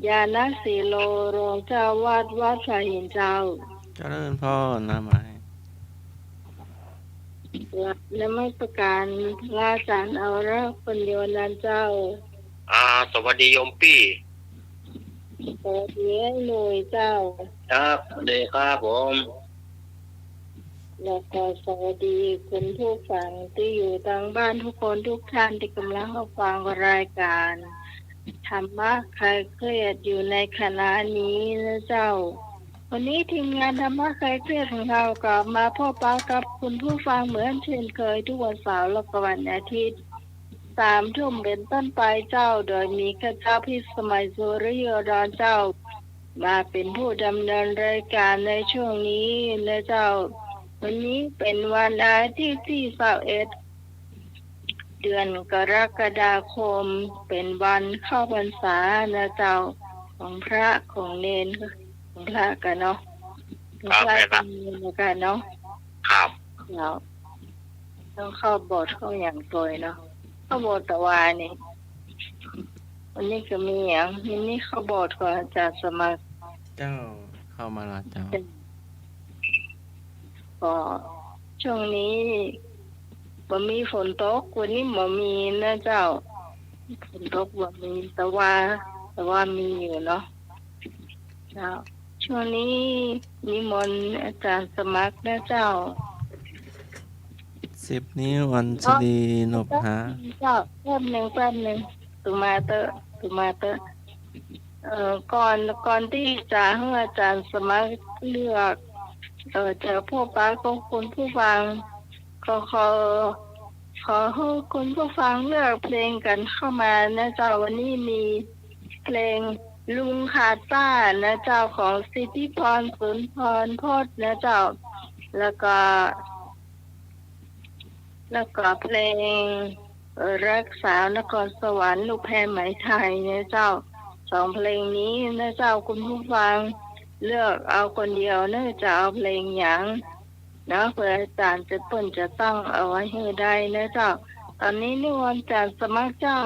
ญาณสีโลรองเจ้าวาดวัดสายหินเจ้าเจริญพรนะไหมรับนมัสการพระอาจารย์เอาละคนเดียวนั้นเจ้าอ่าสวัสดีโยมพี่สวัสดีหน่วยเจ้าครับสวัสดีครับผมแล้วก็สวัสดีคุณผู้ฟังที่อยู่ทางบ้านทุกคนทุกท่านที่กำลังรับฟังรายการธรรมะใครเครียดอยู่ในขณะนี้นะเจ้าวันนี้ทีมงานธรรมะใครเครียดของเรากลับมาพบปะกับคุณผู้ฟังเหมือนเช่นเคยทุกวันเสาร์และวันอาทิตย์3 ทุ่มเป็นต้นไปเจ้าโดยมีข้าเจ้าพี่สมัยสุริยดรเจ้ามาเป็นผู้ดำเนินรายการในช่วงนี้นะเจ้าวันนี้เป็นวันอาทิตย์ที่21เดือนกรกฎาคมเป็นวันเข้าพรรษานะเจ้าของพระของเนนของพระกันเนาะของพระกันกันเนาะครับเราต้องเข้าโบสถ์เข้าอย่างสวยเนาะเข้าโบสถ์ตะวานี่วันนี้ก็มีอย่างนี้เข้าโบสถ์ก่อนอาจารย์สมัครเจ้าเข้ามาละเจ้าก็ช่วงนี้บ่มีฝนตกวันนี้บ่มีนะเจ้าฝนตกบ่มีแต่ว่ามีอยู่เนาะเจ้าช่วงนี้นิมนต์อาจารย์สมัครนะเจ้า10 นิ้วอัญชลีนบหาเจ้าแป๊บหนึ่งตุมาเตอร์ก่อนที่จะให้อาจารย์สมัครเลือกจะพบปะกับคุณผู้ฟังก็ขอให้คุณผู้ฟังเลือกเพลงกันเข้ามานะเจ้าวันนี้มีเพลงลุงขาดป้านะเจ้าของสิทธิพรสุนทรพจน์นะเจ้าแล้วก็เพลงรักษานครสวรรค์ลูกแพรไหมไทยนะเจ้า2 เพลงนี้นะเจ้าคุณผู้ฟังเลือกเอาคนเดียวเนื่องจะเอาเพลงหยังนะเพื่ออาจารย์จะเปิ้นจะต้องเอาไว้ให้ได้นะเจ้าตอนนี้นิมนต์อาจารย์สมัครเจ้า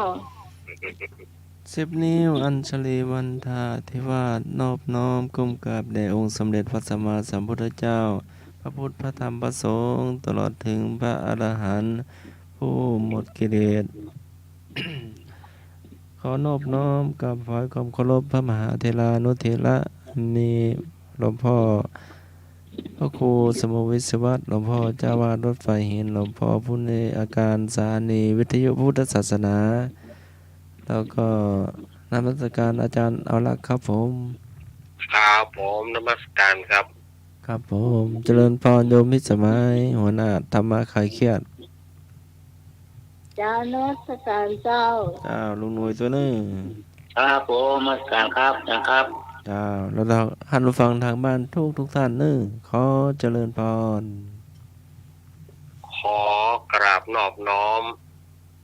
10 นิ้วอัญชลีวันทาธิวาสนอบน้อมก้มกราบแด่องค์สมเด็จพระสัมมาสัมพุทธเจ้าพระพุทธพระธรรมพระสงฆ์ตลอดถึงพระอรหันต์ผู้หมดกิเลส ขอนอบน้อมกับถวายความเคารพพระมหาเถรานุเถระมีหลวงพ่อพระครูสมวิศวัตหลวงพ่อเจ้าวาดวัดไฟหินหลวงพ่อผู้ในอาการสถานีวิทยุพุทธศาสนาแล้วก็นมัสการอาจารย์เอาละครับผมครับผมนมัสการครับครับผมเจริญพรโยมมิตรสมัยหัวหน้าธรรมะคลายเครียดจานมัสการเจ้าลุงหน่วยตัวนึงครับผมนมัสการครับนะครับแล้วเราท่านผู้ฟังทางบ้านทุกท่านนึงขอเจริญพรขอกราบนอบน้อม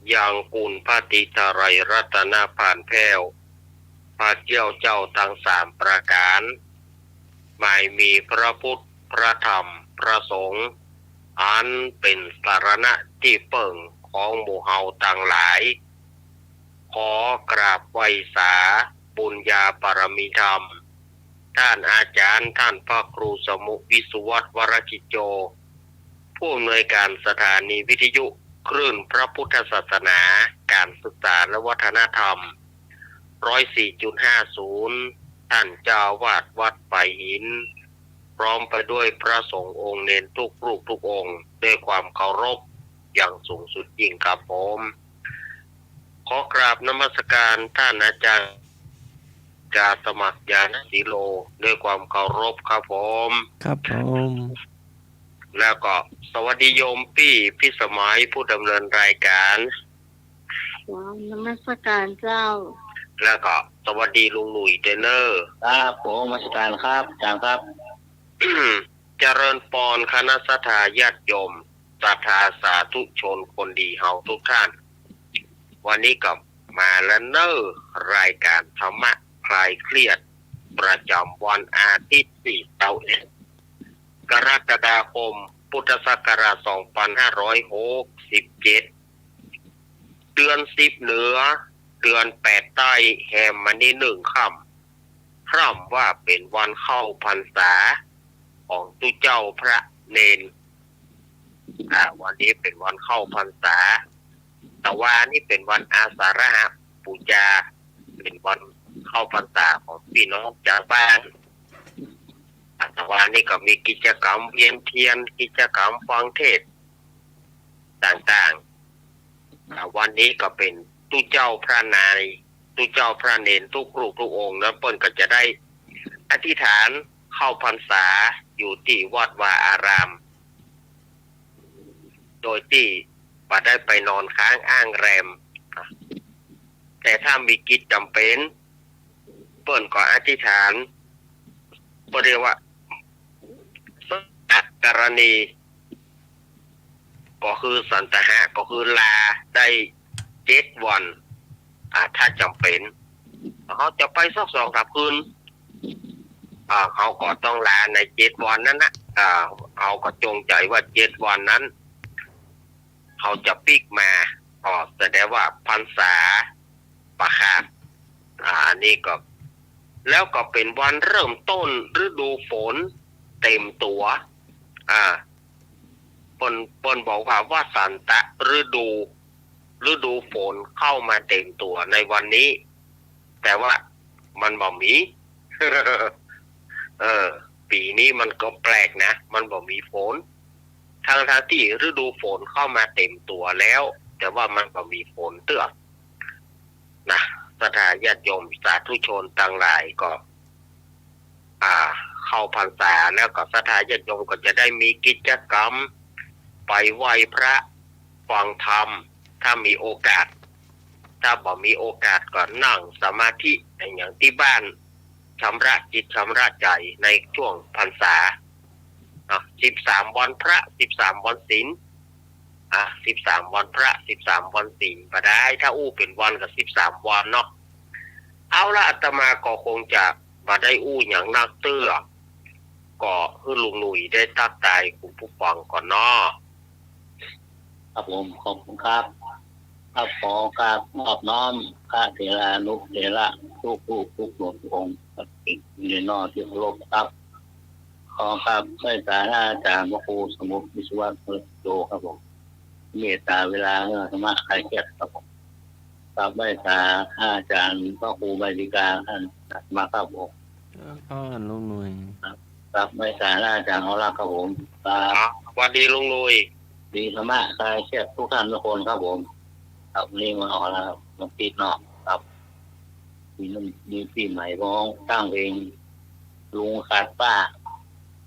อย่างกุลพระติตรัยรัตนผ่านแพ้วพระเจ้าทั้ง3 ประการหมายมีพระพุทธพระธรรมพระสงฆ์อันเป็นสารณะที่เปิ่งของหมู่เฮาต่างหลายขอกราบไหว้สาบุญญาบารมีธรรมท่านอาจารย์ท่านพระครูสมุวิสุวัตวรกิจโจผู้อำนวยการสถานีวิทยุคลื่นพระพุทธศาสนาการศึกษาและวัฒนธรรม104.50ท่านเจ้าวาดวัดไผ่หินพร้อมไปด้วยพระสงฆ์องค์เนนทุกรูปทุกองค์ด้วยความเคารพอย่างสูงสุดยิ่งครับผมขอกราบนมัสการท่านอาจารย์กาสมัครญาณสีโลด้วยความเคารพครับผมครับผมแล้วก็สวัสดีโยมพี่สมัยผู้ดำเนินรายการนมัสการเจ้าแล้วก็สวัสดีลุงหนุ่ยเทรนเนอร์ครับผมนมัสการครับอาจารย์ครับ เจริญปอนคณะสัทธาญาติโยมศรัทธาสาธุชนคนดีเฮาทุกท่านวันนี้ก็มาแล้วเนอรายการธรรมะคลายเครียดประจำวันอาทิตย์4 กรกฎาคมพุทธศักราช2567เดือน10เหนือเดือน8ใต้แฮมมันนี่1 ค่ พร่ำว่าเป็นวันเข้าพรรษาของตุเจ้าพระเนนวันนี้เป็นวันเข้าพรรษาแต่ว่านี่เป็นวันอาสาฬหบูชาเป็นวันเข้าพรรษาของพี่น้องชาวบ้านแต่ว่านี่ก็มีกิจกรรมเวียนเทียนกิจกรรมฟังเทศน์ต่างๆวันนี้ก็เป็นตุเจ้าพระนายตุเจ้าพระเนนทุกรูปทุกองค์แล้วเปิ้นก็จะได้อธิษฐานเข้าพรรษาอยู่ที่วัดวาอาราม โดยที่บ่ได้ไปนอนค้างอ้างแรมแต่ถ้ามีกิจจำเป็นเปิ้นก็อธิษฐานเรียกว่าสักกรณีก็คือสันตหะก็คือลาได้7 วันถ้าจำเป็นเขาจะไปสัก2-3 คืนเขาก็ต้องลาใน7 วันนั้นนะเขาก็จงใจว่า7 วันนั้นเขาจะปิกมาแสดงว่าพรรษาประคาดอันนี้ก็แล้วก็เป็นวันเริ่มต้นฤดูฝนเต็มตัวปนบอกว่าสันตะฤดูฝนเข้ามาเต็มตัวในวันนี้ แต่ว่ามันบ่มี ปีนี้มันก็แปลกนะมันบ่มีฝนทางที่ฤดูฝนเข้ามาเต็มตัวแล้วแต่ว่ามันก็มีฝนเตือนนะศรัทธาญาติโยมสาธุชนต่างหลายก็เข้าพรรษาแล้วก็ศรัทธาญาติโยมก็จะได้มีกิจกรรมไปไหว้พระฟังธรรมถ้ามีโอกาสถ้าบ่มีโอกาสก็นั่งสมาธิอย่างที่บ้านชำระจิตชำระใจในช่วงพรรษา13 วันพระ13 วันศีล13 วันพระ13 วันศีลก็ได้ถ้าเป็นวันก็13 วันเนาะเอาละอาตมาก็คงจะบ่ได้อย่างนักเตื้อก็คือลุงหนุ่ยได้ทักทายคุณผู้ฟังก่อนเนาะครับผมขอบคุณครับครับขอกราบนอบน้อมพระเถรานุเถระทุกหลวงองค์อีกในนอที่เคารพครับขอครับไม่สาอาจารย์พระครูสมุทรวิศวะโยครับผมเมตตาเวลาธรรมะใครเกียรติครับผมครับไม่สาอาจารย์พระครูใบดิกาท่านมาครับผมลุงหนุ่ยครับไม่สาอาจารย์เขารักครับผมครับสวัสดีลุงหนุ่ยดีธรรมะใครเกียรติทุกท่านทุกคนครับผมครับนี่มาออกแล้วครับมาติดเนาะครับมีปีใหม่ร้องตั้งเพลงลุงขาดป้า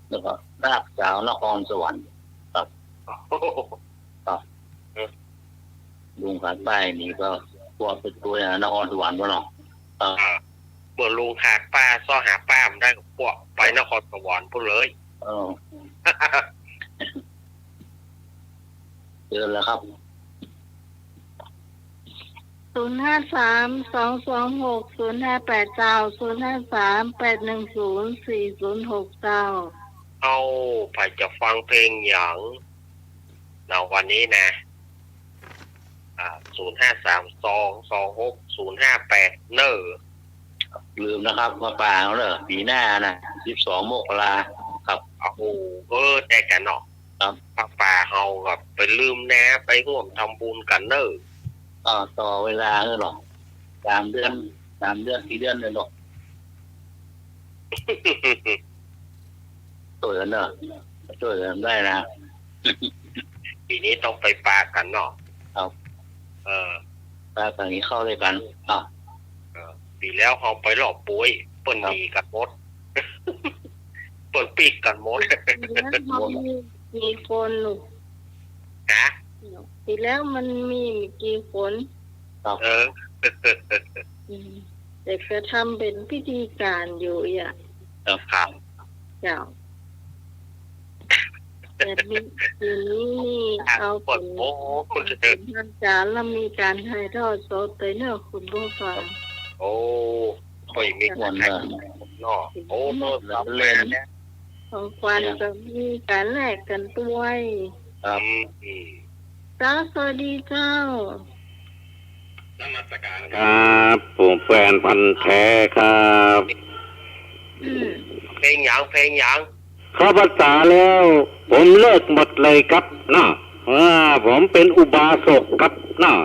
แล้วก็รากสาวนครสวรรค์ครับลุงขาดป้ายนี่ก็ตัวเป็นตัวนครสวรรค์วะเนาะเมื่อลุงขาดป้าซ้อหาป้ามได้ก็พวกไปนครสวรรค์พุ่นเลยเจอแล้วครับ053-2260-589-053-810-4069เอาไปจะฟังเพลงอย่างวันนี้นะ053-226-058เนอลืมนะครับมาป่าเขาเลยปีหน้านะ12 มกราครับแต่กันเนาะครับป่าเฮากับไปลืมแน่ไปร่วมทำบุญกันเนอต่อเวลาเลยหรอ3 เดือน4 เดือนเลยหรอช่วยกันเนอะช่วยกันได้นะปีนี้ต้องไปปากันเนาะครับปากันนี้เข้าด้วยกันปีแล้วเขาไปหลอกปุ้ยเปิ้นมีกันหมดเปิ้นปีกกันหมดมีคนลูกนะปีแล้วมันมีกี่คนแต่ก็ทำเป็นพิธีการอยู่ครับเจ้าแต่ปีนี้เอาเป็นทางการแล้วมีการถ่ายทอดสดไปเนอะคุณผู้ฟังค่อยมีคนเนาะเล่นของควันก็มีการแลกกันด้วยสวัสดีเจ้าครับผมแฟนพันธุ์แท้ครับ อืม เพลงหยัง เข้าพรรษาแล้ว ผมเลิกหมดเลยครับเนาะผมเป็นอุบาสกครับเนาะ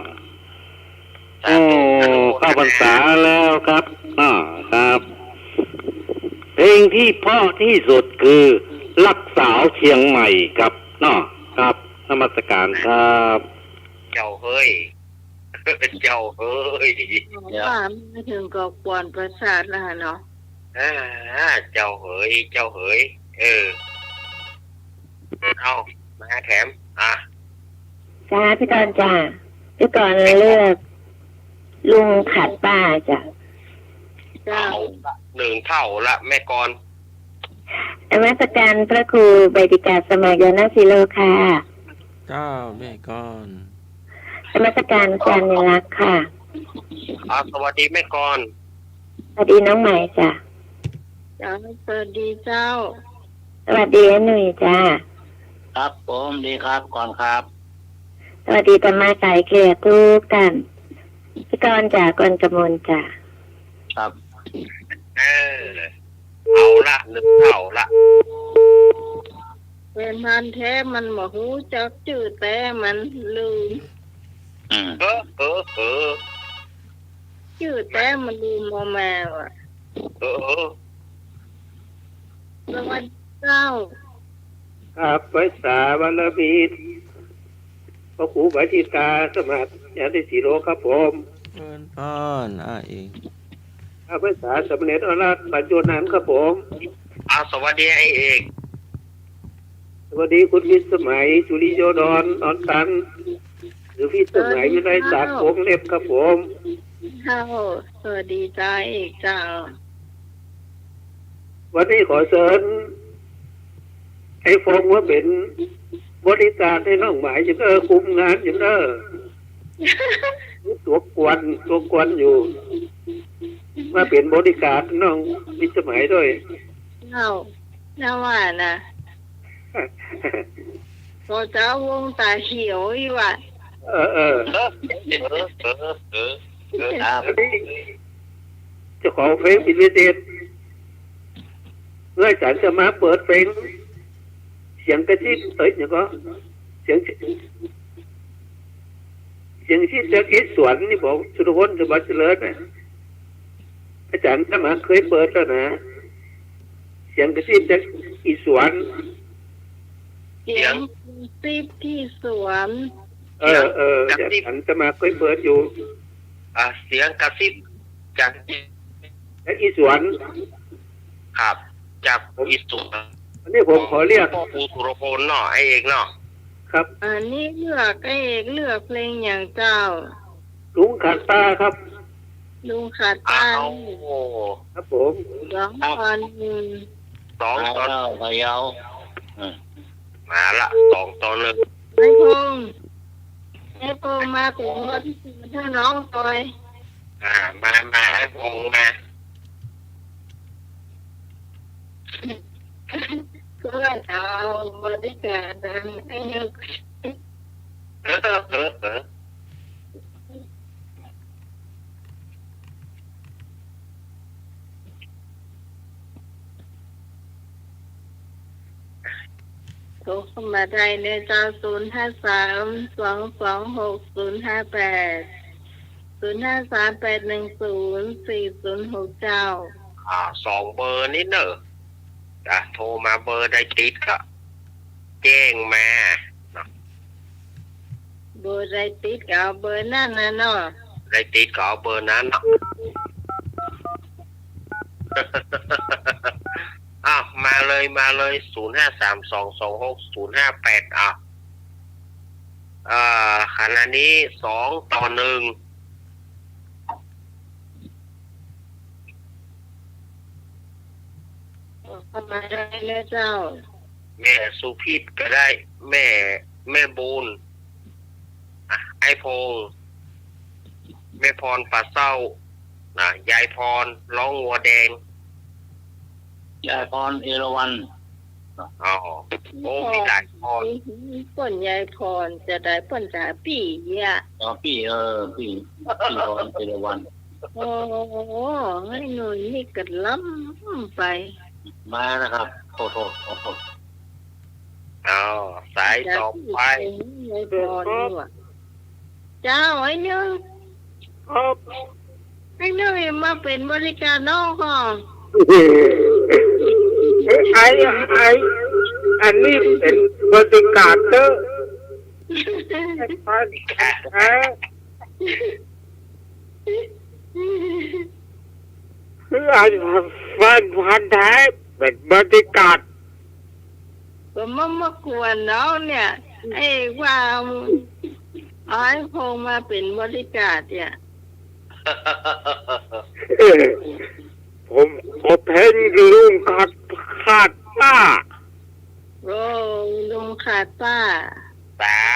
สาธุอนุโมท เข้าพรรษา นา แล้วครับเนาะครับ เพลงที่เพราะที่สุดคือรักสาวเชียงใหม่ครับเนาะครับนมัสการครับ เจ้าเฮ้ย เจ้าเฮ้ย ว่าไม่ถึงกับกวนประสาทแล้วเนาะ เจ้าเฮ้ยเอามาแถมจ้าพี่กรณ์จ้าพี่กรณ์เลือกลุงขัดป้าจ้ะ เจ้า หนึ่งเท่าละแม่กร นมัสการพระครูใบดิกาสมัยยนาศิโลค่ะ เจ้าแม่ก้อน นมัสการอาจารย์นิรักษ์ค่ะ สวัสดีแม่กร สวัสดีน้องใหม่จ้ะ เจ้าสวัสดีเจ้า สวัสดีหนุ่ยจ้า ครับผมดีครับก่อนครับ สวัสดีธรรมาสายเกลียทุกท่านพี่กรณ์จ้ากรณ์กมลจ้ะ ครับ เอาละหนึ่งเท่าละ เป็นพันแท้มันบ่ฮู้จักชื่อแต่มันลืม เออ ชื่อแต่มันลืมบ่แม่ว่ะ เออ สวัสดีเจ้า ครับไว้สาวันบีพระครูใบทิตาสมัติยาติสีโลครับผม เอิ้นป้อนเอง ครับไว้สาสมเด็จอรหันต์ปัจจุบันครับผม สวัสดีไอ้เอก สวัสดีคุณวิสมัยจุลิโยดอนนอนตัน หรือพี่สมัยวิไลศักดิ์วงเล็บครับผม เจ้าสวัสดีจ้าเอกเจ้า วันนี้ขอเชิญไอ้ฟงว่าเป็นบริการให้น้องหมายอยู่คุมงานอยู่ตัวกวนอยู่มาเป็นบริการน้องวิสมัยด้วย เจ้าว่านะพอเจ้าวงตาเขียวอีว่ะ ครับ อันนี้เจ้าของเพลงปิดวิเศษเมื่อฉันจะมาเปิดเพลงเสียงกระซิบอย่างก็เสียงที่จากอีสวนนี่บอกสุรพลสุบัติเจริญนะอาจารย์สมาเคยเปิดแล้วนะเสียงกระซิบจากอีสวน เสียงซิบที่สวน อาจารย์สมาเคยเปิดอยู่ เสียงกระซิบจาก จากอีสวน ครับจากอีสุน อันนี้ผมขอเรียก พ่อครูสุรพลเนาะไอ้เอกเนาะ ครับ อันนี้เลือกไอ้เอกเลือกเพลงอย่างเจ้า ลุงขาดตาครับ ลุงขาดตา ครับผม 2 ตอน สองตอน พะเยา มาละ2 ตอนเลย ไอ้พงษ์มาถึงวันที่4ถ้าน้องต่อย มาไอ้พงมา เพื่อนเอาบริการนั้นไอ้นึก โทรเข้ามาได้ในเจ้า053-226-058-053-810-406 เจ้า 2 เบอร์นี่เนอะโทรมาเบอร์ได้ติดก็แจ้งมา เบอร์ไรติดกับเบอร์นั่นนะเนาะ ได้ติดก็เอาเบอร์นั้นเนาะ มาเลย053-226-058ขณะนี้2 ต่อ 1เข้ามาได้เลยเจ้า แม่สุพิษก็ได้ แม่บูนไอพงษ์แม่พรป่าเศร้ายายพรร้องงัวแดง ยายพรเอราวัณ โอ้มีหลายพร ป่นยายพรจะได้ป่นจ่าปี่อ่ะ พี่พรเอราวัณ โอ้โหให้หน่อยนี่กระล้ำไป มานะครับโทษ เอาสายต่อไป ไม่พอนี่ว่ะเจ้าไอ้เนี่ย ครับ ไอ้เนี่ยมาเป็นบริการน้องก่อน ไอ้อันนี้เป็นบริการเตอร์คืออันพันแท้เป็นบริการ ก็มากวนน้องเนี่ยไอ้ว่าเอาไอ้พงมาเป็นบริการเนี่ย ผมเห็นลุงขาดป้า โอ้ลุงขาดป้า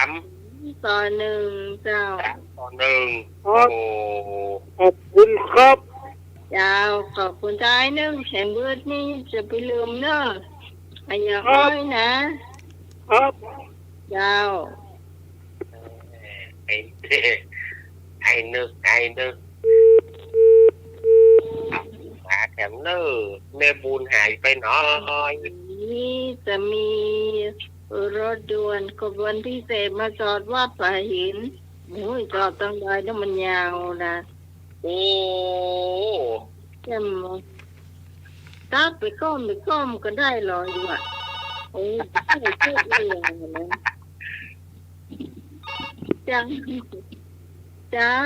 3 ต่อหนึ่งเจ้า ต่อ1โอ้ ขอบคุณครับ เจ้าขอบคุณใจายนึงแขนเบิดนี่จะไปลืมเนอะอันอย่าห้อยนะครับ เจ้า ไอ้ไอ้นึกหาแถมเนอแม่บุญหายไปหน่อย นี่จะมีรถด่วนขบวนพิเศษมาจอดวัดป่าหินโอ้ยจอดตั้งใดแล้วมันยาวนะ โอ้ จำตัดไปก้มก็ได้หรออยู่อ่ะโอ้ยไม่เชื่อเลยนะจังเจ้า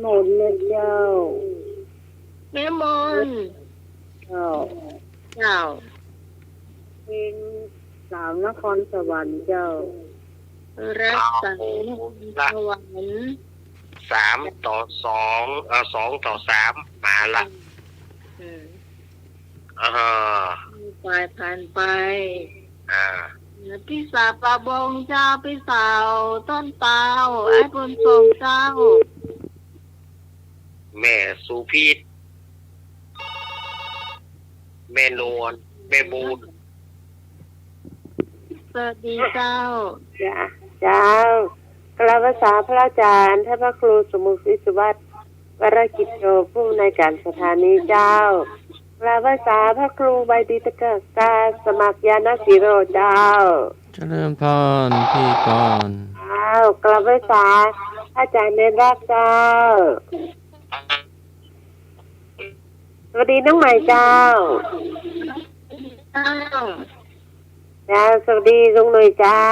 หมดเลยเจ้าแม่มนเจ้าเป็นสาวนครสวรรค์เจ้ารักษานครสวรรค์ 3 ต่อ 2 2 ต่อ 3มาละไปผ่านไป อ่า พี่สาวปลาบงเจ้าพี่สาวต้นเตาไอ้บุญส่งเจ้า แม่สุพีทแม่นวลแม่บูน สวัสดีเจ้า เจ้ากล่าวภาษาพระอาจารย์ท่านพระครูสมุทรวิศวัตรวรกิจโยผู้ในวยการสถานีเจ้ากล่าวภาษาพระครูใบดิตกะกาสมัครยานศิโรเจ้า เจริญพรพี่ก่อน เจ้ากล่าวภาษาอาจารย์เนรรักเจ้าสวัสดีน้องใหม่เจ้า เจ้า เจ้าสวัสดีลุงหนุ่ยเจ้า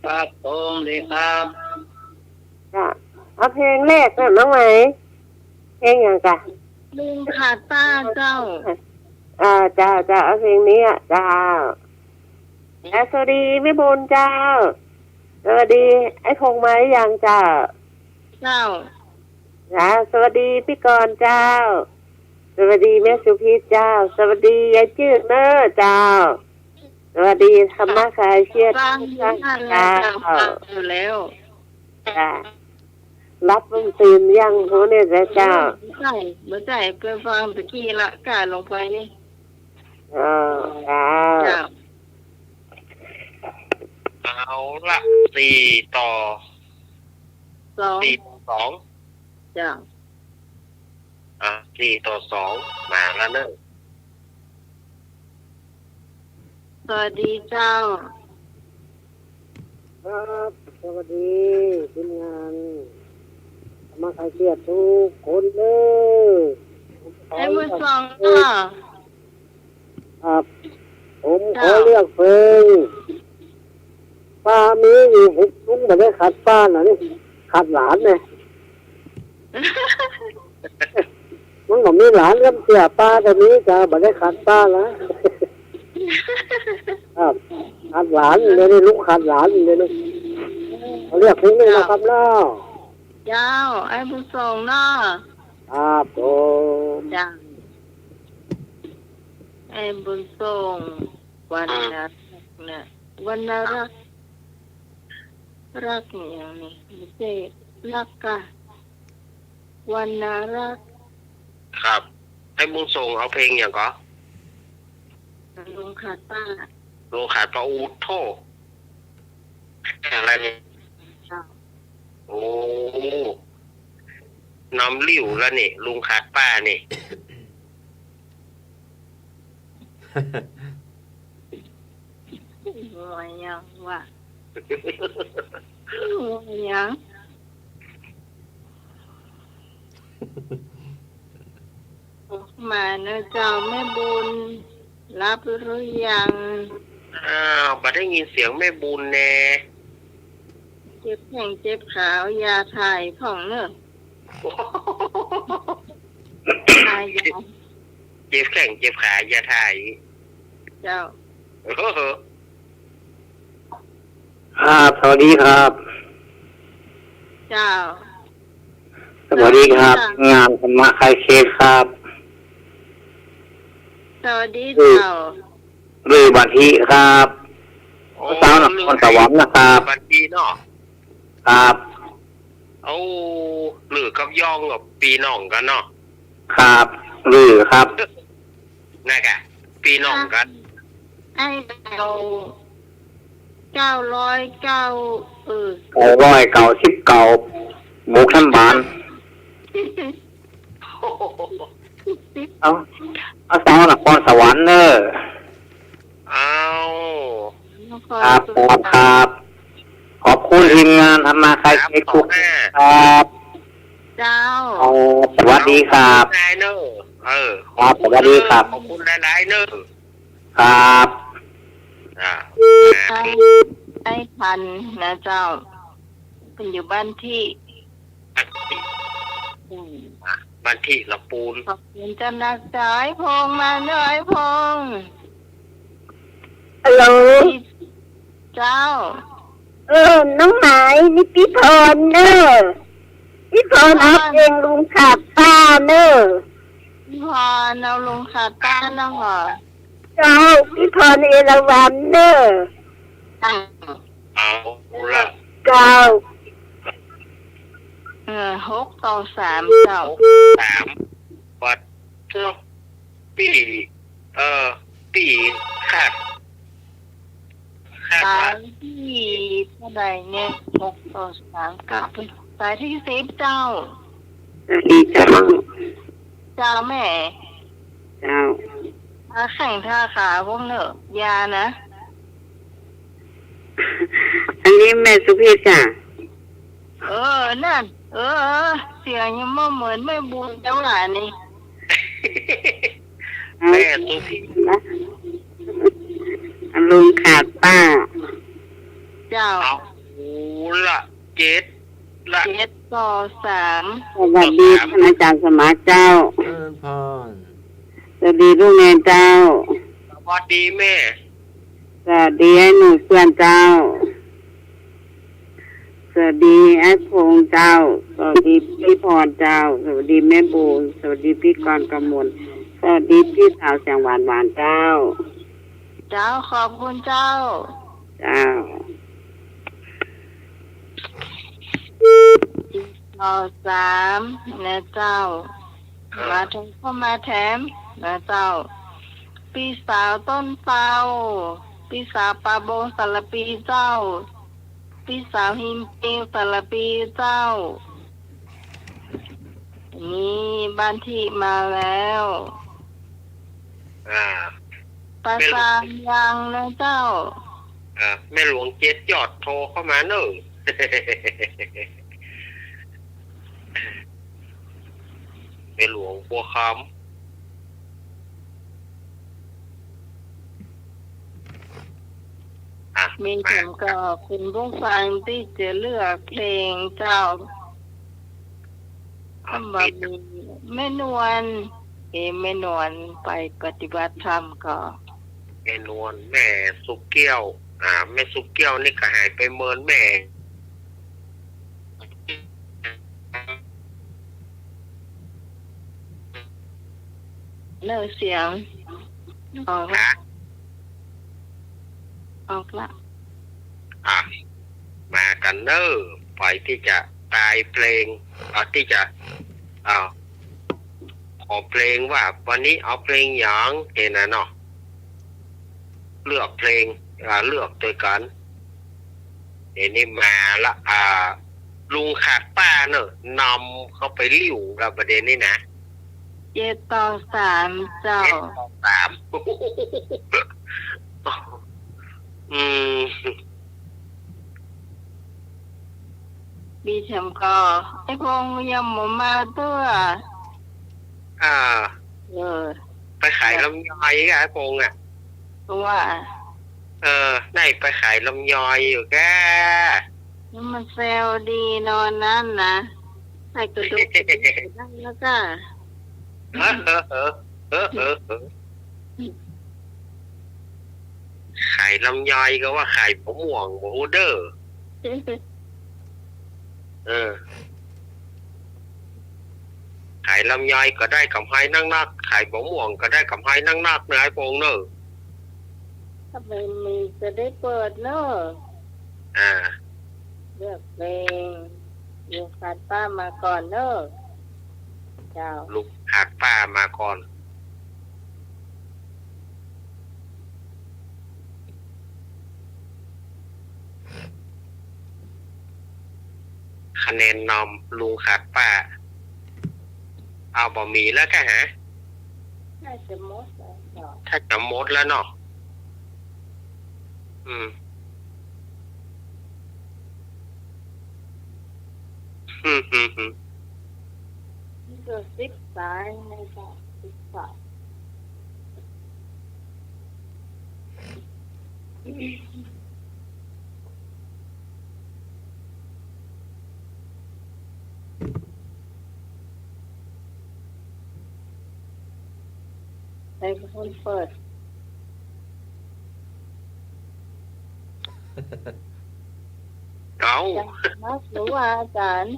ครับผมดีครับ จ้ะเอาเพลงแรกนะน้องใหม่เพลงอย่างกะ ลุงขาดป้าเจ้า เจ้าเอาเพลงนี้อ่ะเจ้าสวัสดีแม่บุญเจ้าสวัสดีไอ้คงไม้ยังเจ้า เจ้า สวัสดีพี่กรณ์เจ้าสวัสดีแม่สุพิษเจ้าสวัสดียายจืดเนอเจ้าสวัสดีธรรมะคายเชียด ฟังอยู่นั่นแหละเจ้าฟังอยู่แล้ว จ้ารับมึงตื่นยังโหเนี่ยเจ้า เมื่อใจไปฟังตะกี้ละกาลงไปนี่ เจ้า เจ้า เอาละ4 ต่อ สอง 2 เจ้า 4 ต่อ 2มาแล้วเนอะ สวัสดีเจ้า ครับสวัสดีทีมงานมาขายเสียทุกคนเลย ไอ้มือสองเจ้า ครับผมขอเลือกเพลงป้ามีอยู่หุบลุงมาได้ขัดป้าน่ะนี่ขัดหลานเนี่ยมันก็มีหลานเริ่มเสียป้าแต่นี้จะมาได้ขัดป้าแล้วครับขัดหลานเลยนี่ลุงขัดหลานเลยนี่เขาเรียกเพลงนี้นะครับเนาะ เจ้าไอ้มือสองเนาะ ครับผม จ้าไอ้บุญส่งวันรักเนี่ยวันรักรักอย่างนี้ไม่ใช่รักกะวันรัก ครับให้บุญส่งเอาเพลงอย่างก็ ลุงขาดป้า โลขาดปลาอูโทอะไรเนี่ย เจ้า โอ้ น้ำลิ่วแล้วนี่ลุงขาดป้านี่ หัวยังวะหัวยังมาเนอะเจ้าแม่บุญรับหรือยัง อ้าวบัดได้ยินเสียงแม่บุญแน่ เจ็บแข้งเจ็บขาวยาถ่ายผ่องเนอะถ่ายยา เจ็บแข้งเจ็บขาอย่าถ่าย เจ้า ครับสวัสดีครับ เจ้า สวัสดีครับ งานธรรมะคลายเคสครับ สวัสดีเจ้า หรือบัตทีครับสาวนครสวรรค์นะครับ บัดดีเนาะ ครับ เอาหรือกับย่องกับปีน้องกันเนาะ ครับหรือครับ นะกะปีน้องกัน ไอ้เรา909999บุกท่านบานเอาสาวนครสวรรค์เนอะ เอา ครับครับขอบคุณทีมงานธรรมะคลายเคสทุกท่านครับ เจ้า สวัสดีครับ นายเนอะ ครับสวัสดีครับ ขอบคุณหลายๆเนอะ ครับ อ่า ไอ้พันนะเจ้า เป็นอยู่บ้านที่ บันทิละปูน ขอบคุณเจ้านักจ่ายพงมาเนอะไอ้พง ฮัลโหล เจ้า น้องหมายนี่พี่พรเนอะพี่พรเอาเพลงลุงขาดป้าเนอะ พี่พรเอาลงขาต้านนะเหรอ เจ้าพี่พรเอราวัณเนอะ เอาละ เจ้า 6-3เจ้า 3บัดเจ้าปีปีขาด สา บั ย ด ที่เท่าใดเนี่ย6-3กลับเป็นสายที่10เจ้า สวัสดีเจ้า เจ้าแม่ เจ้า ถ้าแข่งท่าขาพวกเนอะยานะ อันนี้แม่สุพีจ้ะ นั่น เสียงยังไม่เหมือนแม่บุญเจ้าหลานนี่ แม่ตัวพี่ นะลุงขาดป้า เจ้า เอาละ7ละ 7-3 สวัสดีท่านอาจารย์สมาร์ทเจ้า เอิ้นพร สวัสดีลูกแนนเจ้า สวัสดีแม่ สวัสดีไอ้หนูเพื่อนเจ้า สวัสดีไอ้พงษ์เจ้า สวัสดีพี่พรเจ้า สวัสดีแม่บูนสวัสดีพี่กรกมลสวัสดีพี่สาวแสงหวานหวานเจ้า เจ้าขอบคุณเจ้า เจ้า 3นะเจ้า มาถึงเข้ามาแถมนะเจ้า พี่สาวต้นเปาพี่สาวปาโบสารปีเจ้า พี่สาวหิมปิงสารปีเจ้า นี่บ้านที่มาแล้ว อ่า ประสานยังนะเจ้า แม่หลวงเจ็ดยอดโทรเข้ามาเนอะ แม่หลวงบัวคำอ่ะ มีผมก็คุณผู้ฟังที่จะเลือกเพลงเจ้าคำว่ามีแม่นวลแม่นวลไปปฏิบัติธรรมก็ แม่นวลแม่สุกเกี้ยว แม่สุกเกี้ยวนี่ก็หายไปเมินแม่ เลิกเสียงออกละ นะ ออกละ มากันเนอร์ไปที่จะตายเพลงที่จะขอเพลงว่าวันนี้เอาเพลงหยางเห็นนะเนาะเลือกเพลงเลือกด้วยกันเดี๋ยวนี้มาละ ลุงขาดป้าเนอะนำเขาไปลิ่วกับประเด็นนี้นะ 7-3เจ้า สาม อืม บีแชมก็ไอ้พงยังหมมาตัว อ่า เออ ไปขายลำยอยกับไอ้พงษ์อ่ะ เพราะว่า ไหนไปขายลำยอยอยู่แก นี่มันเซลดีนอนนั้นนะใส่กระดูกนั่นแล้วก็ ขายลำยอยก็ว่าขายผมม่วงโมเดอร์ขายลำยอยก็ได้กำไรนักขายผมม่วงก็ได้กำไรนักเนื้อไอ้พงเนอะ ถ้าไม่มีจะได้เปิดเนอะ อ่า เลือกเพลงอยู่ขาดป้ามาก่อนเนอะเจ้า ลูกขาดป้ามาก่อน คะแนนนำลุงขาดป้า เอาบะหมี่แล้วแกฮะ น่าจะหมดแล้วเจ้า ถ้าจะหมดแล้วเนาะอืม นี่ก็10 สายในเจ้า10 สายใครเป็นคนเปิด เอา อาจารย์นักหรือว่าอาจารย์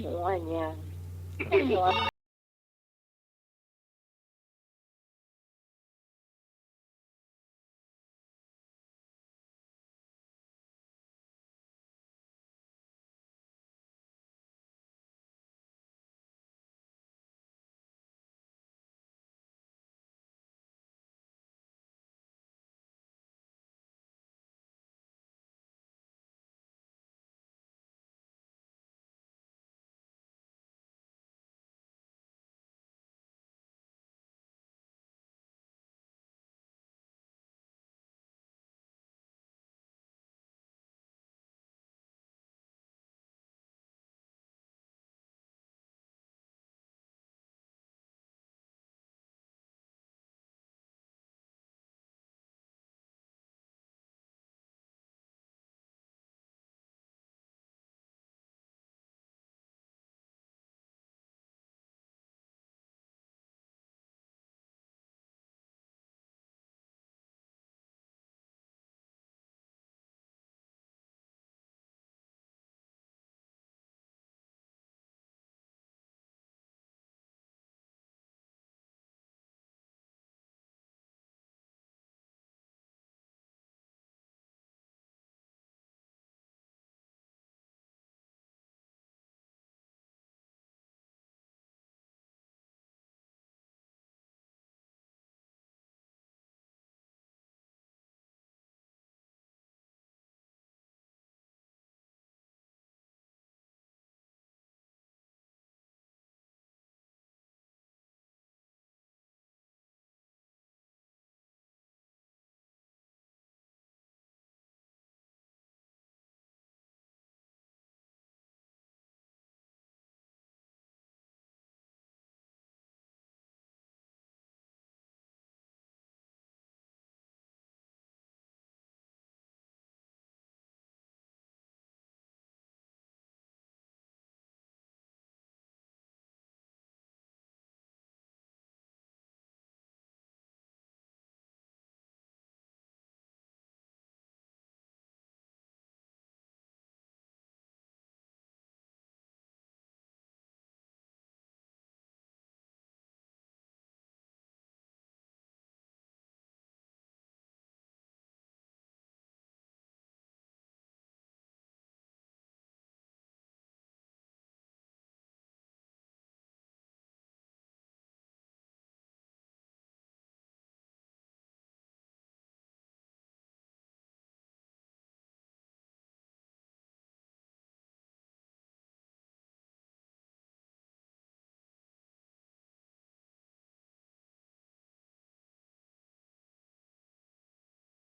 หรือว่าเนี่ย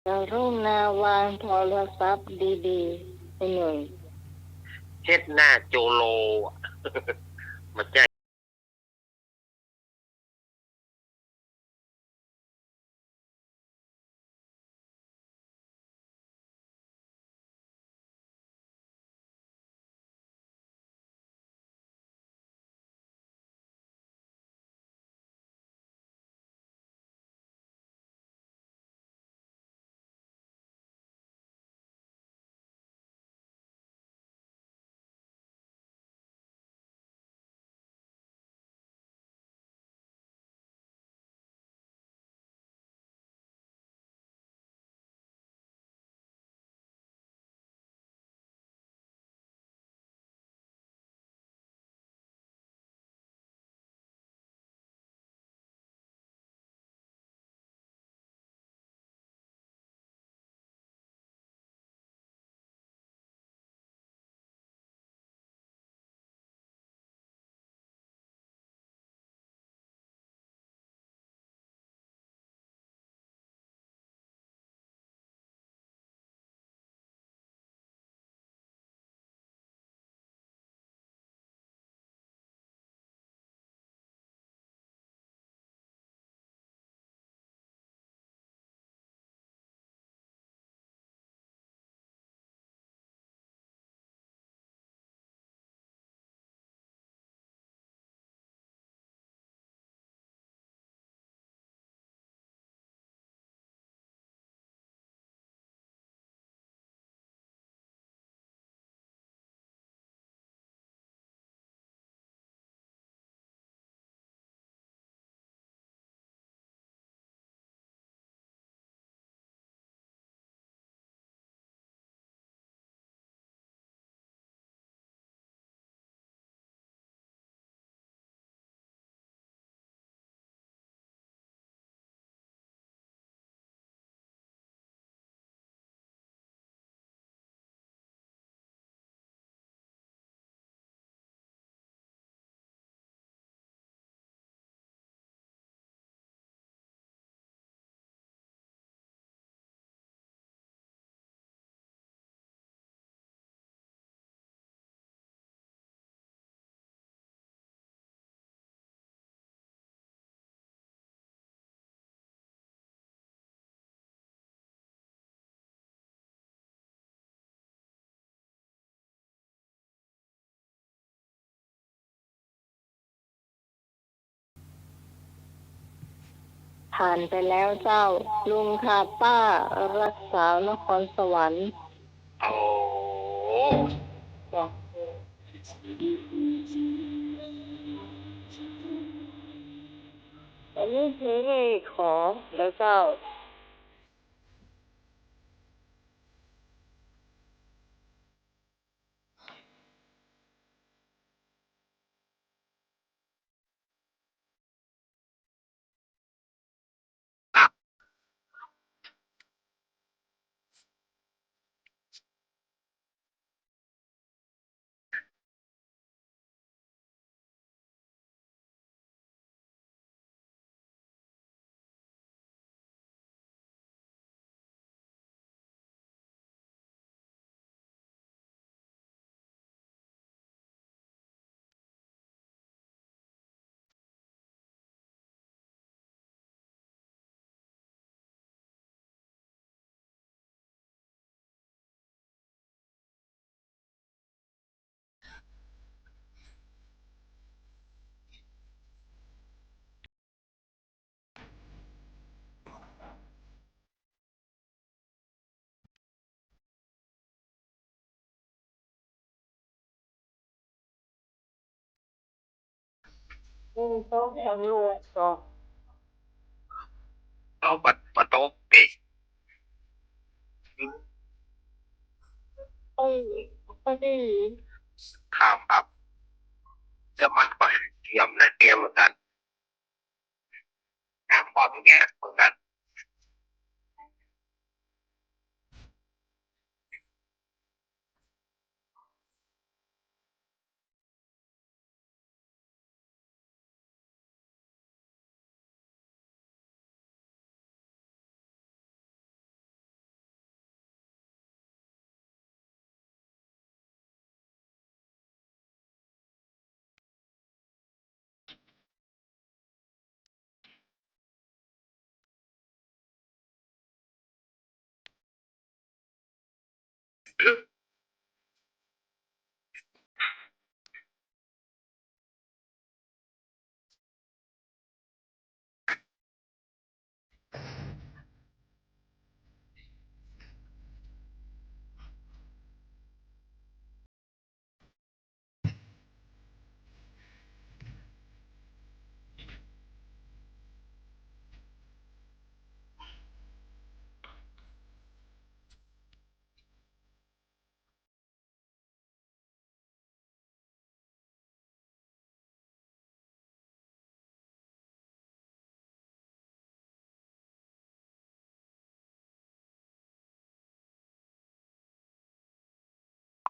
กรุณาวางโทรศัพท์ดีๆให้หน่อย เฮ็ดหน้าโจโล มาแจ้งผ่านไปแล้วเจ้า ลุงค่ะป้ารักษานครสวรรค์ โอ้ จ้ะอันนี้คือของแล้วเจ้าต้องทำรวจต่อ เอาปัดโต๊ะเอ๊ะ ต้องไม่ได้ ครับจะมันไปเตรียมนะเตรียมเหมือนกันความแย่เหมือนกัน โ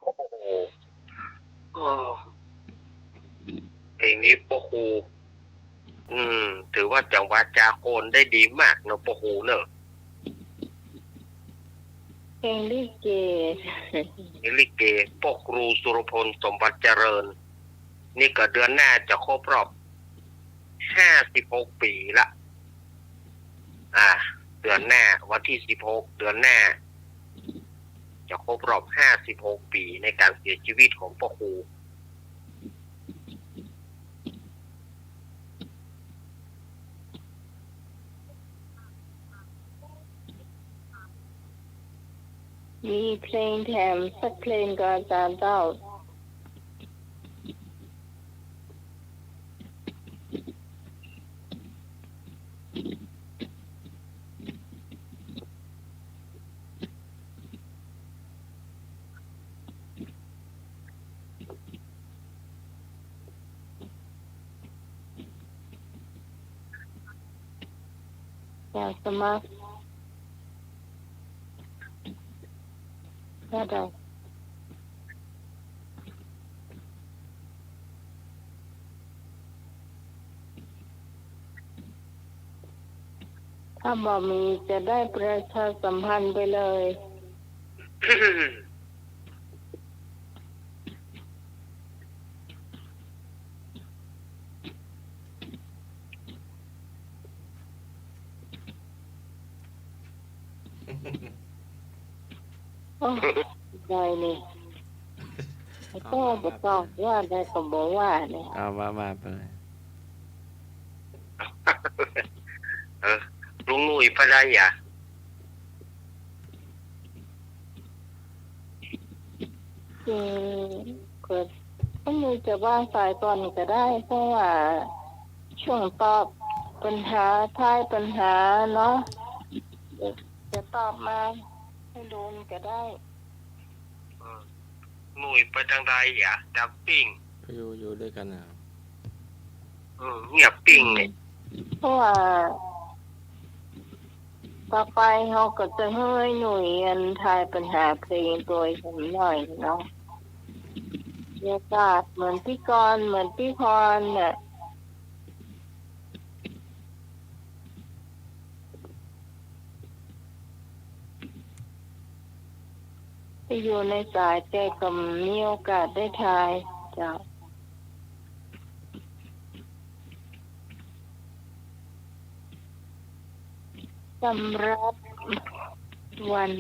อ้โหเออเพลงนี้พ่อครูถือว่าจังหวะจาโคนได้ดีมากเนอะพ่อครูเนอะ เพลงลิเก ลิเกพ่อครูสุรพลสมบัติเจริญ นี่ก็เดือนหน้าจะครบรอบ56 ปีละ เดือนหน้าวันที่16 เดือนหน้า จะครบรอบ56 ปีในการเสียชีวิตของพ่อครู มีเพลงแถมสักเพลงก็อาจารย์เจ้า อยากสมัครก็ได้ถ้าบ่มีจะได้ประชาสัมพันธ์ไปเลย โอ้ได้นี่ไอ้โต้บอกต้องว่าได้ก็บอกว่าเนี่ย เอาว่าไปเลย ลุงหนุ่ยพะได้ยะ เกิดต้องมีจะว่างสายตอนก็ได้ เพราะว่าช่วงตอบปัญหาท้ายปัญหาเนาะเดี๋ยวจะตอบมาให้โดนก็ได้ หนุ่ยไปทางใดยะดับปิ้ง อยู่ด้วยกันนะ เงียบปิ้งเนี่ย เพราะว่าต่อไปเขาก็จะให้หน่วยอันทายปัญหาเพลงโดยผมหน่อยเนาะบรรยากาศเหมือนพี่กรณ์เหมือนพี่พรเนี่ยไปอยู่ในสายแต่ก็มีโอกาสได้ทายเจ้าสำหรับวัน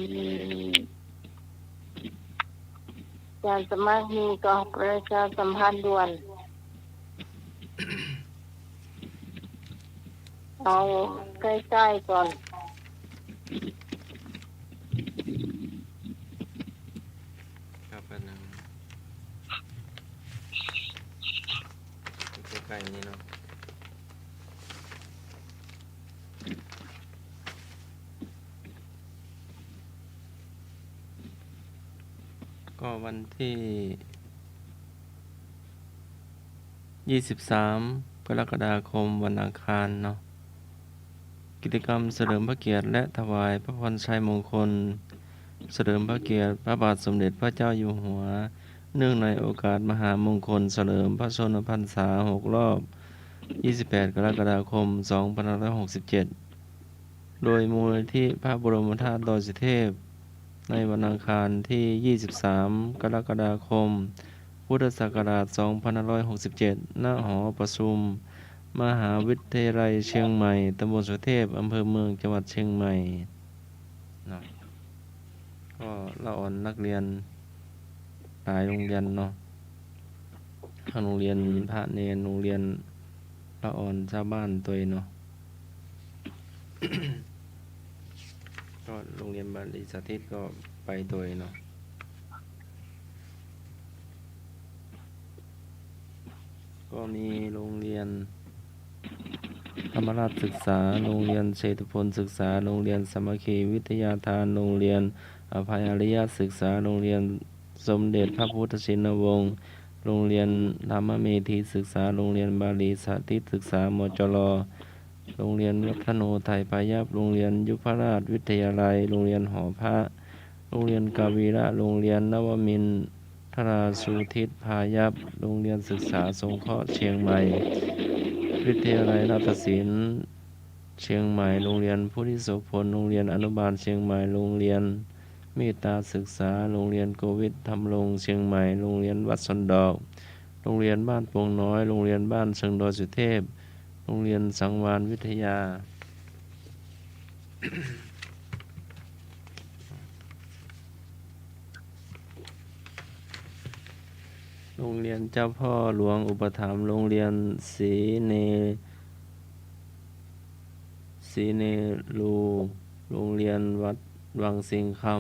การสมัครนี้ก็ประชาสัมพันธ์ด่วน เอาใกล้ๆก่อน ครับกันนะใกล้ๆนี้เนาะก็วันที่23 กรกฎาคมวันอังคารเนาะกิจกรรมเฉลิมพระเกียรติและถวายพระพรชัยมงคลเฉลิมพระเกียรติพระบาทสมเด็จพระเจ้าอยู่หัวเนื่องในโอกาสมหามงคลเฉลิมพระชนมพรรษา6 รอบ 28 กรกฎาคม 2567 โดยมูลนิธิพระบรมธาตุดอยสุเทพในวันอังคารที่ 23 กรกฎาคม พุทธศักราช 2567 ณ หอประชุม มหาวิทยาลัยเชียงใหม่ ตำบลสุเทพ อำเภอเมือง จังหวัดเชียงใหม่เนาะ ก็ละอ่อนนักเรียนหลายโรงเรียนเนาะทั้งโรงเรียนพระเนรโรงเรียนละอ่อนชาวบ้านตัวเองเนาะ ก็โรงเรียนบาลีสาธิตก็ไปตัวเองเนาะก็มีโรงเรียนธรรมราชศึกษาโรงเรียนเชตุพนศึกษาโรงเรียนสามัคคีวิทยาทานโรงเรียนอภัยอริยศึกษาโรงเรียนสมเด็จพระพุทธชินวงศ์โรงเรียนธรรมเมธีศึกษาโรงเรียนบาลีสาธิตศึกษามจรโรงเรียนวัฒโนไทยพายัพโรงเรียนยุพราชวิทยาลัยโรงเรียนหอพระโรงเรียนกาวีระโรงเรียนนวมินทราสุทิศพายัพโรงเรียนศึกษาสงเคราะห์เชียงใหม่วิทยาลัยนาฏศิลป์เชียงใหม่โรงเรียนพุทธิโสพลโรงเรียนอนุบาลเชียงใหม่โรงเรียนเมตตาศึกษาโรงเรียนโกวิทธรรมรงค์เชียงใหม่โรงเรียนวัดสนดอกโรงเรียนบ้านโป่งน้อยโรงเรียนบ้านเชิงดอยสุเทพโรงเรียนสังวาลวิทยา โรงเรียนเจ้าพ่อหลวงอุปถัมภ์โรงเรียนศรีเนรูโรงเรียนวัดวังสิงคำ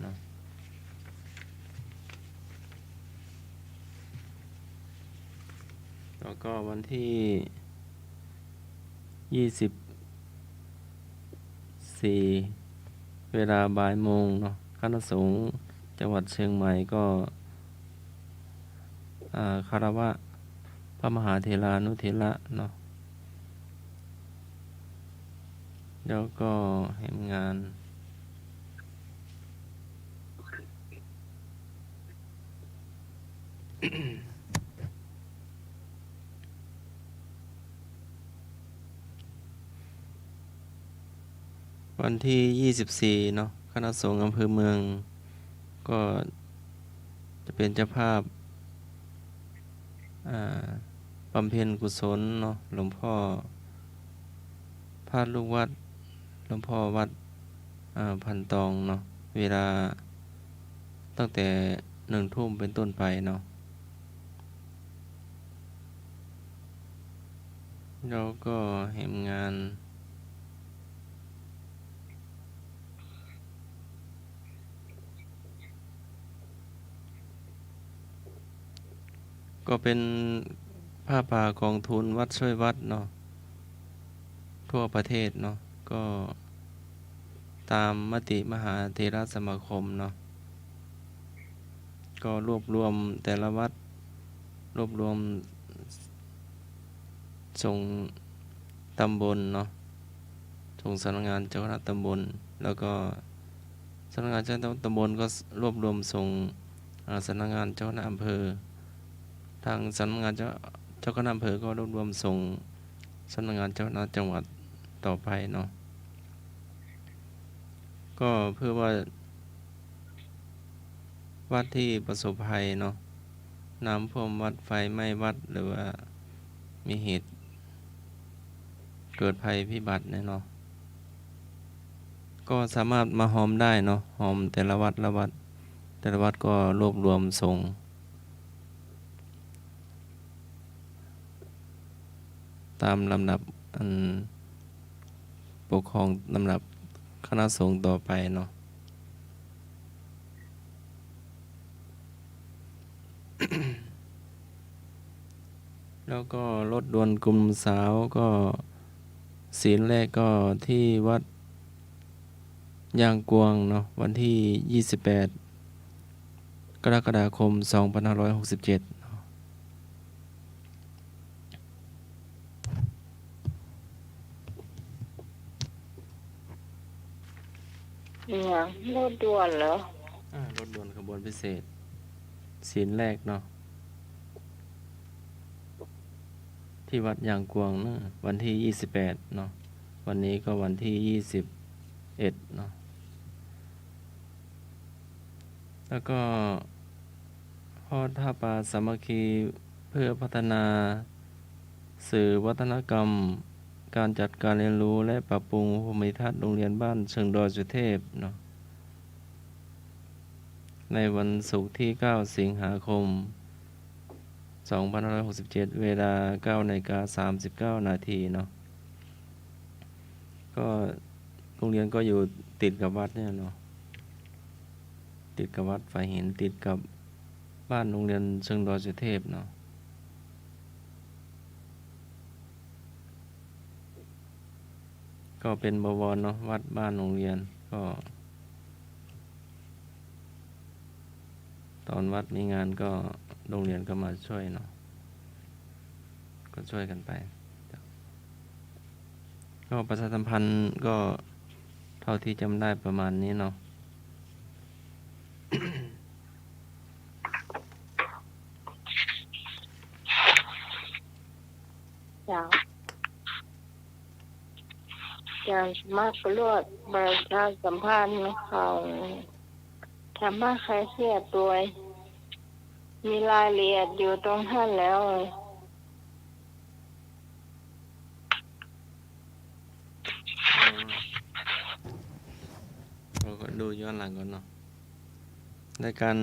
เนาะแล้วก็วันที่24เวลาบ่ายโมงเนาะคณะสงฆ์จังหวัดเชียงใหม่ก็คารวะพระมหาเถรานุเถระเนาะแล้วก็เห็นงานวันที่24เนาะคณะสงฆ์อำเภอเมืองก็จะเป็นเจ้าภาพบำเพ็ญกุศลเนาะหลวงพ่อพาดลูกวัดหลวงพ่อวัดพันตองเนาะเวลาตั้งแต่1 ทุ่มเป็นต้นไปเนาะแล้วก็เห็นงานก็เป็นผ้าป่ากองทุนวัดช่วยวัดเนาะทั่วประเทศเนาะก็ตามมติมหาเถรสมาคมเนาะก็รวบรวมแต่ละวัดรวบรวมส่งตำบลเนาะส่งสำนักงานเจ้าคณะตำบลแล้วก็สำนักงานเจ้าคณะตำบลก็รวบรวมส่งสำนักงานเจ้าคณะอำเภอทางสำนักงานเจ้าคณะอำเภอก็รวบรวมส่งสำนักงานเจ้าคณะจังหวัดต่อไปเนาะก็เพื่อว่าวัดที่ประสบภัยเนาะน้ำท่วมวัดไฟไหม้วัดหรือว่ามีเหตุเกิดภัยพิบัติเนาะก็สามารถมาหอมได้เนาะหอมแต่ละวัดละวัดแต่ละวัดก็รวบรวมส่งตามลำดับปกครองลำดับคณะสงฆ์ต่อไปเนาะ แล้วก็รถด่วนกลุ่มสาวก็ศีลแรกก็ที่วัดยางกวงเนาะวันที่28กรกฎาคม2567เนาะอย่างรถด่วนเหรอ รถด่วนขบวนพิเศษศีลแรกเนาะที่วัดยางกวงเนาะวันที่28เนาะวันนี้ก็วันที่21เนาะแล้วก็ทอดผ้าป่าสามัคคีเพื่อพัฒนาสื่อวัฒนกรรม การจัดการเรียนรู้และปรับปรุงภูมิทัศน์โรงเรียนบ้านเชิงดอยสุเทพเนาะในวันศุกร์ที่ 9 สิงหาคม 2567 เวลา 9:39 นาทีเนาะก็โรงเรียนก็อยู่ติดกับวัดเนี่ยเนาะติดกับวัดฝ่ายหินติดกับบ้านโรงเรียนเชิงดอยสุเทพเนาะก็เป็นบวรเนาะวัดบ้านโรงเรียนก็ตอนวัดมีงานก็โรงเรียนก็มาช่วยเนาะก็ช่วยกันไปก็ประชาสัมพันธ์ก็เท่าที่จำได้ประมาณนี้เนาะ การสมัครประโยชน์ประชาสัมพันธ์ของธรรมะใครเครียดด้วยมีรายละเอียดอยู่ตรงท่านแล้วเราก็ดูย้อนหลังก่อนเนาะในการ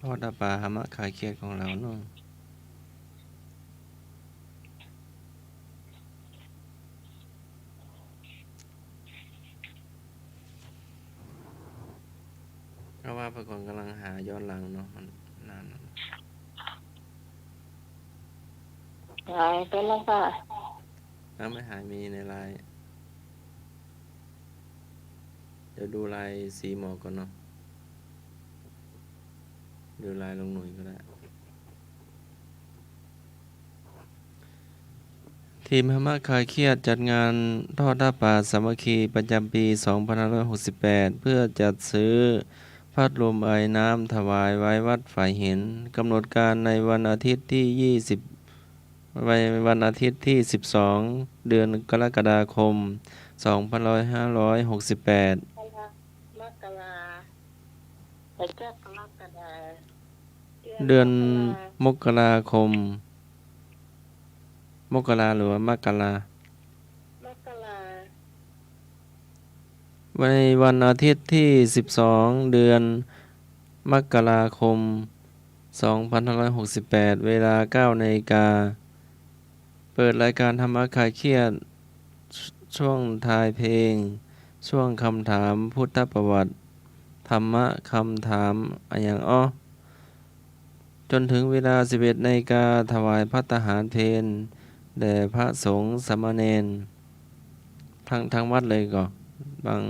ทอดป่าธรรมะคลายเครียดของเราเนาะเพราะว่าพระกรกำลังหาย้อนหลังเนาะมันนานแล้ว หายไปแล้วค่ะ แล้วไม่หายมีในลายเดี๋ยวดูลายสีหมอกก่อนเนาะดูลายลงหน่วยก็ได้ทีมธรรมะคลายเครียดจัดงานทอดผ้าป่าสามัคคีประจำปี 2568 เพื่อจัดซื้อพัดลมไอน้ำถวายไว้วัดฝ่ายหินกำหนดการในวันอาทิตย์ที่ วันอาทิตย์ที่ 12 เดือนกรกฎาคม 2568 มกราแต่ก็กรกฎา เดือนมกราคม มกราหรือว่ามกรา มกรา ในวันอาทิตย์ที่ 12 เดือนมกราคม 2568 เวลา 9 นาฬิกาเปิดรายการธรรมะคลายเครียดช่วงทายเพลงช่วงคำถามพุทธประวัติธรรมะคำถามอย่างจนถึงเวลา 11 นาฬิกาถวายภัตตาหารเพลแด่พระสงฆ์สามเณรทั้งวัดเลยก็บาง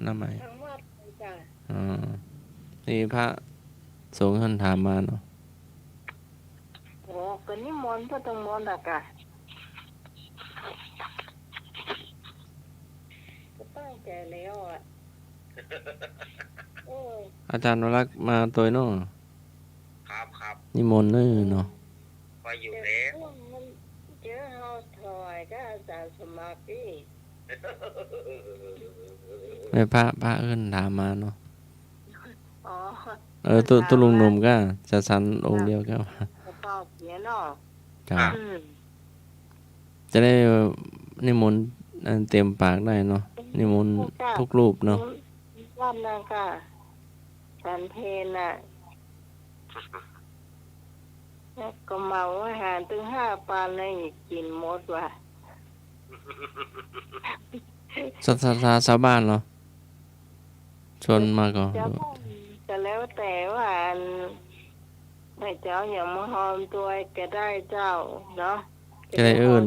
น้ำไหม ทั้งวัดเลยจ้ะ นี่พระสงฆ์ท่านถามมาเนาะ โอ้ก็นิมนต์พระต้องมนต์อะกะก็ตั้งใจแล้วอ่ะโอ้ย อาจารย์วรักษ์มาตัวเนาะ ครับ นิมนต์เนาะ ไปอยู่แล้ว มันเจอเฮาถอยก็อาจารย์สมัครดิ ไม่พระเอิ้นถามมาเนาะ อ๋อ ตัวลุงหนุ่มก็จะสันองค์เดียวก็ กระเป๋าเสียเนาะ ครับ อืม จะได้นิมนต์เต็มปากได้เนาะนิมนต์ทุกรูปเนาะ วันนั้นก็ฉันเพลน่ะแล้วก็เมาอาหารถึง5 ปานเลยกินหมดว่ะ ชาวบ้านเนาะชนมาก็ จะบ้านก็แล้วแต่ว่าให้เจ้าอย่ามาหอมตัวก็ได้เจ้าเนาะ จะได้เอิ้น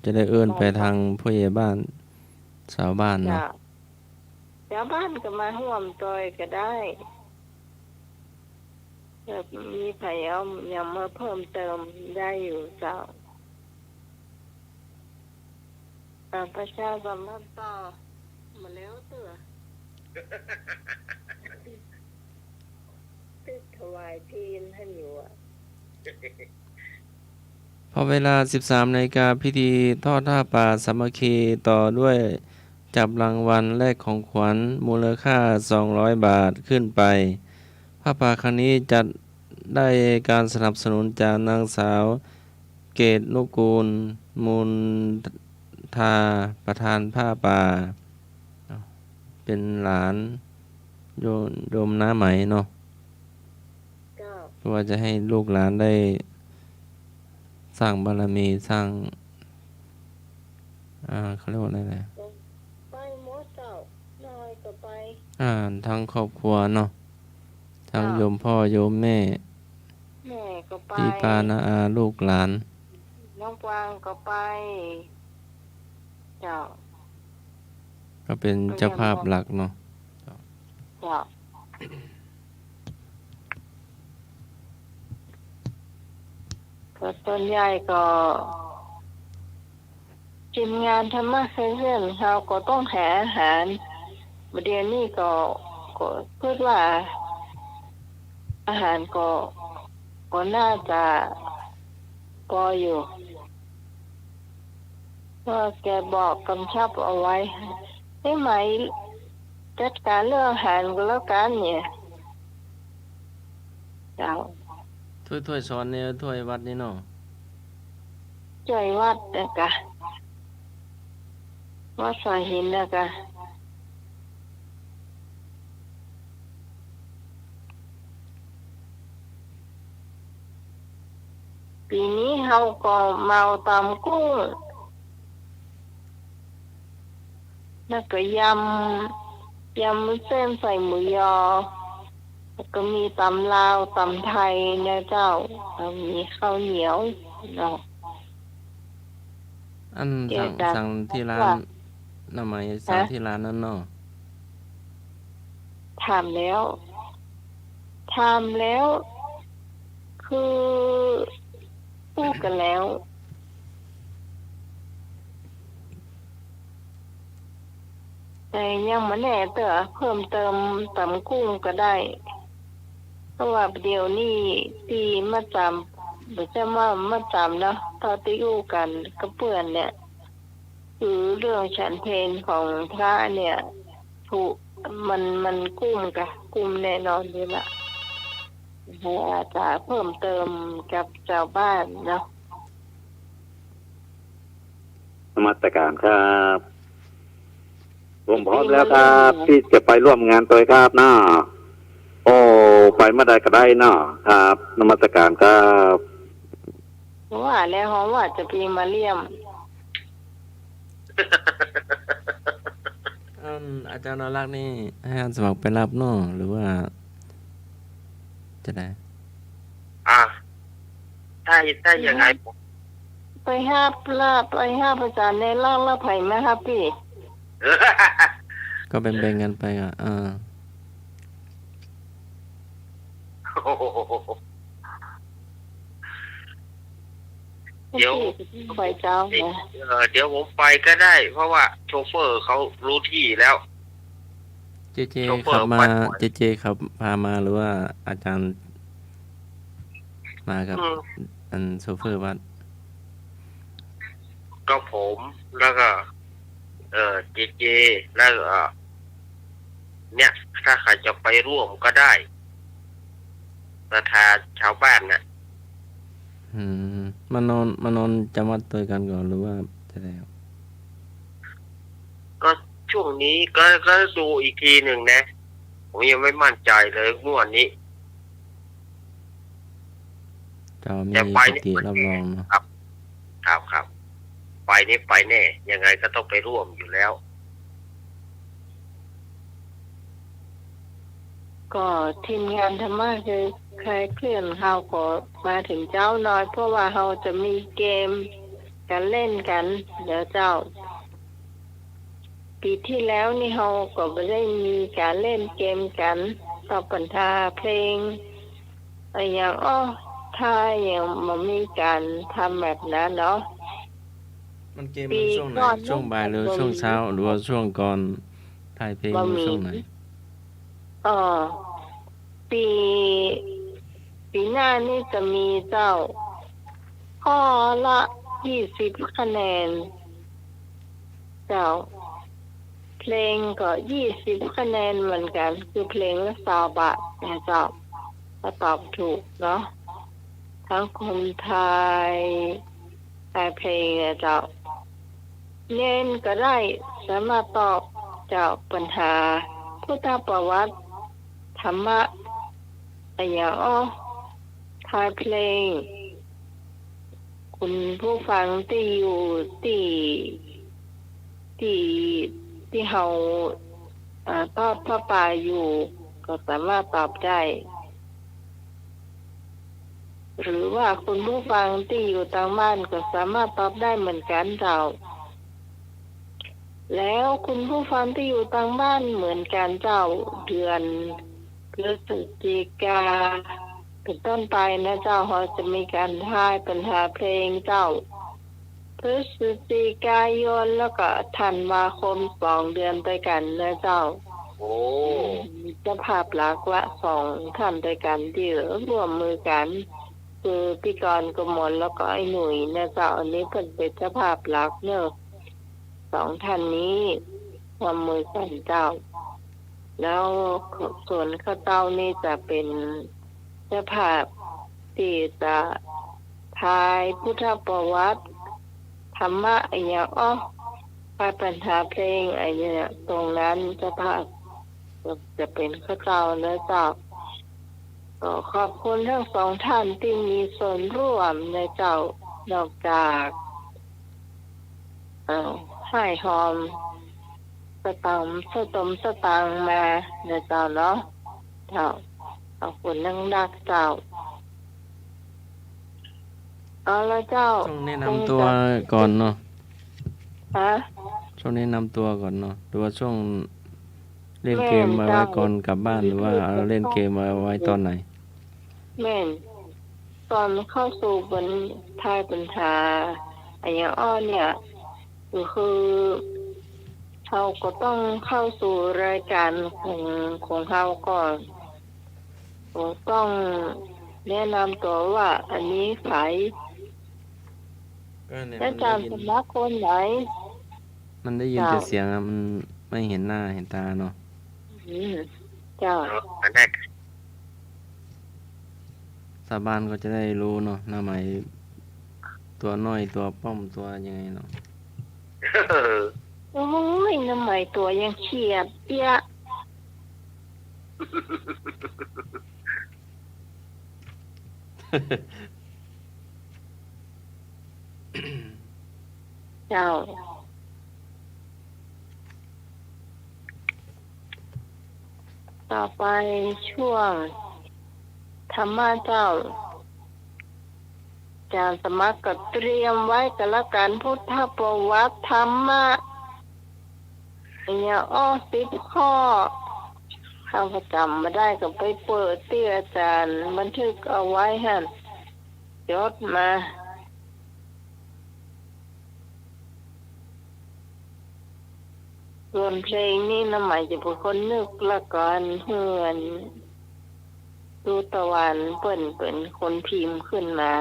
จะได้เอิ้นไปทางผู้ใหญ่บ้านชาวบ้าน จ้ะ เนาะ เจ้าบ้านก็มาห่วมตัวก็ได้แบบมีไผเอาอย่างมาเพิ่มเติมได้อยู่เจ้าประชาสัมพันธ์ต่อมาแล้วเตื้อติดถวายพีนท่านอยู่อ่ะ พอเวลา 13 นาฬิกาพิธีทอดผ้าป่าสามัคคีต่อด้วยจับรางวัลแลกของขวัญมูลค่า 200 บาทขึ้นไปผ้าป่าครั้งนี้จัดได้การสนับสนุนจากนางสาวเกตนุกูล ทาประธานผ้าป่าเป็นหลานโยมน้าไหมเนาะ เจ้า เพื่อว่าจะให้ลูกหลานได้สร้างบารมีสร้างเขาเรียกว่าอะไรนะ ไปหมดเจ้าน้อยก็ไป ทั้งครอบครัวเนาะทั้งโยมพ่อโยมแม่ แม่ก็ไป พี่ป้าน้าอาลูกหลาน น้องกวางก็ไป เจ้า ก็เป็นเจ้าภาพหลักเนาะ เจ้าก็ต้นใหญ่ก็ทีมงานธรรมะเพื่อนเราก็ต้องหาอาหารประเดี๋ยวนี้ก็พูดว่า อาหารก็น่าจะพออยู่เพราะแกบอกกำชับเอาไว้ให้ไหมจัดการเรื่องอาหารก็แล้วกันเนี่ยเจ้า ถ้วยซ้อนเนี่ยถ้วยวัดนี่เนาะ ช่วยวัดนะกะวัดสายหินนะกะปีนี้เราก็เมาตำกุ้งแล้วก็ยำมุ้นเส้นใส่หมูยอแล้วก็มีตำลาวตำไทยนะเจ้าแล้วมีข้าวเหนียวเนาะ อัน เกี่ยว สั่ง กับ ที่ร้า ว่า นน้าไหมสั่งที่ร้านนั้นเนาะ ถามแล้ว คือพูดกันแล้ว แต่ยังไม่แน่เต๋อเพิ่มเติมตำกุ้งก็ได้ เพราะว่าเดี๋ยวนี้ที่มาจำหรือจะมาจำนะตอนที่อยู่กันกับเพื่อนเนี่ย คือเรื่องฉันเพลของพระเนี่ยถูกมันกุ้มแน่นอนอยู่ละให้อาจจะเพิ่มเติมกับชาวบ้านเนาะ นมัสการครับผมพร้อมแล้วครับ ที่จะไปร่วมงานตัวครับน้าโอ้ไปเมื่อใดก็ได้เนาะครับนมัสการครับ ว่าแล้วเขาว่าจะปีมาเลี่ยม อาจารย์นรักษ์นี่ให้อาสมัครไปรับเนาะหรือว่าจะได้ ถ้าอย่างไงผม ไปห้าประจานในล่างละไผ่ไหมครับพี่ ก็แบ่งๆกันไปอ่ะเดี๋ยว ไข่เจ้าเนี่ย เดี๋ยวผมไปก็ได้ เพราะว่าโชเฟอร์เขารู้ที่แล้ว เจ โชเฟอร์ ขับมา ไปก่อน เจขับพามาหรือว่าอาจารย์มากับอันโซเฟอร์วัด ก็ผมแล้วก็เจแล้วเนี่ย ถ้าใครจะไปร่วมก็ได้ประธานชาวบ้านน่ะ มานอนจำวัดตัวกันก่อนหรือว่าจะได้ครับ ก็ช่วงนี้ก็ดูอีกทีหนึ่งนะ ผมยังไม่มั่นใจเลยงวดนี้ เจ้ามี แต่ไป ส นี่ ติรับรองเนาะ ครับไปนี่ไปแน่ ยังไงก็ต้องไปร่วมอยู่แล้ว ก็ทีมงานธรรมะคือใครเคลื่อนเฮาก็มาถึงเจ้าน้อย เพราะว่าเฮาจะมีเกมการเล่นกัน เดี๋ยวเจ้า ปีที่แล้วนี่เฮาก็ไม่ได้มีการเล่นเกมกันตอบปัญหาเพลงอะไรอย่างถ้าอย่างมันมีการทำแบบนั้นเนาะ มันเกมมันช่วงไหนช่วงบ่ายหรือช่วงเช้าหรือว่าช่วงก่อนถ่ายเพลงหรือช่วงไหน ปีหน้านี่จะมีเจ้าข้อละ20 คะแนน เจ้า เพลงก็20 คะแนนเหมือนกัน คือเพลงละ20 บาทนะเจ้าถ้าตอบถูกเนาะทั้งคนไทยแต่เพลงนะเจ้า เน้นก็ได้สามารถตอบเจ้าปัญหาพุทธประวัติธรรมะอะไรอย่างทายเพลง คุณผู้ฟังที่อยู่ที่ที่เฮาทอดพระป่าอยู่ก็สามารถตอบได้ หรือว่าคุณผู้ฟังที่อยู่ต่างบ้านก็สามารถตอบได้เหมือนกันเจ้า แล้วคุณผู้ฟังที่อยู่ต่างบ้านเหมือนกันเจ้าเดือนพฤศจิกาเป็นต้นไปนะเจ้าเราจะมีการทายปัญหาเพลงเจ้าพฤศจิกายนแล้วก็ธันวาคม2 เดือนด้วยกันนะเจ้า โอ้ เจ้าภาพหลักละ2 ท่านด้วยกันที่ร่วมมือกันคือพี่กรณ์กมลแล้วก็ไอ้หนุ่ยนะเจ้าอันนี้เป็นเจ้าภาพหลักเนอะ2 ท่านนี้ร่วมมือกันเจ้า แล้วส่วนข้าเต้านี่จะเป็นเจ้าภาพที่จะทายพุทธประวัติธรรมะอะไรอย่างพายปัญหาเพลงอะไรเนี่ยตรงนั้นเจ้าภาพจะเป็นข้าเต้าเนื้อเจ้าก็ขอบคุณทั้ง2 ท่านที่มีส่วนร่วมในเจ้านอกจากให้หอมสตางค์มาในเจ้าเนาะเจ้าขอบคุณนั่งดักเจ้าเอาละเจ้า ช่วงแนะนำตัวก่อนเนาะ ฮะ ช่วงแนะนำตัวก่อนเนาะหรือว่าช่วงเล่นเกมมาไว้ก่อนกลับบ้านหรือว่าเอาเล่นเกมมาไว้ตอนไหน แม่นตอนเข้าสู่บนทายปัญหาอะไรอย่างเนี่ยก็คือเราก็ต้องเข้าสู่รายการของเราก่อนต้องแนะนำตัวว่าอันนี้ไผ ก็เนี่ย อาจารย์สำนักคนไหน มันได้ยินแต่เสียงอะมันไม่เห็นหน้าเห็นตาเนาะ เจ้า อันแรก ชาวบ้านก็จะได้รู้เนาะหน้าไหมตัวน้อยตัวป้อมตัวยังไงเนาะ โอ้ยน้ำใหม่ตัวยังเฉียบเปี้ยเจ้า ต่อไปช่วงธรรมะเจ้าอาจารย์สมัครก็เตรียมไว้กันละกันพุทธประวัติธรรมะเนี่ย10 ข้อข้าพจำมาได้ก็ไปเปิดที่อาจารย์บันทึกเอาไว้ฮะจดมาส่วนเพลงนี่น้ำหมายจะเป็นคนนึกละก่อนเฮือนดูตะวันเปิ่นเป็นคนพิมพ์ขึ้นมา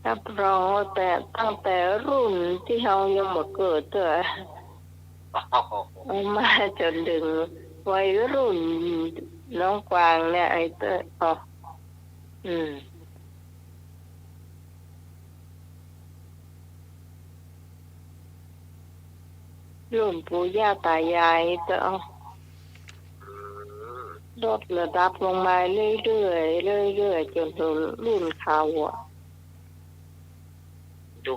รับรองว่าแต่ตั้งแต่รุ่นที่เรายังมาเกิดตัวเอามาจนถึงวัยรุ่นน้องกวางเนี่ยไอ้เตอรุ่นปู่ย่าตายายจะลดระดับลงมาเรื่อยๆจนถึงรุ่นเขาอ่ะ ดู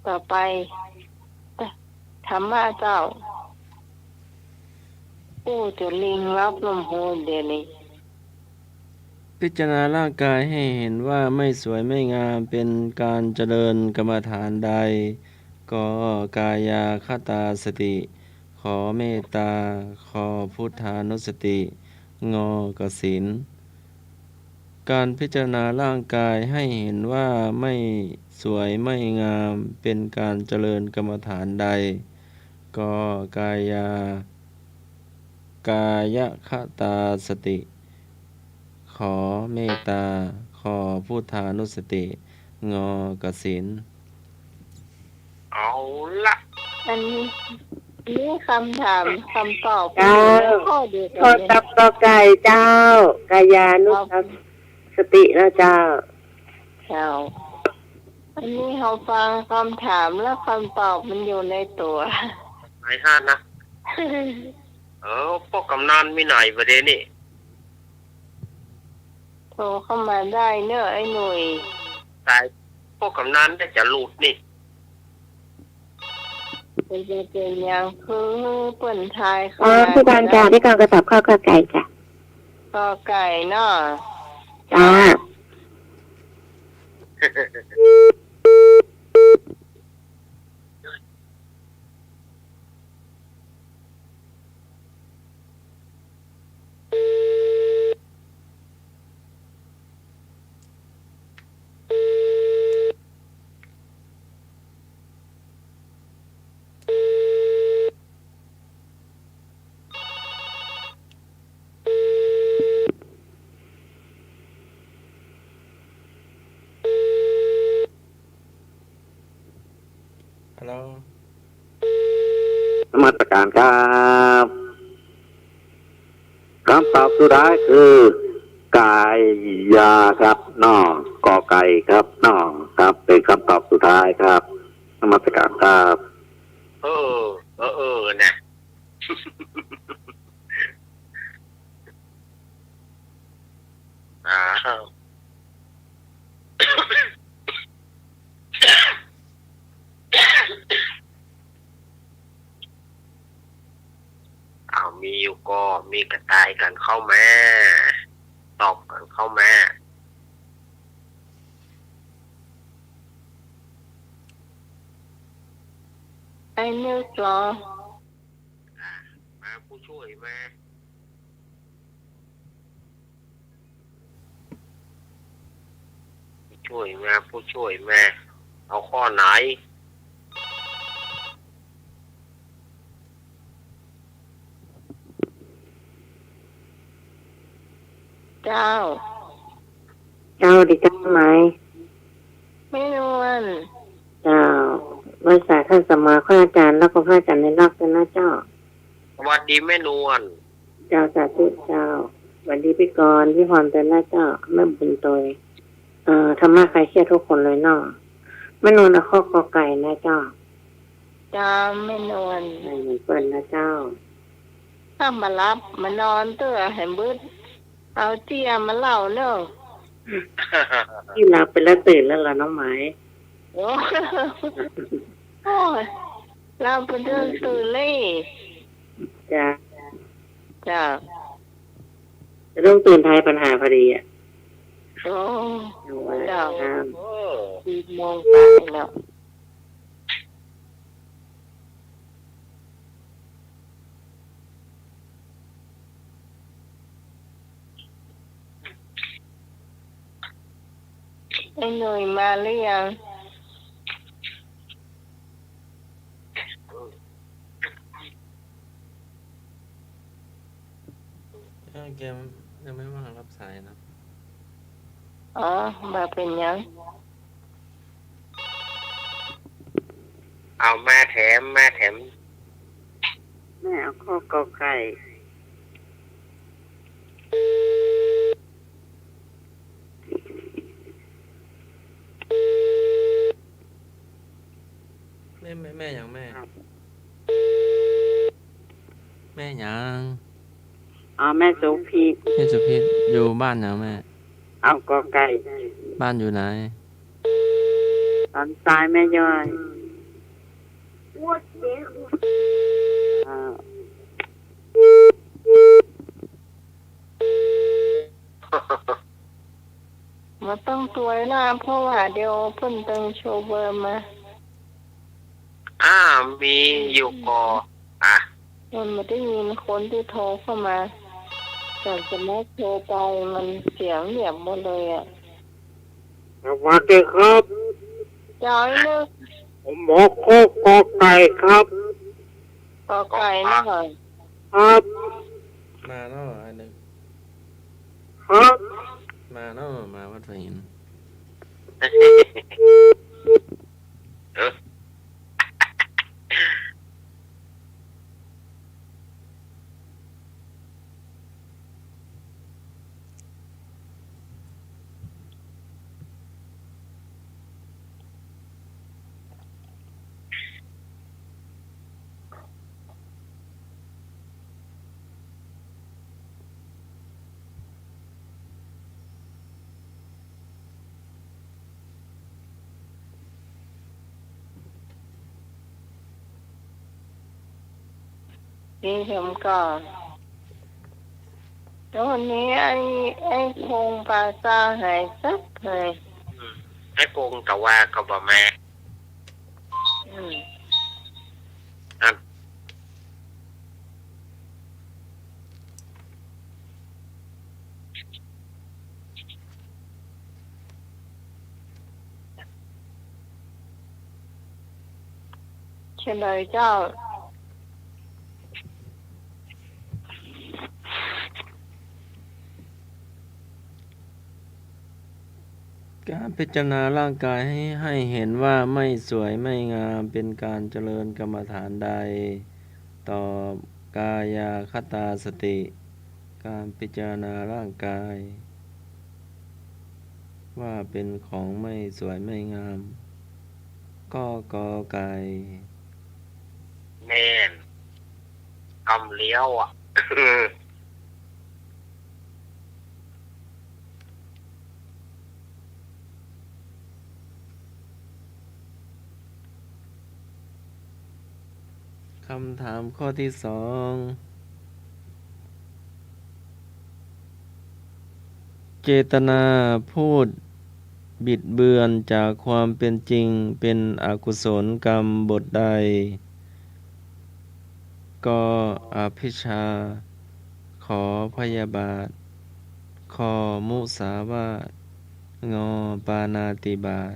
ต่อไปธรรมะเจ้าผู้จะลิงรับลมโหเดยวนี้ พิจารณาร่างกายให้เห็นว่าไม่สวยไม่งามเป็นการเจริญกรรมฐานใดก็กายาคตาสติ ขอเมตตาขอพุทธานุสติงกสินการพิจารณาร่างกายให้เห็นว่าไม่สวยไม่งามเป็นการเจริญกรรมฐานใดก็กายคตาสติขอเมตตาขอพุทธานุสติงกสิน เอาละ อันนี้ นี่คำถามคำตอบ เจ้า ข้อเดียว ข้อ กัน ตับกอไก่เจ้ากายานุปัสสติแล้วเจ้า เจ้าอันนี้เราฟังคำถามและคำตอบมันอยู่ในตัว ไหนห้านะพวกกำนันมีไหนประเด็นนี่ โทรเข้ามาได้เนอะไอ้หนุ่ย แต่พวกกำนันได้จะหลุดนี่ มันจะเป็นอย่างคือเปิ่นทาย อ๋อผู้การจ่าที่กองกระสับข้าวกอไก่จ้ะ ก็ไก่เนาะ จ้า ฮัลโหล นมัสการครับคำตอบสุดท้ายคือกายยาครับนอกอไก่ครับนอครับ เป็นคำตอบสุดท้ายครับนมัสการครับ นะ มีอยู่ก็มีกระต่ายกันเข้ามาตอบกันเข้ามา ไอ้นึกเหรอ มาผู้ช่วยมาผู้ช่วยมาเอาข้อไหน เจ้า เจ้าดิเจ้าไหม ไม่นวล เจ้าบริษัทท่านสมมาพระอาจารย์แล้วก็พระอาจารย์ในรักกันนะเจ้า สวัสดีแม่นวล เจ้าสาธุเจ้าสวัสดีพี่กรณ์พี่พรเป็นนะเจ้าแม่บุญโตยธรรมะใครเครียดทุกคนเลยเนาะแม่นวลเอาข้อกอไก่นะเจ้า เจ้าไม่นวล ให้เหมือนเปิ้นนะเจ้า ถ้ามารับมานอนเตื้อให้บึดเอาเจียมาเล่าเนอะ ที่หลับไปแล้วตื่นแล้วล่ะน้องหมาย โอ้โอ้ยเราไปเดินตื่นเลย จ้า จ้า จะต้องตื่นทายปัญหาพอดีอ่ะ โอ้ เอาไว้ เจ้า ครับ 4 โมงไปแล้วไอ้หน่วยมาหรือยัง แกยังไม่ว่างรับสายนะ อ๋อมาเป็นยัง เอาแม่แถม แม่เอาข้อกอไก่ แม่อย่างแม่อย่าง แม่โสพี แม่สุพิษอยู่บ้านอย่างแม่ เอากอไก่ บ้านอยู่ไหน ตอนซ้ายแม่ย่อยอ่า มาต้องตัวหน้าเพราะว่าเดี๋ยวเพิ่นตึงโชว์เบอร์มา มีอยู่ก็ มันไม่ได้ยินคนที่โทรเข้ามาแต่จะไม่โทรไปมันเสียงเงียบหมดเลยอ่ะ สวัสดีครับ จอยนึก ผมหมอโคกกอไก่ครับ ก็ไก่หน่อย ครับ มาเนาะไอ้หนึ่ง ครับ มาเนาะมาวัดไฟหิน เออ พี่ผมก่อนตอนนี้ไอ้พงปลาซาหายสักเลย ให้ปรุงแต่ว่าก็บ่แม่ อืม อัน เฉลยเจ้า การพิจารณาร่างกายให้เห็นว่าไม่สวยไม่งามเป็นการเจริญกรรมฐานใดตอบกายาคตาสติ การพิจารณาร่างกาย ว่าเป็นของไม่สวยไม่งาม ก็กอไก่ แน่นกำเลี้ยวอ่ะ คำถามข้อที่สองเจตนาพูดบิดเบือนจากความเป็นจริงเป็นอกุศลกรรมบทใดกอภิชฌาขอพยาบาทคอมุสาวาทงอปานาติบาต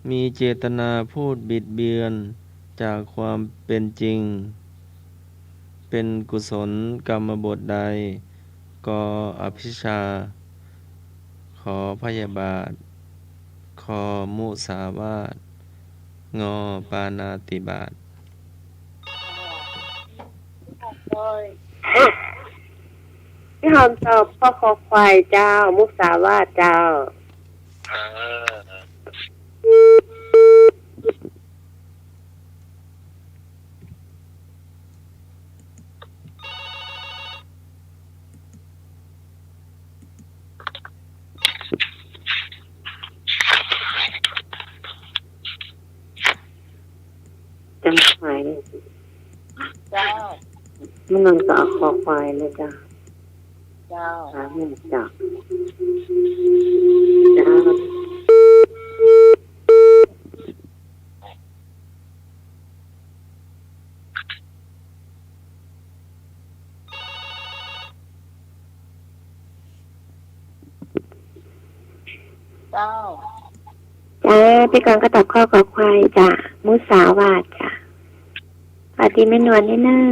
มีเจตนาพูดบิดเบือนจากความเป็นจริงเป็นกุศลกรรมบทใดกอภิชฌาขอพยาบาทคอมุสาวาทงอปานาติบาต พี่หอมตอบพ่อคอควายเจ้า มุสาวาทเจ้า เออ จำหมายเลย เจ้า มันนอนก็เอาคอควายเลยจ้า เจ้า หาเงินจ้าจ้า เจ้า พี่กรก็ตอบข้อคอควายจ้า มุสาวาทจ้าปฏิไม่นวลนี่เนอะ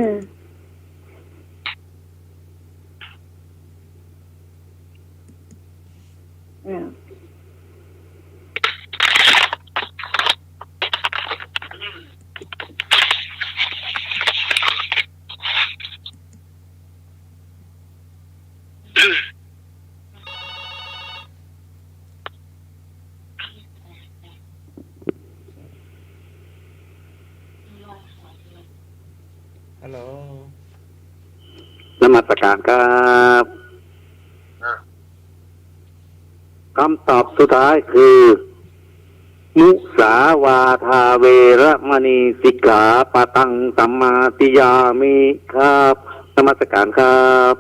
ฮัลโหล นมัสการครับคำตอบสุดท้ายคือ มุสาวาทาเวระมณีสิกขาปะตังสัมมาติยามิครับนมัสการครับ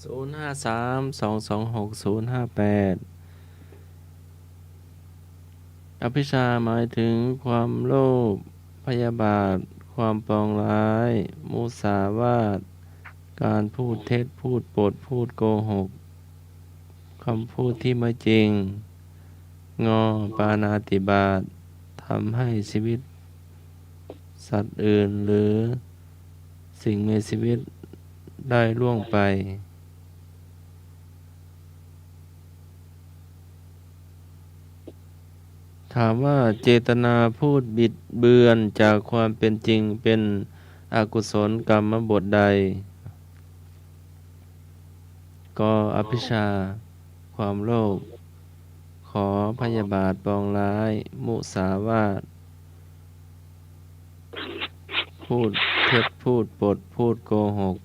0532260058อภิชฌาหมายถึงความโลภพยาบาทความปองร้ายมุสาวาทการพูดเท็จพูดปดพูดโกหกคำพูดที่ไม่จริงงอปานาติบาตทำให้ชีวิตสัตว์อื่นหรือสิ่งมีชีวิตได้ล่วงไปถามว่าเจตนาพูดบิดเบือนจากความเป็นจริงเป็นอกุศลกรรมบทใด ก่ออภิชฌาความโลภขอพยาบาทปองร้ายมุสาวาทพูดเท็จพูดปดพูดโกหก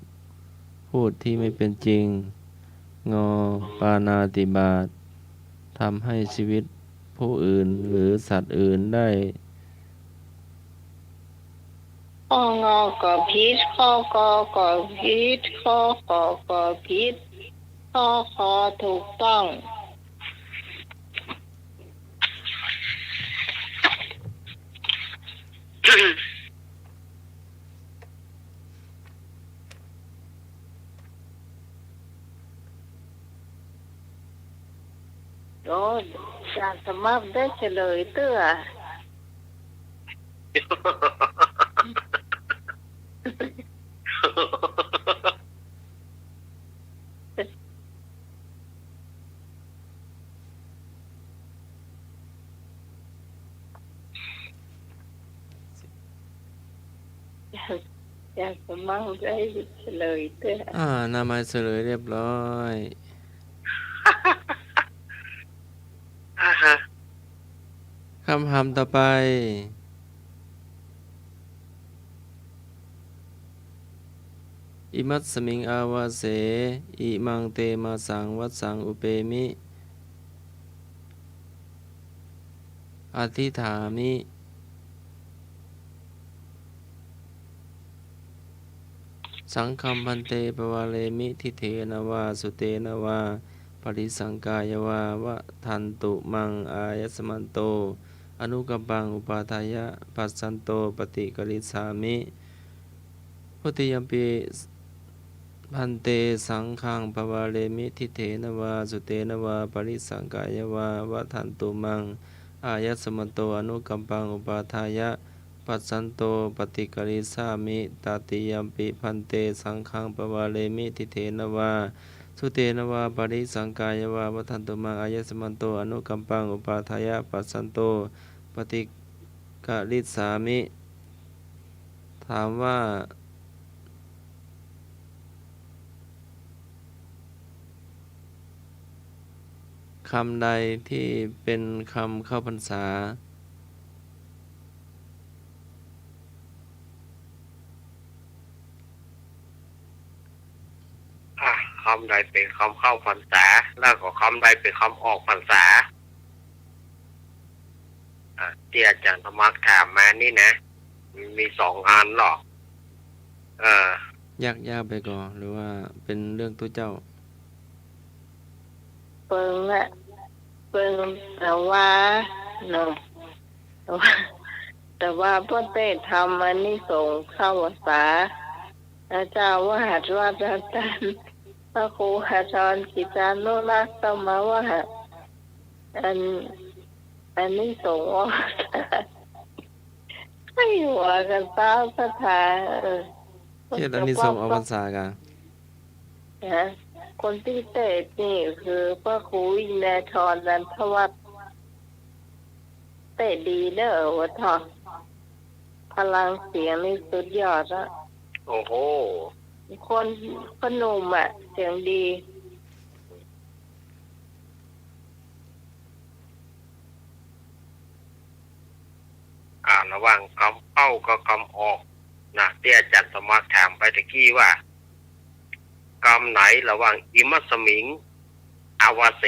พูดที่ไม่เป็นจริงงอปาณาติบาตทำให้ชีวิตผู้อื่นหรือสัตว์อื่นได้ ข้องอก็ผิดข้อกอก็ผิดข้อขอก็ผิดข้อขอถูกต้องโอ้จากสมัครได้เฉลยเตื้อ จากสมัครได้เฉลยเตื้อน ำมาเฉลยเรียบร้อย ฮะ คำถามต่อไป อิมัตสมิงอาวาเสอิมังเตมาสังวัสสังอุเปมิอธิฐามิ สังฆัมพันเตปวาเลมิทิเทนวาสุเตนวาปริสังกายวาวะทันตุมังอายสมันโตอนุกัมปังอุปาทายะปัสสันโตปฏิกริสามิพุทธิยัมปิพันเตสังฆังปวาเลมิทิเทนวาสุเตนวาปริสังกายวาวะทันตุมังอายสมันโตอนุกัมปังอุปาทายะปัสสันโตปฏิกริสามิตติยัมปิพันเตสังฆังปวาเลมิทิเทนวาสุเตนวาปริสังกายวาวัฏันตุมังอายสมันโตอนุกัมปังอุปาทายะปัสสันโตปฏิกริสามิถามว่าคำใดที่เป็นคำเข้าพรรษาคำใดเป็นคำเข้าพรรษาแล้วก็คำใดเป็นคำออกพรรษาที่อาจารย์ธรรมะถามมานี่นะมี2 อันหรอกยากไปก่อนหรือว่าเป็นเรื่องตัวเจ้าเปิงอะเปิงแต่ว่าเนาะแต่ว่าพ่อเต้ทำอันนี้ส่งเข้าภาษาอาจารย์ว่าหัดว่าอาจารย์พระครูอาจารย์กิจานุรักษ์ต้องมาว่าอันนี้ส่งว่าให้หัวกันตามสถาน เฮ็ดอันนี้ส่งเอาพรรษากันนะคนที่เตะนี่คือพระครูวินัยทรนันทวัฒน์เตะดีเด้อวะทอพลังเสียงนี่สุดยอดอะโอ้โหคนหนุ่มอะเสียงดีระหว่างคำเข้ากับคำออกนะที่อาจารย์สมัครถามไปตะกี้ว่ากรรมไหนระหว่างอิมัสมิงอาวาเส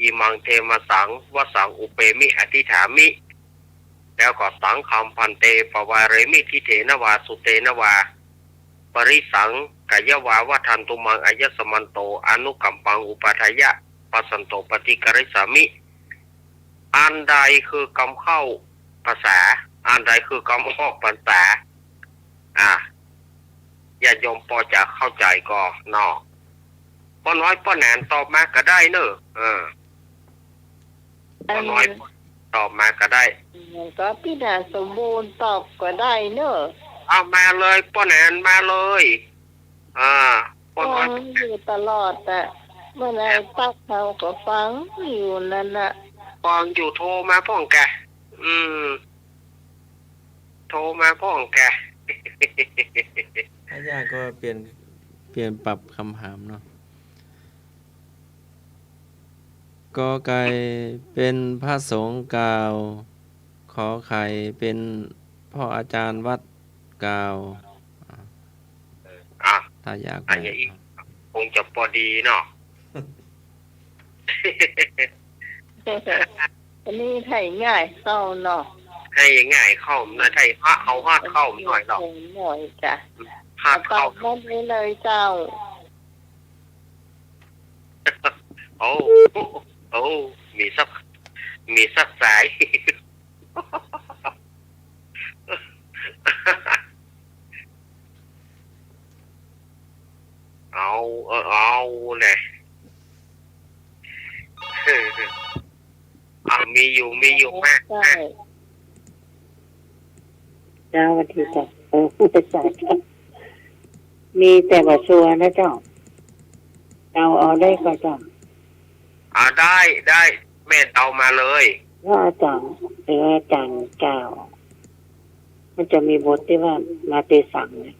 อิมังเทมสังวสังอุเปมิอธิฐามิแล้วก็สังฆัมพันเตปวาเรมิทิเทนวาสุเตนวาปริสังกายวาวะทันตุมังอายสมันโตอนุกัมปังอุปาทายะปัสสันโตปฏิกริสามิอันใดคือกรรมเข้าภาษาอันใดคือกรรมออกภาษาญาติโยมพอจะเข้าใจก็นอป้อน้อยป้อแหนนตอบมาก็ได้เนอะป้อน้อยตอบมาก็ได้ก็พี่นาสมบูรณ์ตอบก็ได้เนอะเอามาเลยป้อแหนนมาเลยป้อน้อยอยู่ตลอดอะเมื่อไหร่ตักเขาก็ฟังอยู่นั่นน่ะฟังอยู่โทรมาพ่องแกโทรมาพ่องแกถ้ายากก็เปลี่ยนปรับคำถามเนาะ กอไก่เป็นพระสงฆ์กล่าว ขอไข่เป็นพ่ออาจารย์วัดกล่าว อ่ะ ถ้าอยาก อันนี้อีกคงจะพอดีเนาะ อันนี้ไถง่ายเข้าเนาะ ให้ง่ายเข้านะไทยพระเอาฮอดเข้าหน่อยหรอก หน่อยจ้ะ ฮอด ต เข้า อบมาได้เลยเจ้า โอ้โอ้มีสักสาย เอาเนี่ย มีอยู่แม่ ใช่ เจ้าวันที่จ้ะจะจ่ายครับมีแต่ว่าชัวร์นะเจ้าเอาได้ก็เจ้า ได้แม่เอามาเลย ว่าอาจารย์อาจารย์กล่าวมันจะมีบทที่ว่ามาเตสังเนี่ย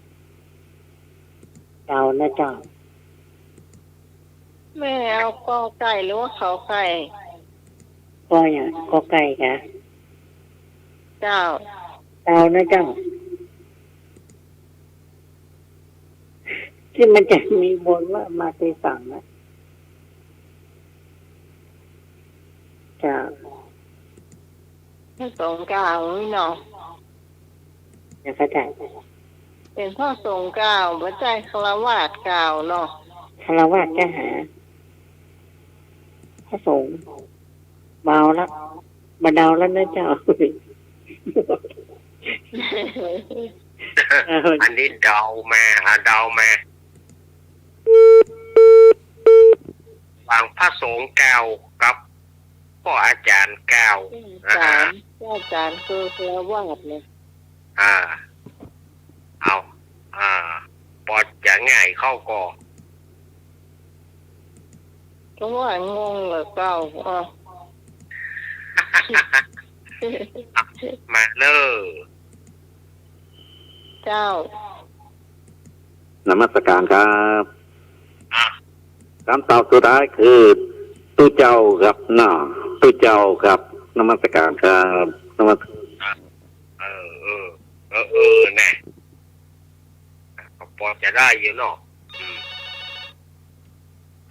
เจ้านะเจ้า แม่เอากอไก่หรือว่าเขาไก่ ก็อย่างก็ไก่ค่ะ เจ้า เจ้านะเจ้าที่มันจะมีบทว่ามาเตสังนะเจ้า พระสงฆ์กล่าวนี่เนาะ จะเข้าใจ เป็นพ่อสงฆ์กล่าวพระใจฆราวาสกล่าวเนาะ คารวะจะหาพระสงฆ์เบาละบาเดาแล้วนะเจ้า อันนี้เดามาฟังพระสงฆ์กล่าวกับพ่ออาจารย์กล่าว อาจารย์คือฆราวาสเนี่ย เอาปอดจะง่ายเข้าก่อ ก็ว่างงเหรอเก่าอ๋อ มาเลย เจ้าน มัสการครับ อ่ะ คำตอบสุดท้ายคือตู้เจ้าครับตู้เจ้าครับ นมัสการครับนมัส แน่ปอดจะได้อยู่เนาะ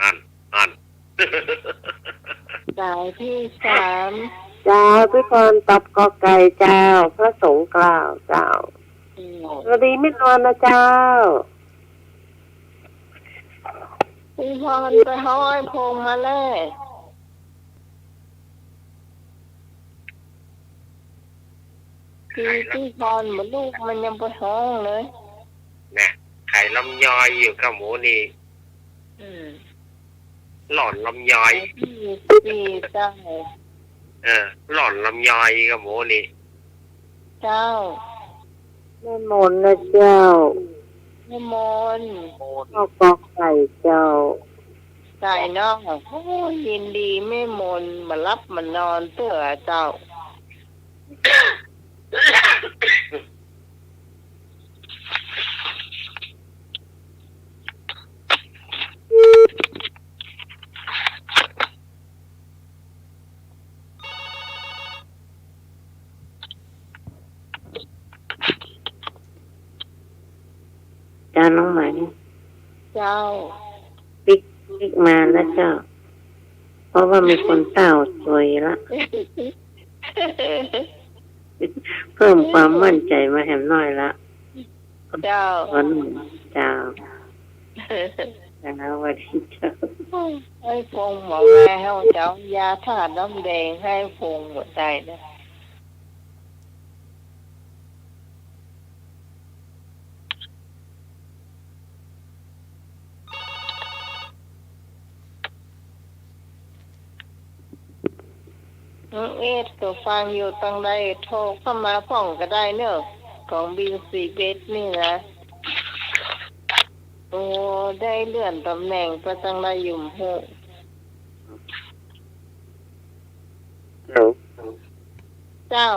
อัน สายที่3 เจ้าพี่พรตัดกอไก่เจ้า พระสงฆ์กล่าวเจ้าสวัสดีมิตรนวลนะเจ้า พี่พรไปห้อยพงมาเลยพี่พรเหมือนลูกมันยังไปห้องเลย เนี่ยไข่ลำยอยอยู่กับหมูนี่ หล่อนลำยอย พี่เจ้า หล่อนลำยอยกับหมูนี่ เจ้า แม่มนนะเจ้า แม่มน ข้าวกอไก่เจ้า ไก่น้องโอ้ยินดีแม่มนมารับมานอนเตื้อเจ้า เจ้าน้องไหม เจ้า ปิ๊กมาแล้วเจ้า เพราะว่ามีคนเต้าสวยละเพิ่มความมั่นใจมาแหมน้อยละ เจ้า คนเจ้าเจ้าวันที่เจ้า ให้พงบอกแม่ให้เจ้ายาธาตุน้ำแดงให้พงหมดใจนะน้องเอสก็ฟังอยู่ตั้งใดโทรเข้ามาพ่องก็ได้เนอะของบิวซีเบสนี่นะโอ้ได้เลื่อนตำแหน่งไปตั้งใดอยู่หู เจ้า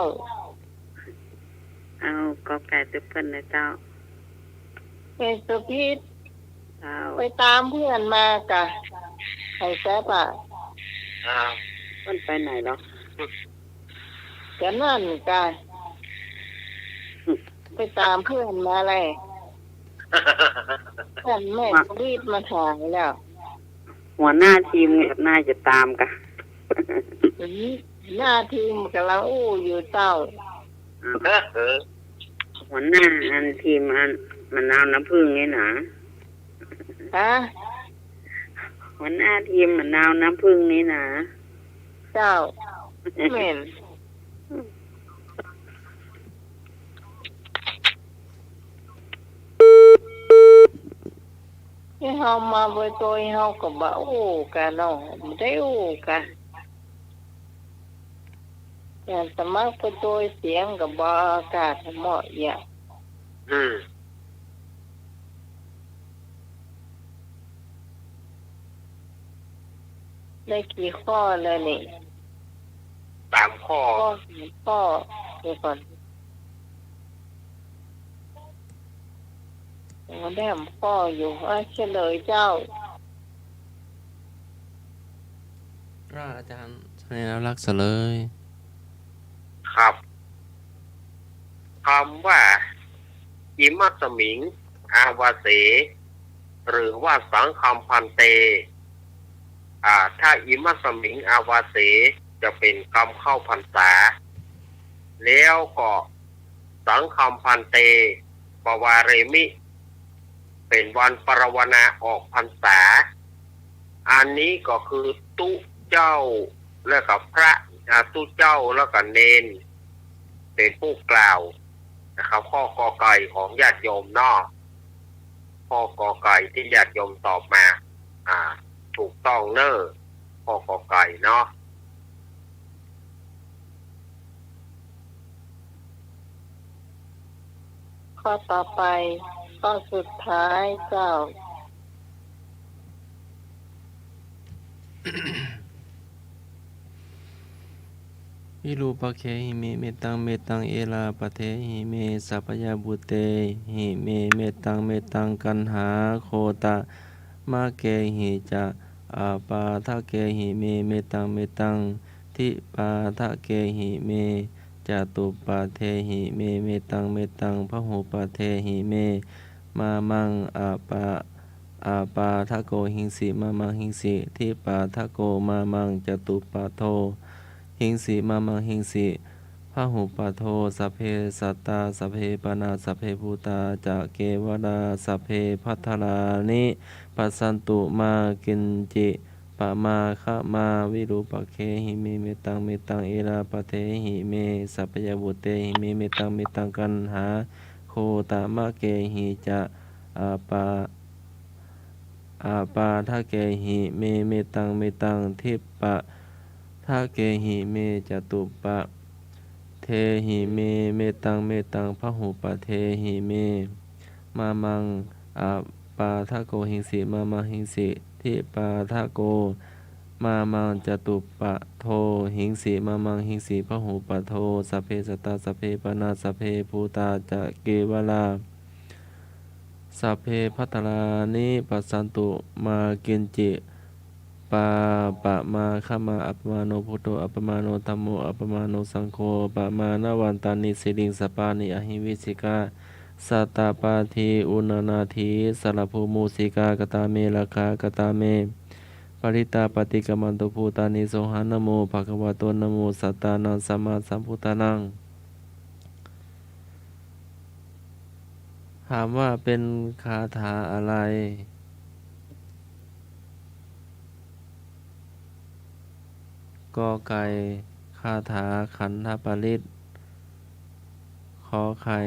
เอากอไก่ตุ๊กเปิ้ลนะเจ้า เป็นสุพิษ เจ้า ไปตามเพื่อนมากะไอ้แซ่บอ่ะ อ้าว มันไปไหนหรอ จะนั่นกันไปตามเพื่อนมาเลยเพื่อนแม่รีบมาถ่ายแล้ว หัวหน้าทีมน่าจะตามกัน หน้าทีมกำลังอู้อยู่เต้า หัวหน้าอันทีมอันมะนาวน้ำผึ้งนี่นะ ฮะ หัวหน้าทีมมะนาวน้ำผึ้งนี่นะ เจ้าเหม็นที่เฮามาบ่ตัวเฮาก็บ่อู้กันเนาะบ่ได้อู้กันแต่สมัครไปตัวเสียงก็บ่อากาศเหมาะอย่าง อืม ได้กี่ข้อแล้วนี่ 3 ข้อ ข้อเดี๋ยวก่อนยังได้ข้ออยู่เฉลยเจ้า อาจารย์ใช่แล้วรักเสลย ครับคำว่าอิมัสมิง อาวาเส หรือว่าสังคัมพันเต ถ้าอิมัสมิง อาวาเส จะเป็นคำเข้าพรรษา แล้วก็สังคัมพันเต ปวาเรมิ เป็นวันปรวนาออกพรรษา อันนี้ก็คือตุเจ้าแล้วกับพระตุเจ้าแล้วก็เนน เป็นผู้กล่าวนะครับข้อกอไก่ของญาติโยมเนาะข้อกอไก่ที่ญาติโยมตอบมาถูกต้องเนอะข้อกอไก่เนาะ ข้อต่อไปข้อสุดท้ายเจ้า วิรูปะเคหิเมเมตังเมตังเอลาปะเทหิเมสัพพยาบุเตหิเมเมตังเมตังกันหาโคตะมาเกหิจะอาปาทะเกหิเมเมตังเมตังทิปาทะเกหิเมจตุปาเทหิเมเมตังเมตังพหุปาเทหิเมมามังอาปาทะโกหิงสิมามังหิงสิทิปาทะโกมามังจตุปาโทหิงสีมามังหิงสีพหุปะโทสัพเพสัตตาสัพเพปนาสัพเพภูตาจะเกวราสัพเพพัทธานิปัสสันตุมากินจิปะมาคะมาวิรูปะเคหิเมเมตังเมตังเอราปะเทหิเมสัพพยาบุเตหิเมเมตังเมตังกันหาโคตามะเกหิจะอาปาทะเกหิเมเมตังเมตังทิปะทะเกหิเมจตุปะเทหิเมเมตังเมตังพหุปะเทหิเมมามังอาปาทะโกหิงสิมามังหิงสิทิปาทะโกมามังจตุปะโทหิงสิมามังหิงสิพหุปะโทสัพเพสัตตาสัพเพปนาสัพเพภูตาจะเกวลาสัพเพพัทธานิปัสสันตุมากินจิปาปะมาขมาอัปมาโนพุทโธอัปมาโนธัมโมอัปมาโนสังโฆปะมานาวันตานิสิริงสปานิอหิวิสิกาสัตตาปาทีอุณนาทีสารภูมูสิกากตาเมลคากตาเมปริตาปฏิกรรมันตุภูตานิโสหานโมภะคะวะโตนะโมสัตตานังสัมมาสัมพุทธานังถามว่าเป็นคาถาอะไรกอไก่คาถาขันธปริตขอไข่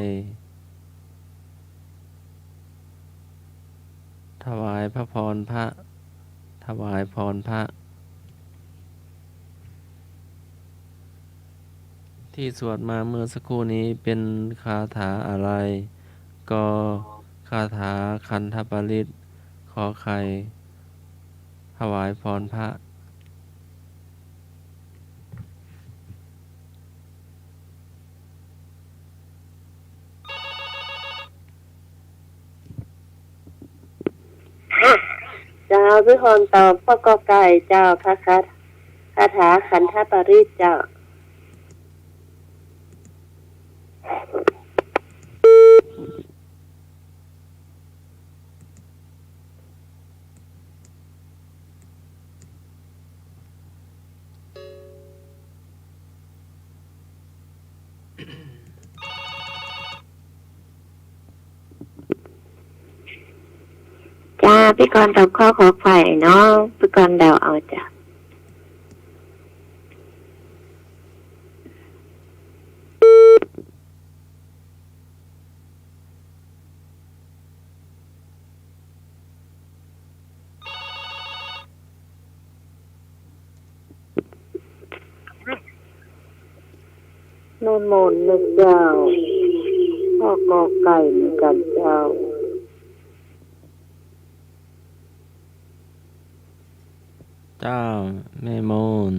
ถวายพระพรพระถวายพรพระที่สวดมาเมื่อสักครู่นี้เป็นคาถาอะไรกอคาถาขันธปริตขอไข่ถวายพรพระเจ้าพี่พรตอบพ่อกอไก่เจ้าพระคัด คาถาขันธปริตเจ้าจ้าพี่กรณ์ตอบข้อขอไข่เนาะพี่กรณ์เดาเอาจ้ะนนมนต์นะเจ้าพ่อกอไก่เหมือนกันเจ้า เจ้าแม่มน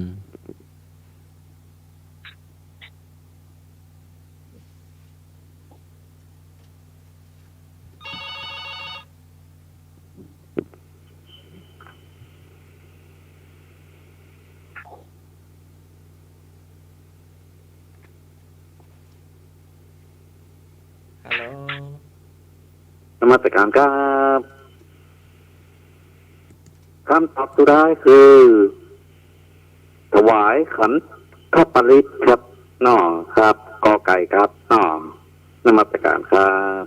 ฮัลโหล นมัสการครับคำตอบสุดท้ายคือ ถวายขันธปริตครับน้อครับกอไก่ครับน้อนมัสการครับ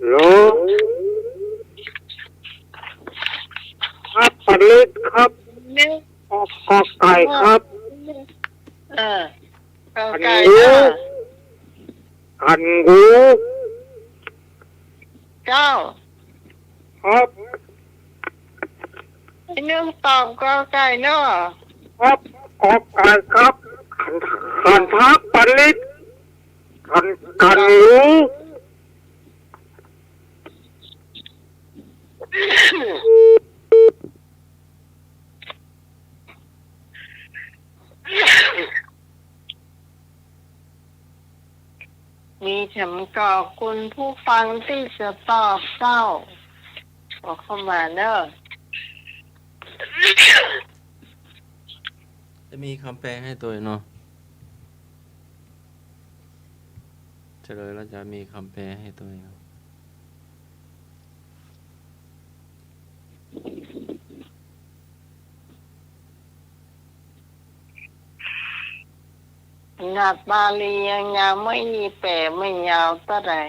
โลครับปริตครับกอไก่ครับ กอไก่ ขันหู เจ้า ครับ ไอ้เนื่องตอบกอไก่เนาะ ครับกอไก่ครับขันทักปริตขันหู มีเข็มกอบคุณผู้ฟังที่จะตอบเจ้าบอกเข้ามาเนอะ จะมีคำแปลให้ตัวเนาะเฉลยแล้วจะมีคำแปลให้ตัวเนาะ หนัดบาลียังยาวไม่มีแปะไม่ยาวเท่าไหร่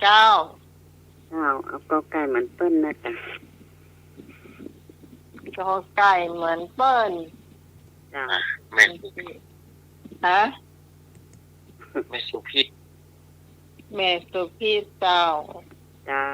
เจ้า เอากอไก่เหมือนเปิ้ลนะจ๊ะ กอไก่เหมือนเปิ้ล จ้า แม่ ฮะ แม่สุพิษ แม่สุพี่เจ้า เจ้า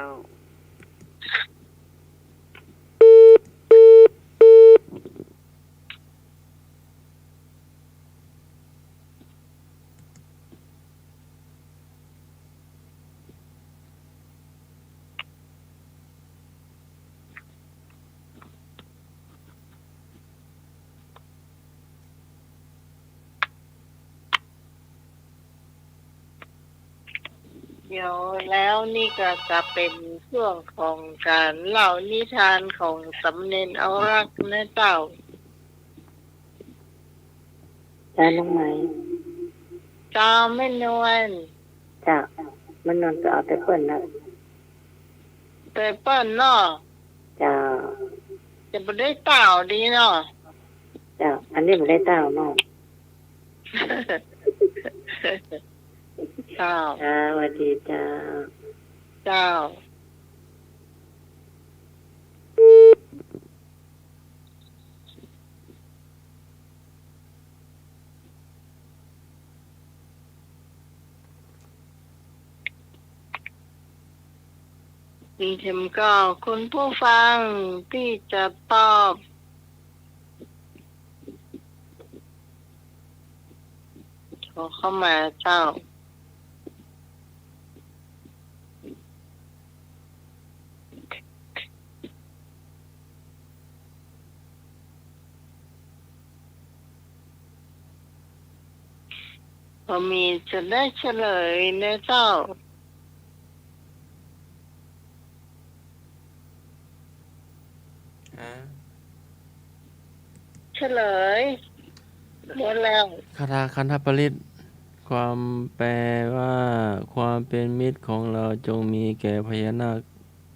เดี๋ยวแล้วนี่ก็จะเป็นช่วงของการเล่านิทานของสำเน็จเอารักนะเจ้า จ้าน้องไหม เจ้าไม่นวล จ้ามันนอนจะเอาแต่เปิ้ลนะ แต่เปิ้ลเนาะ จ้า จะไม่ได้เต่าดีเนาะ จ้าอันนี้มันได้เต้าเนาะ เจ้า จ้าสวัสดีจ้า เจ้า เข็มก็คุณผู้ฟังที่จะตอบขอเข้ามาเจ้า พอมีจะได้เฉลยนะเจ้า เฉลยหมดแล้ว คาถาคันธปริตความแปลว่าความเป็นมิตรของเราจงมีแก่พญานาค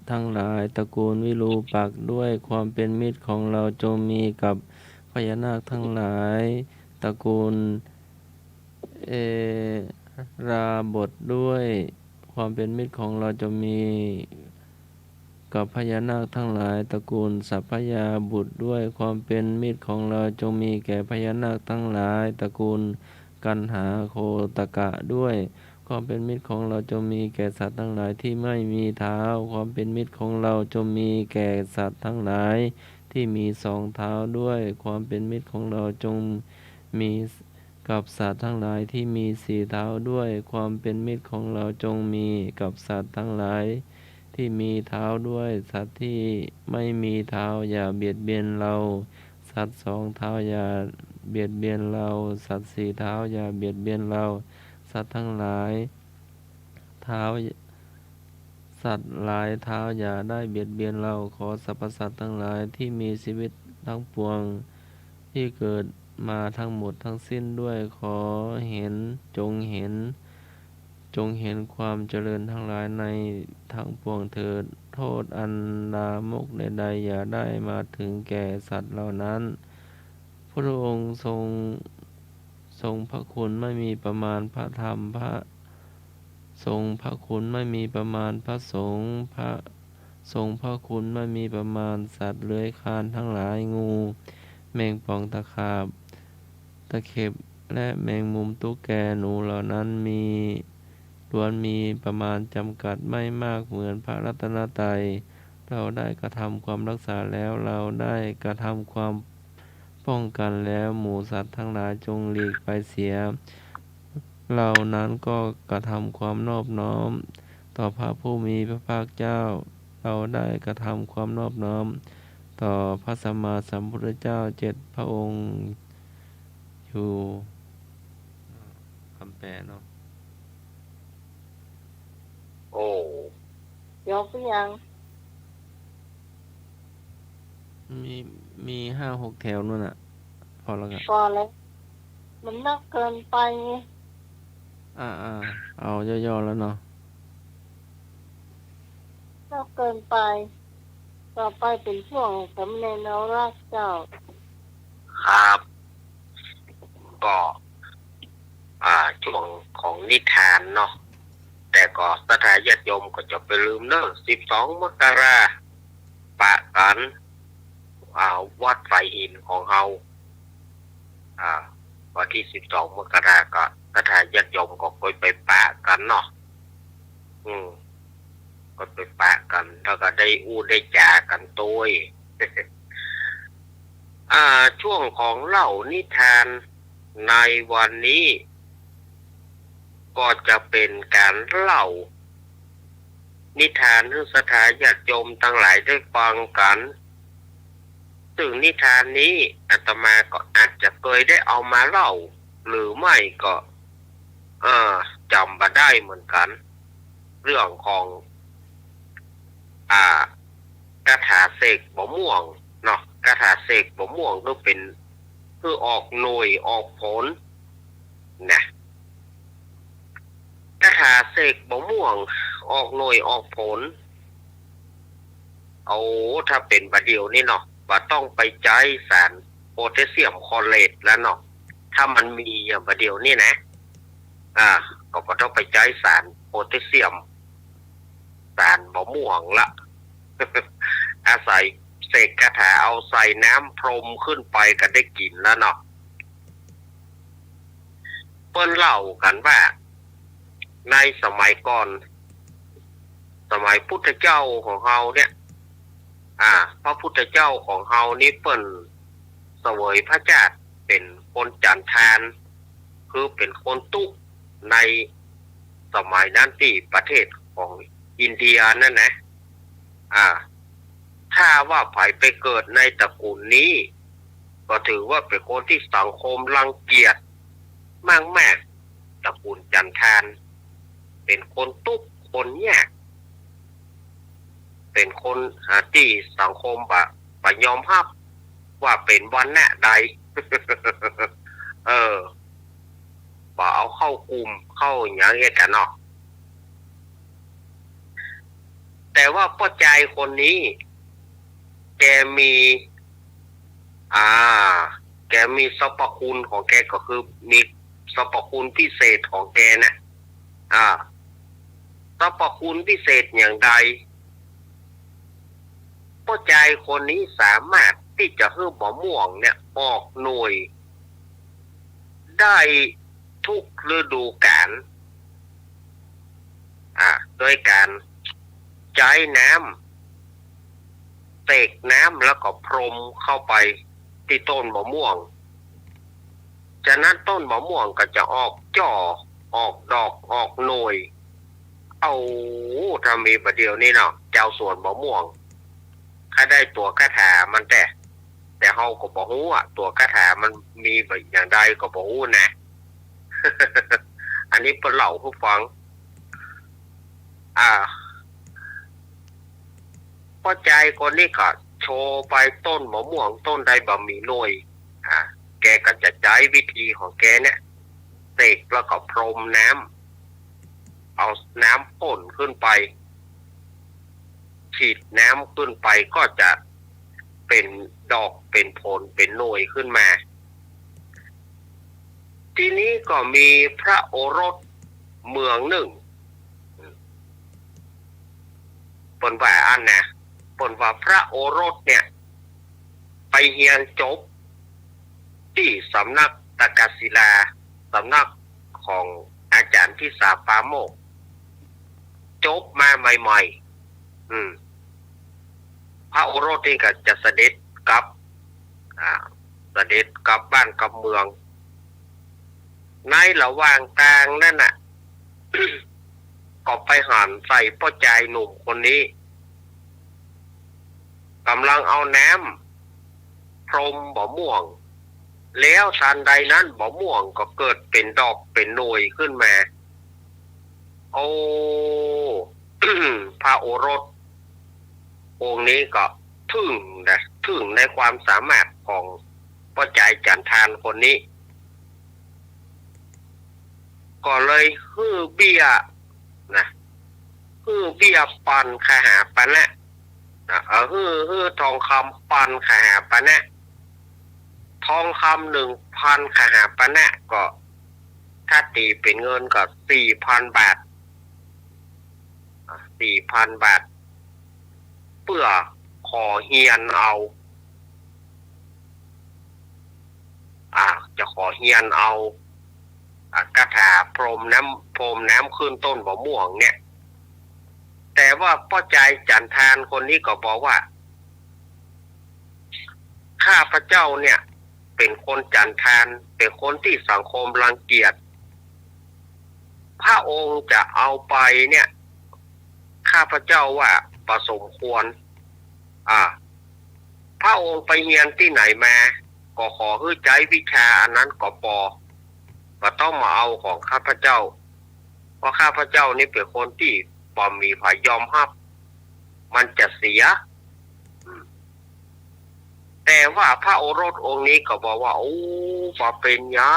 ทั้งหลายตระกูลวิรูปักษ์ด้วยความเป็นมิตรของเราจงมีกับพญานาคทั้งหลายตระกูลเอราบทด้วยความเป็นมิตรของเราจงมีกับพญานาคทั้งหลายตระกูลสัพพยาบุตรด้วยความเป็นมิตรของเราจงมีแก่พญานาคทั้งหลายตระกูลกันหาโคตกะด้วยความเป็นมิตรของเราจงมีแก่สัตว์ทั้งหลายที่ไม่มีเท้าความเป็นมิตรของเราจงมีแก่สัตว์ทั้งหลายที่มีสองเท้าด้วยความเป็นมิตรของเราจงมีกับสัตว์ทั้งหลายที่มีสี่เท้าด้วยความเป็นมิตรของเราจงมีกับสัตว์ทั้งหลายที่มีเท้าด้วยสัตว์ที่ไม่มีเท้าอย่าเบียดเบียนเราสัตว์สองเท้าอย่าเบียดเบียนเราสัตว์สี่เท้าอย่าเบียดเบียนเราสัตว์ทั้งหลายเท้าสัตว์หลายเท้าอย่าได้เบียดเบียนเราขอสรรพสัตว์ทั้งหลายที่มีชีวิตทั้งปวงที่เกิดมาทั้งหมดทั้งสิ้นด้วยขอเห็นจงเห็นความเจริญทั้งหลายในทั้งปวงเถิดโทษอันลามกใดๆอย่าได้มาถึงแก่สัตว์เหล่านั้นพระองค์ทรงพระคุณไม่มีประมาณพระธรรมพระทรงพระคุณไม่มีประมาณพระสงฆ์ทรงพระคุณไม่มีประมาณสัตว์เลื้อยคลานทั้งหลายงูแมงป่องตะขาบตะเข็บและแมงมุมตุ๊กแกหนูเหล่านั้นล้วนมีประมาณจำกัดไม่มากเหมือนพระรัตนตรัยเราได้กระทำความรักษาแล้วเราได้กระทำความป้องกันแล้วหมู่สัตว์ทั้งหลายจงหลีกไปเสียเหล่านั้นก็กระทำความนอบน้อมต่อพระผู้มีพระภาคเจ้าเราได้กระทำความนอบน้อมต่อพระสัมมาสัมพุทธเจ้า7 พระองค์อยู่คำแปลเนาะโอ้ ยกหรือยัง มี5-6 แถวนู่นน่ะพอแล้วครับ พอแล้วมันนักเกินไปไง เอาย่อๆแล้วเนาะ นักเกินไป ต่อไปเป็นช่วงสำเร็จแล้วรักเจ้า ครับ ก็ช่วงของนิทานเนาะแต่ก็สถาญาติโยมก็จะไปลืมเนอะ12 มกราปะกันวัดไฟหินของเฮาวันที่12 มกราก็สถาญาติโยมก็ไปปะกันเนาะก็ไปปะกันแล้วก็ได้ได้จากันตัว ช่วงของเล่านิทานในวันนี้ก็จะเป็นการเล่านิทานให้สถาญาติโยมทั้งหลายได้ฟังกันซึ่งนิทานนี้อาตมาก็อาจจะเคยได้เอามาเล่าหรือไม่ก็จำมาได้เหมือนกันเรื่องของคาถาเสกบ่ม่วงเนาะคาถาเสกบ่ม่วงก็เป็นคือออกหน่วยออกผลนะคาถาเสกบ่ม่วงออกหน่วยออกผลถ้าเป็นประเดี๋ยวนี่เนาะว่าต้องไปใจสารโพแทสเซียมคลอเรตแล้วเนาะถ้ามันมีอย่างประเดี๋ยวนี่นะก็ต้องไปใจสารโพแทสเซียมสารบ่ม่วงละ อาศัยเสกคาถาเอาใส่น้ำพรมขึ้นไปก็ได้กินแล้วเนาะเปิ้นเล่ากันว่าในสมัยก่อนสมัยพุทธเจ้าของเฮาเนี่ยพระพุทธเจ้าของเฮานี่เปิ้นเสวยพระเจ้าเป็นคนจันทานคือเป็นคนตุในสมัยนั้นที่ประเทศของอินเดียนั่นนะถ้าว่าไผไปเกิดในตระกูลนี้ก็ถือว่าเป็นคนที่สังคมรังเกียจมาก ตระกูลจันทานเป็นคนตุ๊กคนยากเป็นคนที่สังคมบะยอมรับว่าเป็นวันณะใด บ่เอาเข้ากลุ่มเข้าอย่างเงี้ยกันเนาะแต่ว่าพ่อใจคนนี้แกมีแกมีสรรพคุณของแกก็คือมีสรรพคุณพิเศษของแกนะสรรพคุณพิเศษอย่างใดพ่อใจคนนี้สามารถที่จะให้มะม่วงเนี่ยออกหน่วยได้ทุกฤดูกาลโดยการใช้น้ำเสกน้ำแล้วก็พรมเข้าไปที่ต้นมะม่วงจากนั้นต้นมะม่วงก็จะออกจ่อออกดอกออกหน่วยถ้ามีประเดี๋ยวนี้เนาะเจ้าสวนมะม่วงถ้าได้ตัวคาถามันแต่เฮาก็บ่ฮู้ตัวคาถามันมีแบบอย่างใดก็บ่ฮู้นะ อันนี้เปิ้นเล่าให้ฟังพอใจคนนี้ก็โชว์ไปต้นมะม่วงต้นใดบ่มีหน่วยแกก็จะใช้วิธีของแกเนี่ยเสกแล้วก็พรมน้ำเอาน้ำพ่นขึ้นไปฉีดน้ำขึ้นไปก็จะเป็นดอกเป็นผลเป็นหน่วยขึ้นมาทีนี้ก็มีพระโอรสเมืองหนึ่งปนว่าปนว่าพระโอรสเนี่ยไปเรียนจบที่สำนักตากศิลาสำนักของอาจารย์ที่สาปาโมกจบมาใหม่ๆพระโอรสนี่ก็จะเสด็จกลับบ้านกลับเมืองในระหว่างทางนั่นน่ะ ก็ไปหันใส่พ่อใจหนุ่มคนนี้กำลังเอาน้ำพรมบ่ม่วงแล้วทันใดนั้นบ่ม่วงก็เกิดเป็นดอกเป็นหน่วยขึ้นมา พระโอรสองค์นี้ก็ทึ่งในความสามารถของพ่อใจจันทานคนนี้ก็เลยฮื้อเบี้ยปันขหาปะนะฮื้อทองคำปันขหาปะนะทองคำ 1,000 ขหาปะนะก็ถ้าตีเป็นเงินก็ 4,000 บาท 4,000 บาทเพื่อขอเฮียนเอาจะขอเฮียนเอากระถาพรมน้ำขึ้นต้นมะม่วงเนี่ยแต่ว่าพ่อใจจันทานคนนี้ก็บอกว่าข้าพเจ้าเนี่ยเป็นคนจันทานเป็นคนที่สังคมรังเกียจพระองค์จะเอาไปเนี่ยข้าพเจ้าว่าประสมควรพระองค์ไปเรียนที่ไหนมาก็ขอให้ใจวิชาอันนั้นก็ก็ต้องมาเอาของข้าพเจ้าเพราะข้าพเจ้านี่เป็นคนที่บ่มีผายอมรับมันจะเสียแต่ว่าพระโอรสองค์นี้ก็บอกว่าบ่เป็นหยั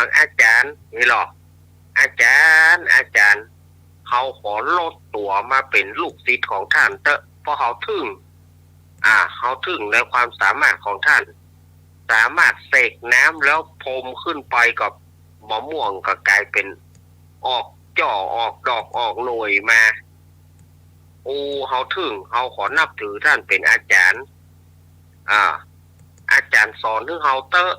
งอาจารย์นี่หรออาจารย์เขาขอลดตัวมาเป็นลูกศิษย์ของท่านเถอะเพราะเขาถึงในความสามารถของท่านสามารถเสกน้ำแล้วพรมขึ้นไปกับมะม่วงก็กลายเป็นออกจ่อออกดอกออกหน่วยมาเขาขอนับถือท่านเป็นอาจารย์อาจารย์สอนให้เขาเตอะ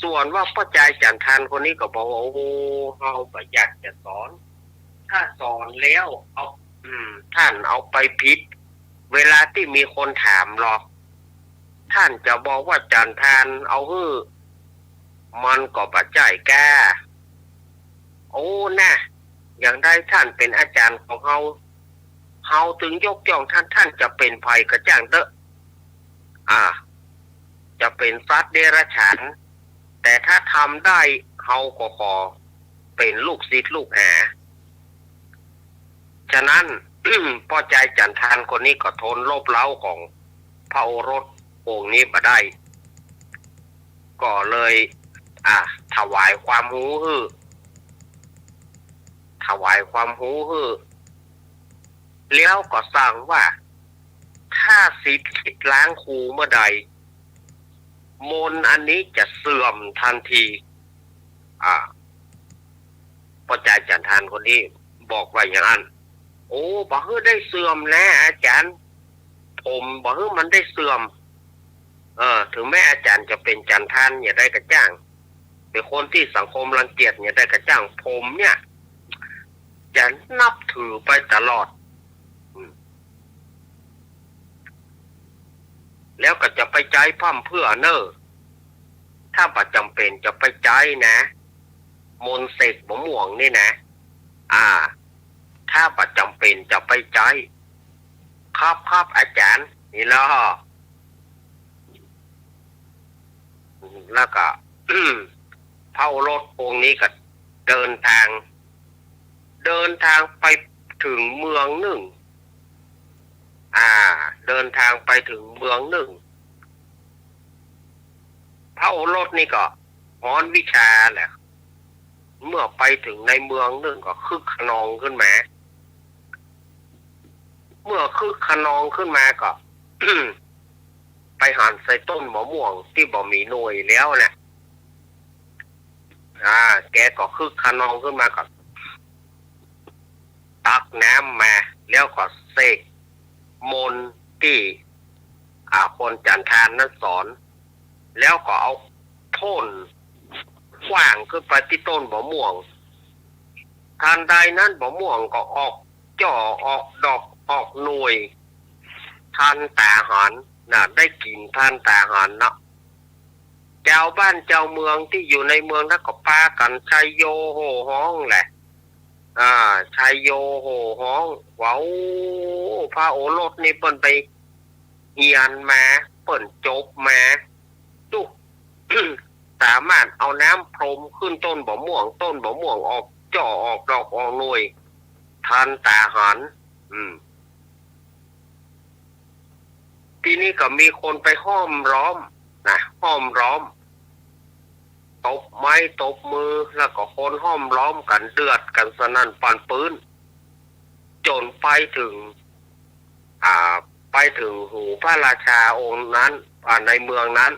ส่วนว่าพ่อใจจันทานคนนี้ก็บอกว่าเขาไม่อยากจะสอนถ้าสอนแล้วท่านเอาไปผิดเวลาที่มีคนถามหรอกท่านจะบอกว่าจันทานเอามันก็บาดใจแกนะอย่างได้ท่านเป็นอาจารย์ของเฮาถึงยกย่องท่านจะเป็นภัยกระจ่างเตอะ จะเป็นสัตว์เดรัจฉานแต่ถ้าทำได้เฮาก็ขอเป็นลูกศิษย์ลูกหาฉะนั้น พ่อใจจันทานคนนี้ก็ทนโลภเล้าของพระโอรสองค์นี้มาได้ก็เลยถวายความหูฮือแล้วก็สั่งว่าถ้าสิทธิ์คิดล้างครูเมื่อใดมนต์อันนี้จะเสื่อมทันทีพ่อใจจันทานคนนี้บอกว่าอย่างนั้นโอ้บ่ฮื้อได้เสื่อมแล้วอาจารย์ผมบ่ฮื้อมันได้เสื่อมถึงแม้อาจารย์จะเป็นจันทานอย่าได้กระจ้างเป็นคนที่สังคมรังเกียจอย่าได้กระจ้างผมเนี่ยจะนับถือไปตลอดแล้วก็จะไปใจพร่ำเพื่อเนอถ้าประจำเป็นจะไปใจนะมนต์เสกบ่ม่วงนี่นะถ้าประจำเป็นจะไปใจครับอาจารย์นี่แล้วก็ พระโอรสองค์นี้ก็เดินทางไปถึงเมืองหนึ่งเดินทางไปถึงเมืองหนึ่งพระโอรสนี่ก็ฮ้อนวิชาแหละเมื่อไปถึงในเมืองหนึ่งก็คึกขนองขึ้นมาเมื่อคึกขนองขึ้นมาก็ ไปหันใส่ต้นมะม่วงที่บ่มีหน่วยแล้วเนี่ยแกก็คึกขนองขึ้นมาก็ตักน้ำมาแล้วก็เสกมนต์ที่คนจันทานนั้นสอนแล้วก็เอาโท่นขว้างขึ้นไปที่ต้นมะม่วงทันใดนั้นมะม่วงก็ออกจ่อออกดอกออกหน่วยท่านตาหารได้กินท่านตาหารนะเจ้าบ้านเจ้าเมืองที่อยู่ในเมืองนั้นก็พากันชัยโยโห่ฮ้องแหละชัยโยโห่ฮ้องว้าวพระโอรสนี่เปิ้นไปเฮียนมาเปิ้นจบมาจุสามารถเอาน้ำพรมขึ้นต้นมะม่วงออกจ่อออกดอกออกหน่วยท่านตาหารทีนี้ก็มีคนไปห้อมล้อมตบไม้ตบมือแล้วก็คนห้อมล้อมกันเดือดกันสนั่นปั่นปืนจนไปถึงหูพระราชาองค์นั้นในเมืองนั้น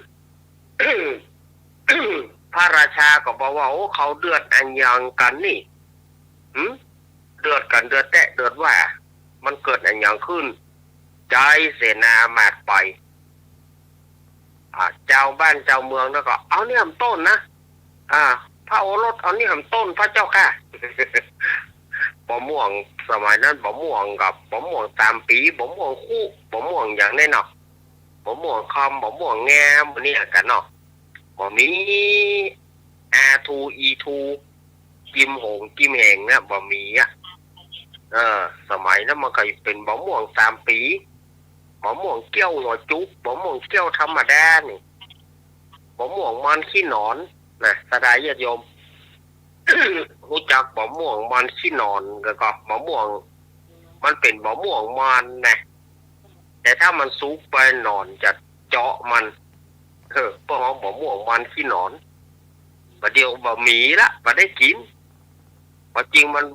พระราชาก็บอกว่าโอ้เขาเดือดอันยังกันนี่เดือดกันเดือดแตะเดือดว่ามันเกิดอันยังขึ้นใจเสนามาดไปเจ้าบ้านเจ้าเมืองแล้วก็เอาเนี่ยต้นนะพระโอรสเอาเนี่ยต้นพระเจ้าค่ะ มะม่วงสมัยนั้นมะม่วงกับมะม่วงตามปีมะม่วงคู่มะม่วงอย่างแน่นอนมะม่วงคำมะม่วงแง่มันเนี่ยกันเนาะบ่มีR2 E2 กิมหงกิมแหงนะบ่มีสมัยนั้นมันก็เป็นมะม่วงตามปีมะม่วงเกี้ยวหัวจุกมะม่วงเกี้ยวธรรมดานี่มะม่วงมันขี้หนอนนะสดายญาติโยม รู้จักมะม่วงมันขี้หนอนก็มะม่วงมันเป็นมะม่วงมันนะแต่ถ้ามันสุกไปหนอนจะเจาะมันเพราะมะม่วงมันขี้หนอนประเดี๋ยวบะหมี่ละมาได้กินเพราะจริงมัน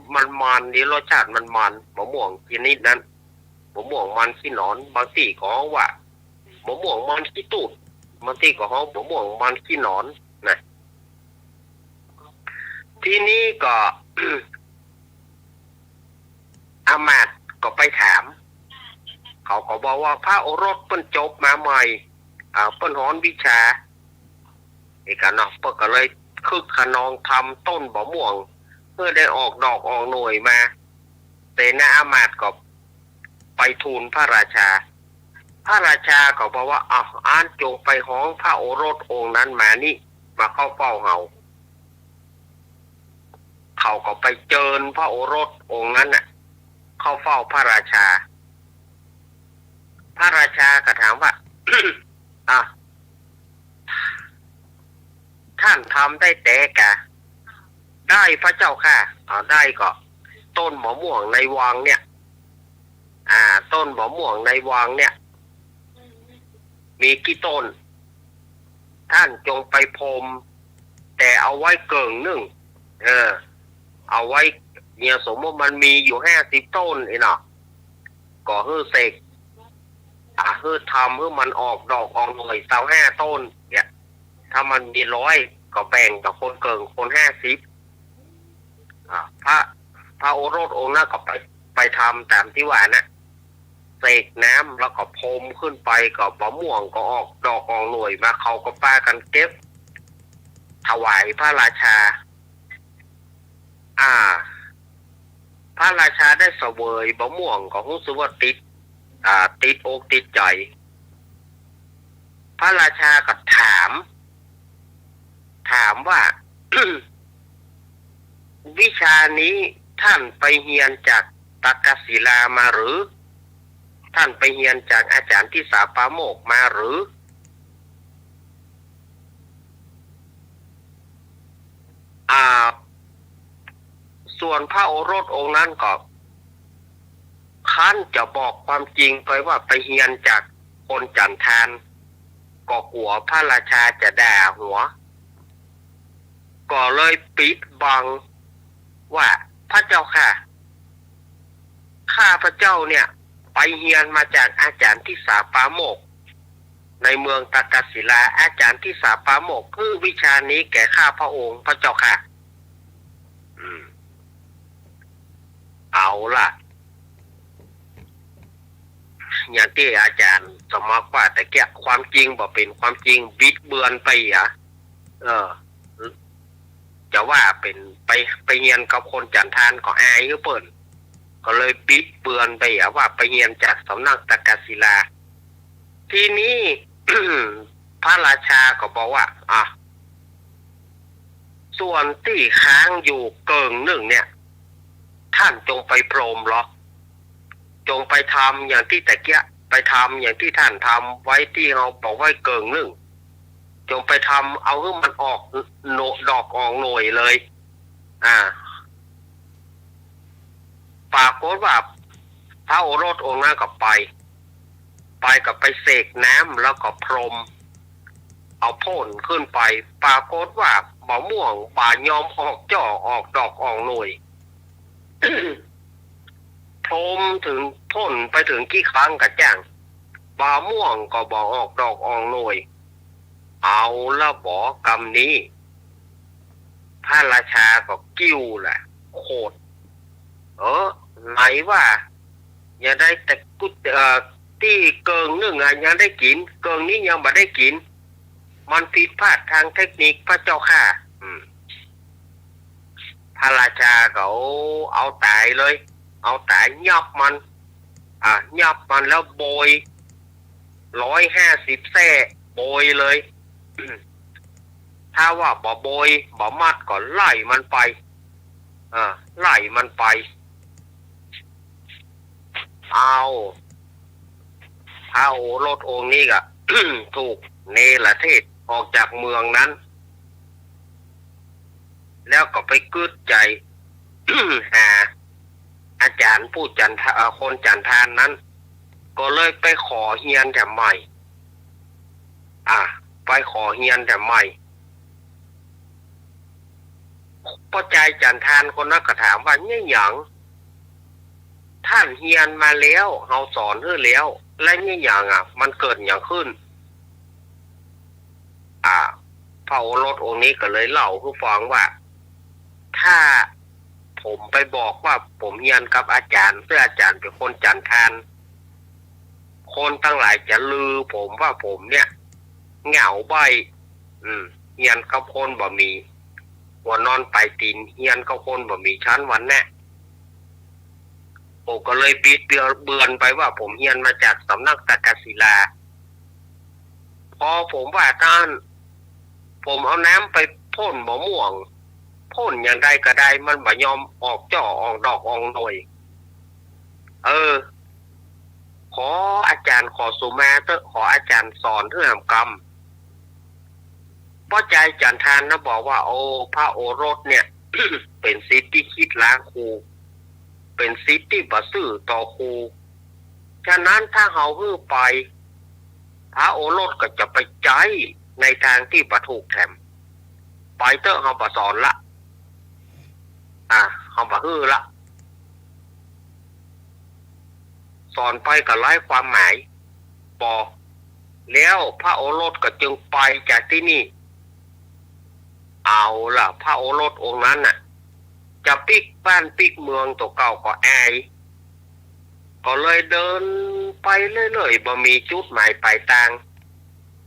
นี่รสชาติมันมะม่วงชนิดนั้นมะม่วงมันขี้หนอนบางที่ก็ว่ามะม่วงมันขี้ตูดบางที่ก็มะม่วงมันขี้หนอนนะทีนี้ก็ อามาตย์ก็ไปถามเขาก็บอกว่าพระโอรสเพิ่นจบมาใหม่เปิ้นฮ้อนวิชาอีกเนาะเปิ้นก็เลยคึกขนองทำต้นมะม่วงเพื่อได้ออกดอกออกหน่วยมาแต่นะอามาตย์ก็ไปทูลพระราชาก็บอกว่าอ่านจงไปฮ้องพระโอรสองค์นั้นมานี่มาเข้าเฝ้าเขาก็ไปเจิญพระโอรสองค์นั้นน่ะเข้าเฝ้าพระราชาก็ถามว่า ำได้แต่กะได้พระเจ้าค่ะได้ก็ต้นมะม่วงในวังเนี่ยต้นมะม่วงในวังเนี่ยมีกี่ต้นท่านจงไปพรมแต่เอาไว้เกิงหนึ่งเอาไว้เนี่ยสมมติมันมีอยู่50 ต้นเนาะก็ฮือเสกฮือทำฮือมันออกดอกออกหน่วย25 ต้นเนี่ยถ้ามันมี100ก็แบ่งกับคนเกิงคน50พระโอรสองค์นั้นก็ไปทำตามที่ว่านะเสกน้ำแล้วก็พรมขึ้นไปกับมะม่วงก็ออกดอกออกหน่วยมาเขาก็ป้ากันเก็บถวายพระราชาพระราชาได้เสวยมะม่วงก็รู้สึกว่าติดอกติดใจพระราชาก็ถามว่า วิชานี้ท่านไปเรียนจากตักกศิลามาหรือท่านไปเรียนจากอาจารย์ที่สาปาโมกมาหรือส่วนพระโอรสองค์นั้นก็ขั้นจะบอกความจริงไปว่าไปเรียนจากคนจันทานก็กลัวพระราชาจะด่าหัวก็เลยปิดบังว่าพระเจ้าค่ะข้าพระเจ้าเนี่ยไปเรียนมาจากอาจารย์ที่สาปาโมกในเมืองตักกศิลาอาจารย์ที่สาปาโมกคือวิชานี้แก่ข้าพระองค์พระเจ้าค่ะเอาล่ะอย่างที่อาจารย์สมมติว่าแต่แกความจริงบ่เป็นความจริงบิดเบือนไปจะว่าเป็นไปเรียนกับคนจันทานก็อายเปิ้นก็เลยบิดเบือนไปว่าไปเรียนจากสำนักตักกศิลาทีนี้ พระราชาก็บอกว่าส่วนที่ค้างอยู่เกิงหนึ่งเนี่ยท่านจงไปพรมหรอจงไปทำอย่างที่ตะเกียไปทำอย่างที่ท่านทำไว้ที่เราบอกไว้เกิงหนึ่งจงไปทำเอาให้มันออกดอกออกหน่วยเลยปรากฏว่าพระโอรสองค์นั้นก็ไปกับไปเสกน้ำแล้วก็พรมเอาพ่นขึ้นไปปรากฏว่ามะม่วงป่ายอมออกจ่อออกดอกออกหน่วย พรมถึงพ่นไปถึงกี่ครั้งกะจ้างมะม่วงก็บอกออกดอกออกหน่วยเอาละบอกกรรมนี้พระราชาก็กิ้วแหละโคตรไหนว่าอย่าได้แต่กุที่เกิงหนึ่งยังได้กินเกิงนี้ยังไม่ได้กินมันผิดพลาดทางเทคนิคพระเจ้าค่ะพระราชาก็เอาตายเลยเอาตายยับมันยับมันแล้วโบย150 แส้โบยเลยถ้าว่าบ่โบยบ่มัดก็ไล่มันไปไล่มันไปเอาพระโอรสองค์นี้ก็ ถูกเนรเทศออกจากเมืองนั้นแล้วก็ไปกึดใจ หาอาจารย์ผู้คนจันทานนั้นก็เลยไปขอเฮียนแต่ใหม่ไปขอเฮียนแต่ใหม่พ่อใจจันทานคนนั้นก็ถามว่าเนี่ยหยังท่านเฮียนมาแล้วเฮาสอนเฮ้อแล้วและเนี่ยหยังมันเกิดอย่างขึ้นพระโอรสองค์นี้ก็เลยเล่าให้ฟังว่าถ้าผมไปบอกว่าผมเฮียนกับอาจารย์ซึ่งอาจารย์เป็นคนจันทานคนทั้งหลายจะลือผมว่าผมเนี่ยเหงาใบเฮียนกับคนบ่มีหัวนอนไปตีนเฮียนกับคนบ่มีชั้นวันแน่ผมก็เลยบิดเบือนไปว่าผมเฮียนมาจากสำนักตักกศิลาพอผมว่าท่านผมเอาน้ำไปพ่นมะม่วงพ่นอย่างใดก็ได้มันบ่ยอมออกจ่อออกดอกออกหน่วยขออาจารย์ขอสุมาเถอะขออาจารย์สอนเรื่องกรรม พ่อใจจันทานนะบอกว่าโอ้พระโอรสเนี่ย เป็นสิทธิ์ที่คิดล้างครูเป็นสิทธิ์ที่บ่ซื่อต่อครูฉะนั้นถ้าเฮาฮื้อไปพระโอรสก็จะไปใจในทางที่บ่ถูกแถมไปเถอะเฮาบ่สอนละเฮาบ่ฮื้อละสอนไปก็ไร้ความหมายบ่แล้วพระโอรสก็จึงไปจากที่นี่เอาล่ะพระโอรสองค์นั้นน่ะจะปิกบ้านปิกเมืองตัวเก่าก็แอก็เลยเดินไปเรื่อยๆบ่มีจุดหมายปลายทาง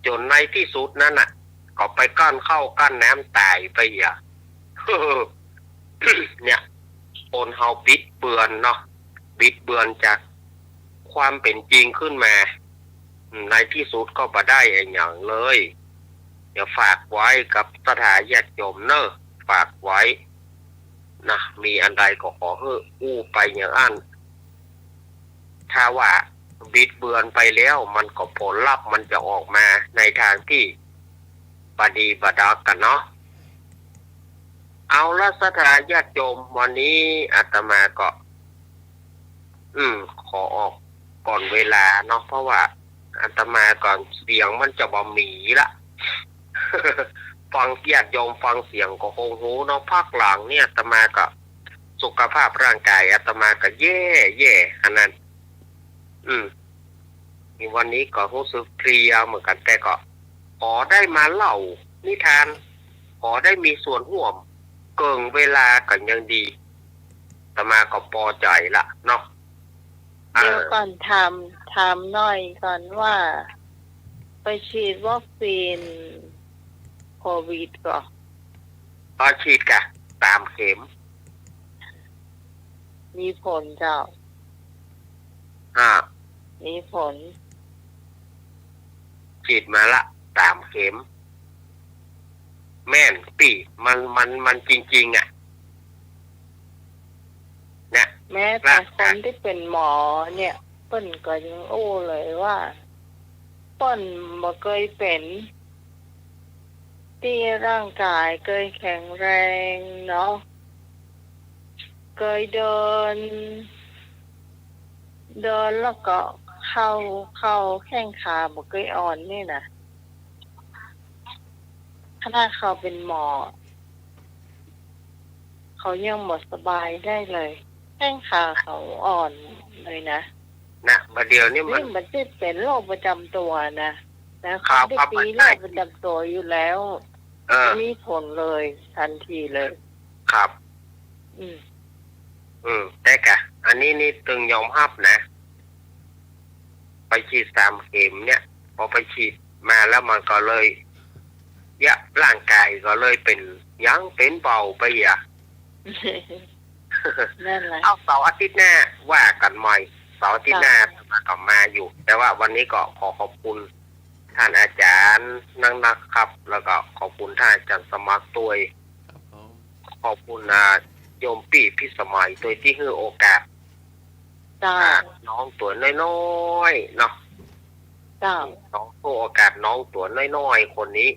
จนในที่สุดนั้นน่ะก็ไปกั้นเข้ากั้นน้ำตายไปอ่ะ เนี่ยคนเฮาบิดเบือนเนาะบิดเบือนจากความเป็นจริงขึ้นมาในที่สุดก็บ่ได้อย่างเลยเดี๋ยวฝากไว้กับสถาญาติโยมเนอะฝากไว้นะมีอันใดก็ขอให้อู้ไปอย่างอันถ้าว่าบิดเบือนไปแล้วมันก็ผลลัพธ์มันจะออกมาในทางที่บดีบดักกันเนาะเอาละสถาญาติโยมวันนี้อาตมาก็ขอออกก่อนเวลาเนาะเพราะว่าอาตมาก่อนเสียงมันจะบ่มีละ ฟังญาติโยมฟังเสียงก็คงหูเนาะภาคหลังเนี่ยอาตมาก็สุขภาพร่างกายอาตมาก็แย่ขนาดวันนี้ก็รู้สึกเพลียเหมือนกันแต่ก็ขอได้มาเล่านิทานขอได้มีส่วนร่วมเกินเวลากันยังดีอาตมาก็พอใจละเนาะเดี๋ยวก่อนถามหน่อยก่อนว่าไปฉีดวัคซีนโควิดก่อนพอฉีดกะตามเข็มมีผลเจ้ามีผลฉีดมาละตามเข็มแม่นปีมันจริงๆอ่ะนะแม้แต่คนที่เป็นหมอเนี่ยเปิ้นก็ยังโอ้เลยว่าเปิ้นบ่เคยเป็นที่ร่างกายเคยแข็งแรงเนาะเคยเดินแล้วก็เข้าแข้งขาบ่เคยอ่อนนี่นะขนาดเขาเป็นหมอเขายังหมดสบายได้เลยแข้งขาเขาอ่อนเลยนะบัดเดี๋ยวนี้มันจะเป็นโรคประจำตัวนะเขาได้ปีโรคประจำตัวอยู่แล้วมีผลเลยทันทีเลยครับแต่กะอันนี้นี่ตึงยอมรับนะไปฉีด3 เข็มเนี่ยพอไปฉีดมาแล้วมันก็เลยร่างกายก็เลยเป็นยังเป็นเบาไปอ่ะนั่นแหละเอาเสาร์อาทิตย์หน้าว่ากันใหม่เสาร์อาทิตย์หน้ามาอยู่แต่ว่าวันนี้ก็ขอขอบคุณท่านอาจารย์นักครับแล้วก็ขอบคุณท่านอาจารย์สมัครตัวขอบคุณโยมปี่พิสมัยตัวที่ให้โอกาสน้องตัวน้อยๆเนาะน้องให้โอกาสน้องตัวน้อยๆคนนี้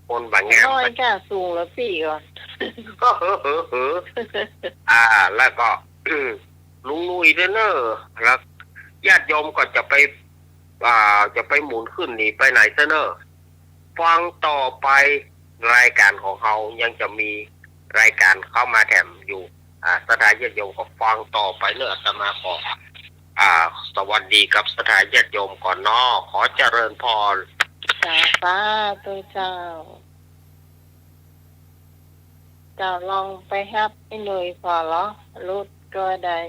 คนบางงามน้อยแก่สูงแล้วปี่ก่อนก็แล้วก็ ลุงนุ้ยด้วยเนอะแล้วญาติโยมก็จะไปหมุนขึ้นนี่ไปไหนเนอะฟังต่อไปรายการของเขายังจะมีรายการเข้ามาแถมอยู่สถานญาติโยมก็ฟังต่อไปเนอะอาตมาขอสวัสดีกับสถานญาติโยมก่อนเนาะขอเจริญพรสาธุเจ้าลองไปฮับไอ้หน่วยพอเหรอรุดก็ได้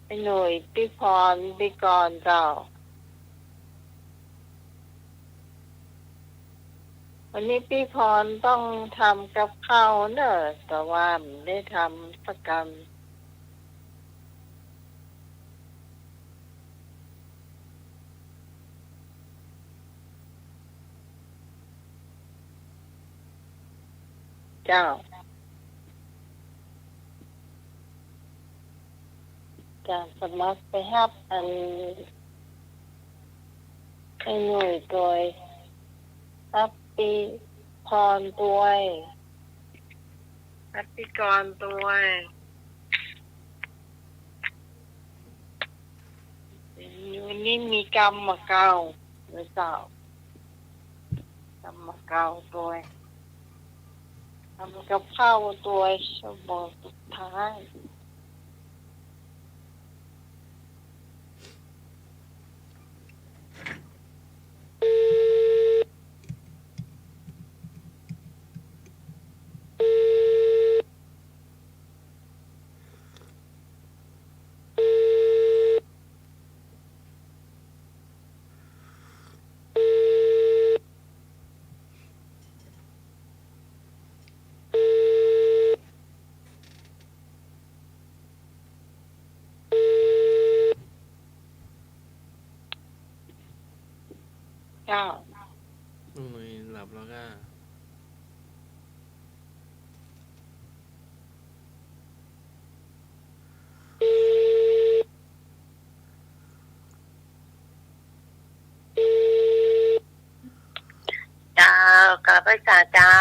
ไอ้หน่วยพี่พรพี่กรเจ้าวันนี้พี่พรต้องทำกับข้าวเนอะแต่ว่าไม่ได้ทำสักกรรมเจ้าจะสมัครไปฮับอันไอ้หน่วยตัว ฮัปปี้พรตวยฮัปปี้กรตวยวันนี้มีกรรมมาเก่าหรือเปล่ากรรมมาเก่าตัวทำกับข้าวตัวชั่วโมงสุดท้าย เก้า ลุงหนุ่ยหลับแล้วก็ เจ้ากราบพระศาเจ้า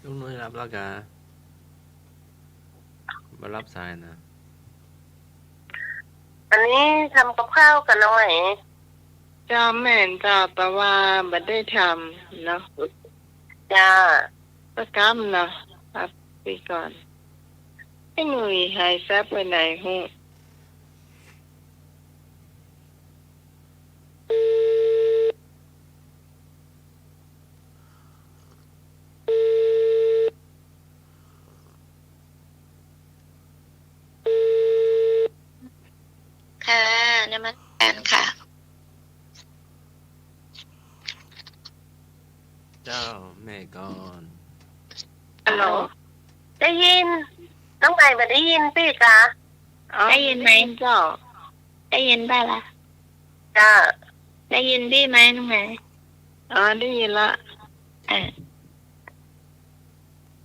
ลุงหนุ่ยหลับแล้วก็มารับสายนะ อันนี้ทำกับข้าวกันหน่อย จ้าแม่นจ้าแต่ว่าบัดได้ทำเนาะ จ้า ประกำเนาะครับไปก่อนให้หนุ่ยหายแซบไปไหนหู ค่ะนมัสการค่ะ เจ้าแม่ก่อน ฮัลโหล ได้ยิน น้องใหม่มาได้ยินพี่จ้า ได้ยินไหม เจ้า ได้ยินป่ะล่ะ จ้า ได้ยินพี่ไหมน้องไหม ได้ยินละ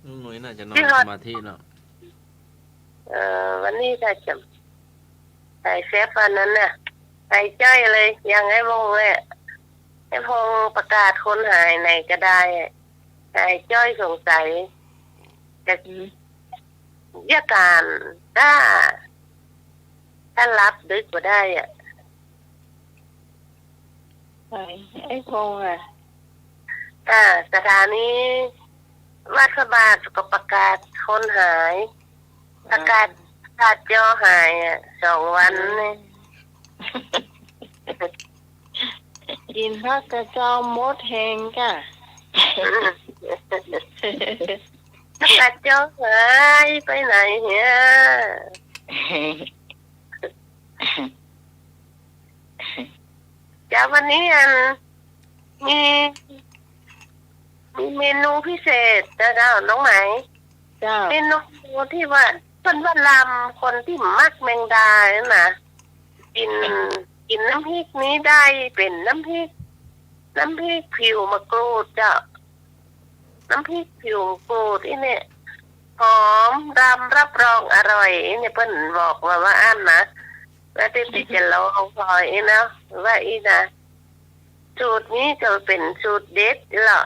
ลุงหนุ่ยน่าจะนอนสมาธิแล้ว วันนี้ถ้าจะใส่เซฟวันนั้นน่ะใส่จ้อยเลย ยังให้วงเลยให้พงประกาศคนหายไหนก็ได้ใส่จ้อยสงสัยจะยาการถ้ารับดึกก็ได้อ่ะ ไอ้พงษ์อ่ะ สถานีวัดพระบาทก็ประกาศคนหายประกาศย่อหาย2 วันนี่ กินพักกระเจ้ามดแหงก่ะ ประกาศย่อหายไปไหนเฮียจ้าวันนี้มีเมนูพิเศษนะเจ้าน้องไหม เจ้า เมนูที่ว่าเป็นว่าลำคนที่มักแมงดาเนี่ยนะกินน้ำพริกนี้ได้เป็นน้ำพริกผิวมะกรูดเจ้าน้ำพริกผิวมะกรูดที่เนี่ยหอมดำรับรองอร่อยเนี่ยเพิ่นบอกว่าอันนะแล้วที่จะลองพอยนะว่าอีนะสูตรนี้จะเป็นสูตรเด็ดเหรอ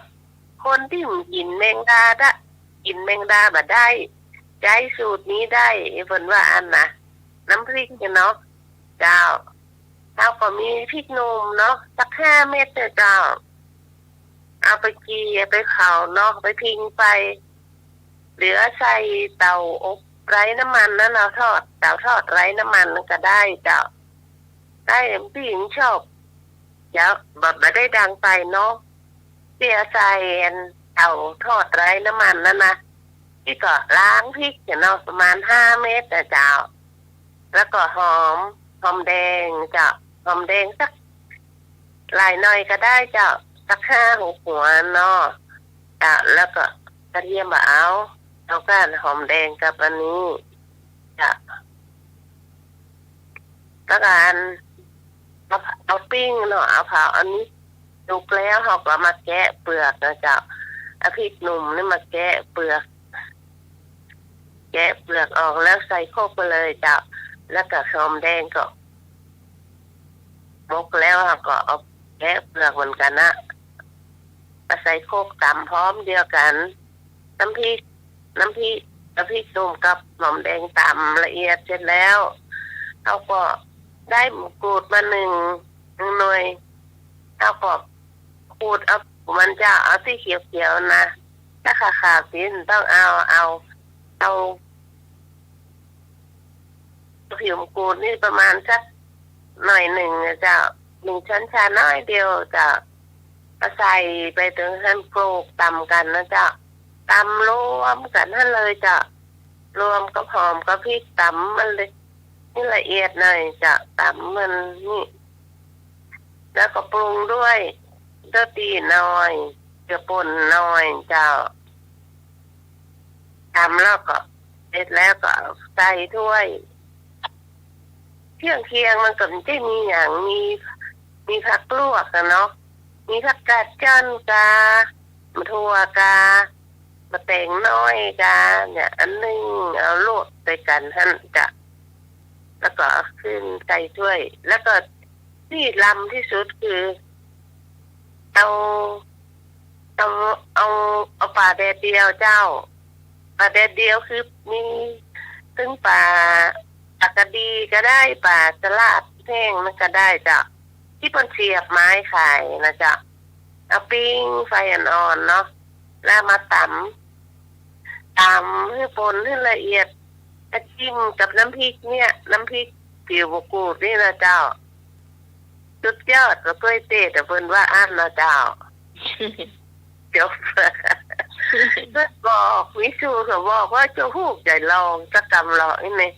คนที่กินแมงดากินแมงดาบ่ได้ใช้สูตรนี้ได้เพิ่นว่าอันนะน้ำพริกเนาะเจ้าก็มีพริกหนุ่มเนาะสัก5 เม็ดเจ้าเอาไปกีไปเผาเนาะไปพิงไฟเหลือใส่เตาอบไร้น้ำมันนั่นเราเตาทอดไร้น้ำมันก็ได้เจ้าได้ผู้หญิงชอบเจ้าแบบไม่ได้ดังไปเนาะเสียใส่เตาทอดไร้น้ำมันนั่นนะที่ก็ล้างพริกเนาะประมาณ5 เม็ดเจ้าแล้วก็หอมแดงเจ้าหอมแดงสักหลายหน่อยก็ได้เจ้าสัก5-6 หัวเนาะเจ้าแล้วก็กระเทียมเอาก็หอมแดงกับอันนี้จ้ะแล้วกันเอาปิ้งเนาะเอาเผาอันนี้สุกแล้วเขาก็มาแกะเปลือกนะเจ้าเอาพริกหนุ่มนี่มาแกะเปลือกออกแล้วใส่โคกไปเลยเจ้าแล้วก็หอมแดงก็มกแล้วก็เอาแกะเปลือกเหมือนกันนะ ใส่โคกตำพร้อมเดียวกันน้ำพริกน้ำพริกต้มกับหอมแดงตำละเอียดเสร็จแล้วเราก็ได้หมูกรูดมาหนึ่งหน่วยเราก็ขูดเอามันจะเอาที่เขียวๆนะถ้าขาวๆสีต้องเอาผิวหมูกรูดนี่ประมาณสักหน่อยหนึ่งจะ1 ช้อนชาน้อยเดียวจะใส่ไปถึงขั้นโคลกตำกันนะจ๊ะตำรวมกันนั่นเลยจะรวมกับหอมกับพริกตำมันเลยนี่ละเอียดหน่อยจะตำมันนี่แล้วก็ปรุงด้วยเกลือตีน้อยเกลือป่นน้อยเจ้าตำแล้วก็เสร็จแล้วก็ใส่ถ้วยเคียงมันก็จะมีอย่างมีผักลวกกันเนาะมีผักกาดจ้อนกามะทั่วกามะแตงน้อยกาเนี่ยอันนึงเอาโลดไปกันท่านจะแล้วก็ขึ้นใส่ถ้วย แล้วก็ที่ล้ำที่สุดคือเอาปลาแดดเดียวเจ้าปลาแดดเดียวคือมีซึ่งปลากระดีก็ได้ปลาสลัดแห้งมันก็ได้จ้ะที่ปนเสียบไม้ขายนะจ๊ะเอาปิ้งไฟอ่อนๆเนาะแล้วมาตำให้ปนให้ละเอียดจิ้มกับน้ำพริกเนี่ยน้ำพริกผิวบกูดนี่นะเจ้าสุดยอดก็เคยเตะแต่เพิ่นว่าอันนะเจ้าจบก็บอกวิสูเขาบอกว่าจะฮูกใจลองจะกำลองนี่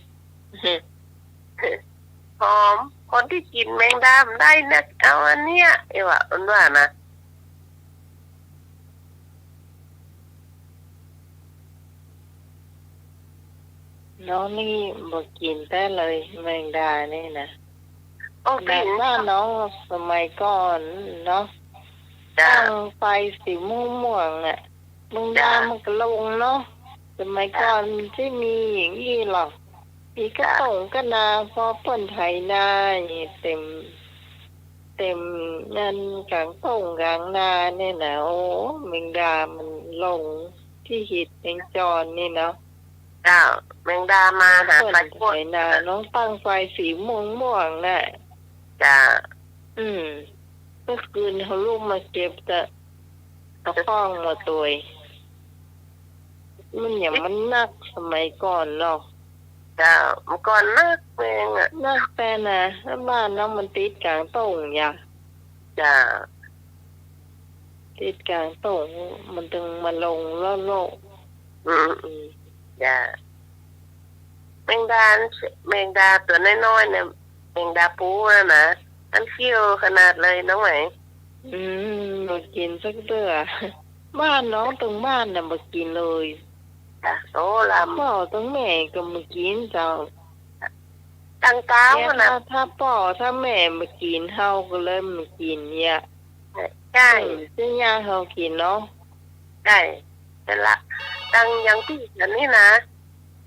หอมคนที่กินแมงดาได้นะเอาอันเนี้ยไอ้ว่าอันว่านะน้องนี่บอกกินได้เลยแมงดานี่นะ โอ้ แต่ กิน ว่าน้องสมัยก่อนเนาะ จ้า ตั้งไฟสีม่วงๆอ่ะแมงดามันก็ลงเนาะสมัยก่อนที่มีอย่างนี้หรอกมีกระต่งก็นาพอเปิ้นไถนานี่เต็มนั่นกลางต่งกลางนาเนี่ยนะโอ้แมงดามันลงที่หิดแมงจรนี่เนาะ จ้าแมงดามาหา เปิ้น ไป ไถนาน้องตั้งไฟสีม่วงๆน่ะ จ้า เมื่อคืนเขาลูกมาเก็บแต่เอาข้องมาตัวมันอย่างมันนักสมัยก่อนเนาะ จ้าเมื่อก่อนนักแมงอ่ะ นักแต่นะถ้าบ้านน้องมันติดกลางต่งอย่า จ้า ติดกลางต่งมันถึงมาลงแล้วโลก จ้าแมงดาตัวน้อยๆเนี่ยแมงดาปูนะอันเขี้ยวขนาดเลยน้องไหม มากินสักเดือบ้านน้องตรงบ้านน่ะมากินเลย จ้าโตล พ่อตรงแม่ก็มากินเจ้า ำตั้งเก้า เนี่ย นะ ถ้าพ่อถ้าแม่มากินเฮาก็เลยมากินเนี่ย ใช่ ซึ่งย่าเฮากินเนาะ ได้แต่ละตั้งอย่างที่อันนี้นะ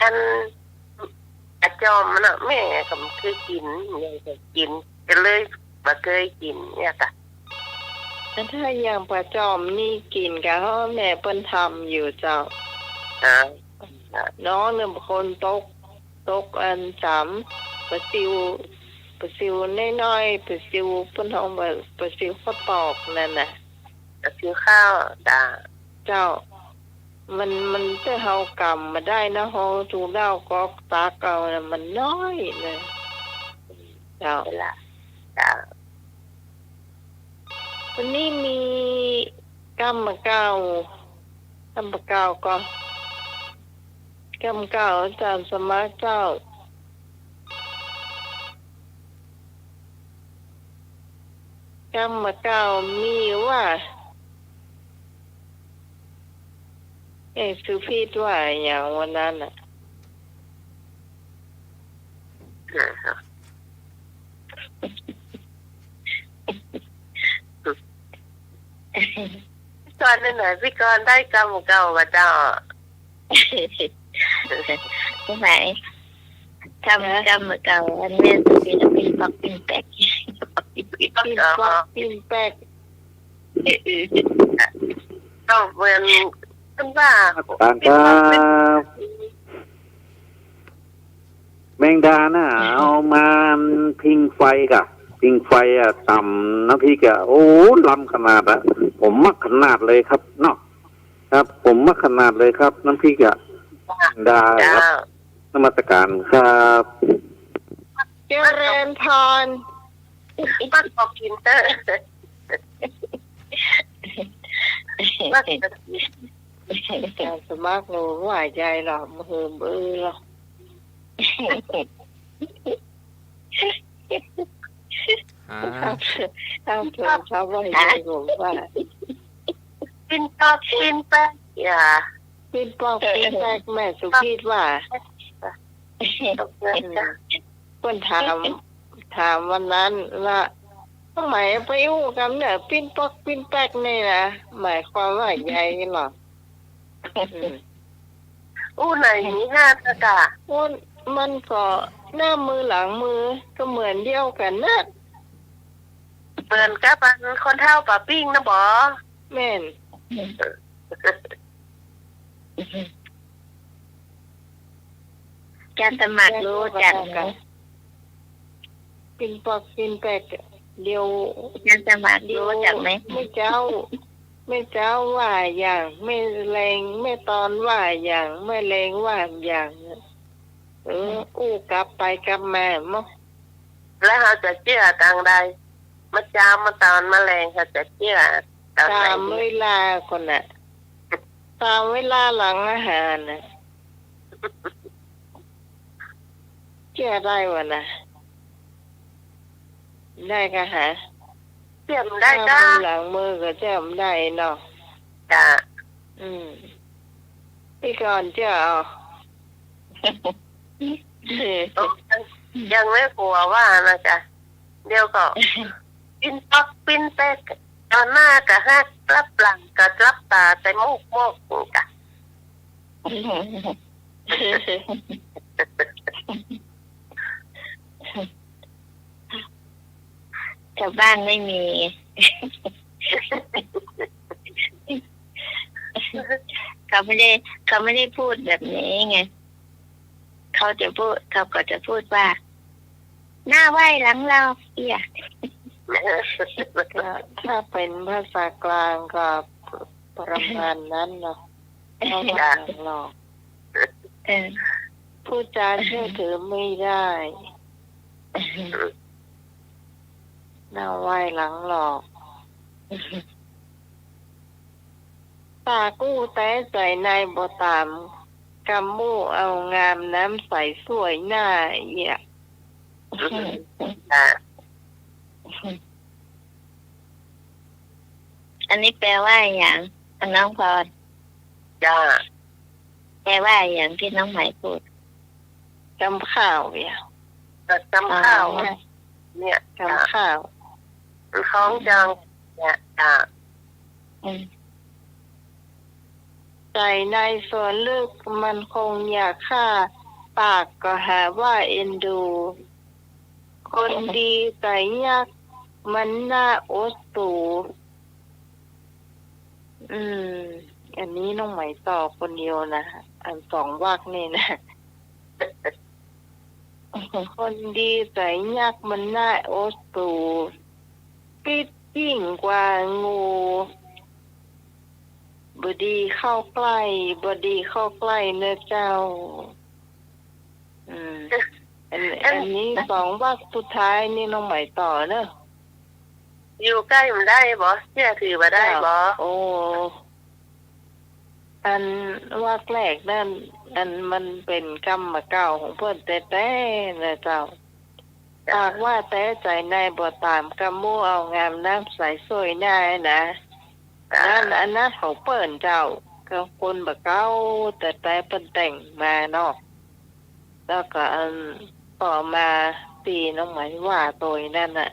อันอาจอมมันอ่ะแม่ก็ไม่เคยกินยังเคยกินก็เลยมาเคยกินเนี่ยค่ะ แต่ถ้าอย่างปลาจอมนี่กินกับพ่อแม่เปิ้นทำอยู่เจ้า อ่า น้องเนี่ยเป็นคนตกอันสามปลาซิวน้อยๆปลาซิวเปิ้นเอามาปลาซิวข้าวตอกนั่นน่ะ จะซื้อข้าวจ้า เจ้ามันจะเฮากำมาได้นะเฮาถูกเล่าก็ตักเอาน่ะมันน้อยนะเจ้า เวลาจ้า วันนี้มีกำมะเก้าก็กำเก้าอาจารย์สมัครเจ้ากำมะเก้ามีว่าสุพีดว่าอย่างวันนั้นน่ะ ก่อนนั่นน่ะพี่กรณ์ได้กำเก่ามาเจ้า ใช่ไหมกำมือเก่าอันนี้จะเป็นปักเป็นแปก ปิ้นปอกปิ้นแป๊ก ก็เหมือนคุณว่า ต่างครับแมงดาน่ะเอามาพิงไฟกะพิงไฟต่ำน้ำพริกโอ้ล้ำขนาดผมมักขนาดเลยครับเนาะครับผมมักขนาดเลยครับ น้ำพริกแมงดาครับนมัสการครับเจริญพร ปักบอกกินเตอร์ปัก สมัครหนูหวายใจหรอมือมือหรอทำเพื่อชาวบ้านใจผมว่าปินปอกปินแป๊กอย่า ปินปอกปินแป๊กแม่สุพีดว่าเพื่อนถามวันนั้นว่าทำไมไปอู้กันเนี่ยปินปอกปินแป๊กนี่นะหมายความว่าใหญ่หรออู้ไหนนี่หน้าตะกะมันก็หน้ามือหลังมือก็เหมือนเดียวกันนะเหมือนกับคนเท่าป่าปิ้งนะบอแม่นการสมัครรู้จักกันปินปอกปินแปกเดียวการสมัครรู้จักไหมไม่เจ้าว่าอย่างไม่แรงไม่ตอนว่าอย่างไม่แรงว่าอย่างอู้กลับไปกลับมามั้งแล้วเขาจะเชื่อทางใดมาเช้ามาตอนมาแรงเขาจะเชื่อตามเวลาคนน่ะตามเวลาหลังอาหารน่ะเชื่อได้วะนะได้ก็หาเชื่อมได้ก็หลังมือก็เชื่อมได้เนาะจ้ะพี่ก่อนเจ้ายังไม่กลัวว่านะจ๊ะเดี๋ยวก็ปินปักปินเตกตอนหน้าก็ฮักรับหลังก็รับตาแต่มูกจ้ะชาวบ้านไม่มีเขาไม่ได้พูดแบบนี้ไงเขาก็จะพูดว่าหน้าไหว้หลังเราเอียถ้าเป็นภาษากลางก็ประมาณนั้นเนาะหน้าไหว้หลังเราพูดจาเชื่อถือไม่ได้หน้าไหว้หลังหลอกตากู้แต่ใจในบ่ตามกำมู่เอางามน้ำใสสวยหน้าเอียอันนี้แปลว่าอย่างน้องพรจ้าแปลว่าอย่างที่น้องใหม่พูดจำข้าวเนี่ยจำข้าวเนี่ยจำข้าวของจังเนี่ยจ้าใจในส่วนลึกมันคงอยากฆ่าปากก็หาว่าเอ็นดูคนดีใจยากมันน่าโอดตูอันนี้น้องไหมต่อคนเดียวนะอันสองวรรคนี่นะคนดีใจยากมันน่าโอดตูปิดยิ่งกว่างูบดีเข้าใกล้เนื้อเจ้าอันนี้สองวรรคสุดท้ายนี่น้องใหม่ต่อเนอะอยู่ใกล้มันได้บ่เชื่อถือมาได้บ่โอ้อันวรรคแรกนั่นอันมันเป็นกรรมเก่าของเพื่อนแต่นะเจ้าหากว่าแต่ใจในบ่ตามกำมู่เอางามน้ำใสสวยหน้านะนั่นอันนั้นเขาเปิ่นเจ้าก็คนบะเก้าแต่เป็นแต่งมาเนาะแล้วก็อันต่อมาตีน้องหมายว่าตัวนั่นน่ะ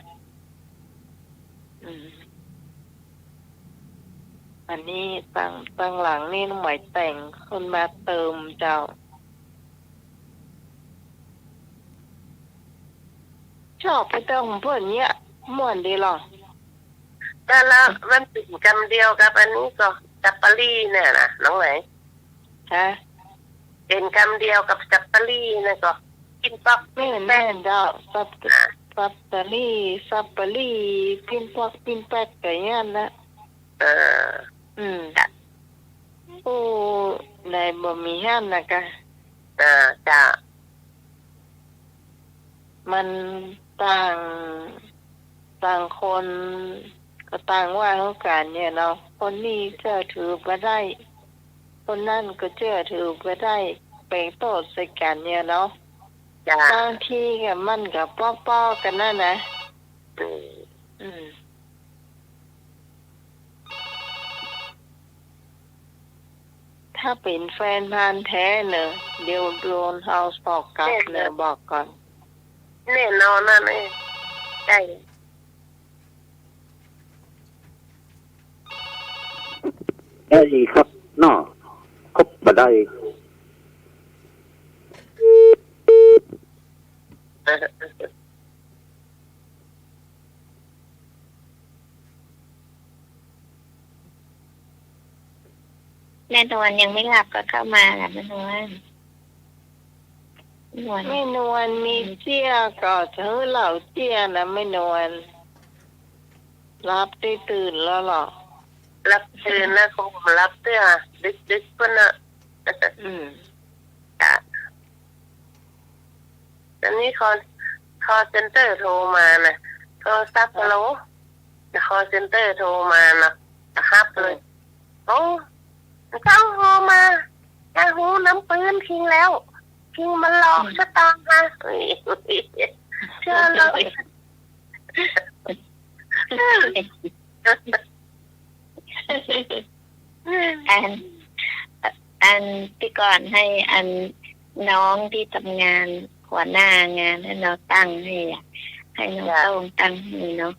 อันนี้ตั้งหลังนี่น้องหมายแต่งคนมาเติมเจ้าชอบไปเติมเพื่อนเนี้ยม่วนดีหรอแต่ละมันติดกรรมเดียวกับอันนี้ก็ จับปะลี่เนี่ยนะน้องไหน ฮะ เป็นคำเดียวกับจับปะลี่นะก็กินปัก แม่นเจ้าซับตะลี่ซับปะลี่ปิ้นพวกปิ้นแป๊กไก่ย่านนะ เออ โอ้ในบ่มีห้านนะกะ จ้า มันต่างคนก็ต่างว่าเขากันเนี่ยเนาะคนนี้เชื่อถือบ่ได้คนนั่นก็เชื่อถือบ่ได้ไปโต้ใส่กันเนี่ยเนาะ จ้า บางทีก็มันก็ป้อๆกันนั่นนะถ้าเป็นแฟนพันธุ์แท้เนอะเดี๋ยวโดนเฮาสอกกลับเนอะบอกก่อน แน่นอนนั่นเองใช่ ได้ครับเนาะครบบ่ได้ แม่นวลยังไม่หลับก็เข้ามาแหละแม่นวลนวล ไม่นวลมีเจี้ยก็ถือเหล่าเจี้ยนะไม่นวลรับได้ตื่นแล้วหรอ รับตื่นแล้วคงรับเตื้อดึกๆก็นะจ้ะตอนนี้คอเซ็นเตอร์โทรมานะโทรศัพท์ฮัลโหลคอเซ็นเตอร์โทรมานะฮับเลยโอ้เจ้าโทรมาจะหูน้ำปืนทิ้งแล้วทิ้งมันหลอกชะตาฮะเชื่อเลย อันที่ก่อนให้อันน้องที่ทำงานหัวหน้างานให้เราตั้งให้น้องโต้งตั้งให้เนาะ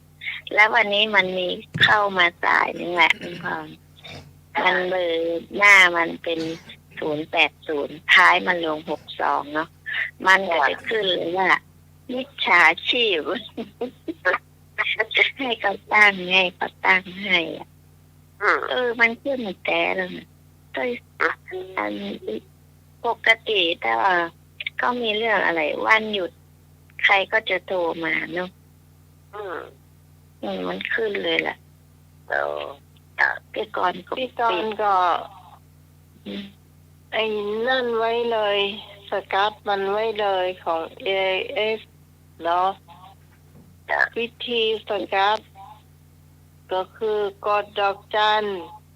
แล้ววันนี้มันมีเข้ามาสายนึงแหละคุณพ่อมันเบอร์หน้ามันเป็น080ท้ายมันลง62เนาะมันก็จะขึ้นเลยว่ามิจฉาชีพ ให้เขาตั้งให้เขาตั้งให้มันขึ้นแต่แล้วก็อันปกติแต่ว่าก็มีเรื่องอะไรวันหยุดใครก็จะโทรมาเนาะมันขึ้นเลยแหละพี่กรก็ไอ้นั่นไว้เลยสกัดมันไว้เลยของ AIS เนาะวิธีสกัดก็คือกดดอกจัน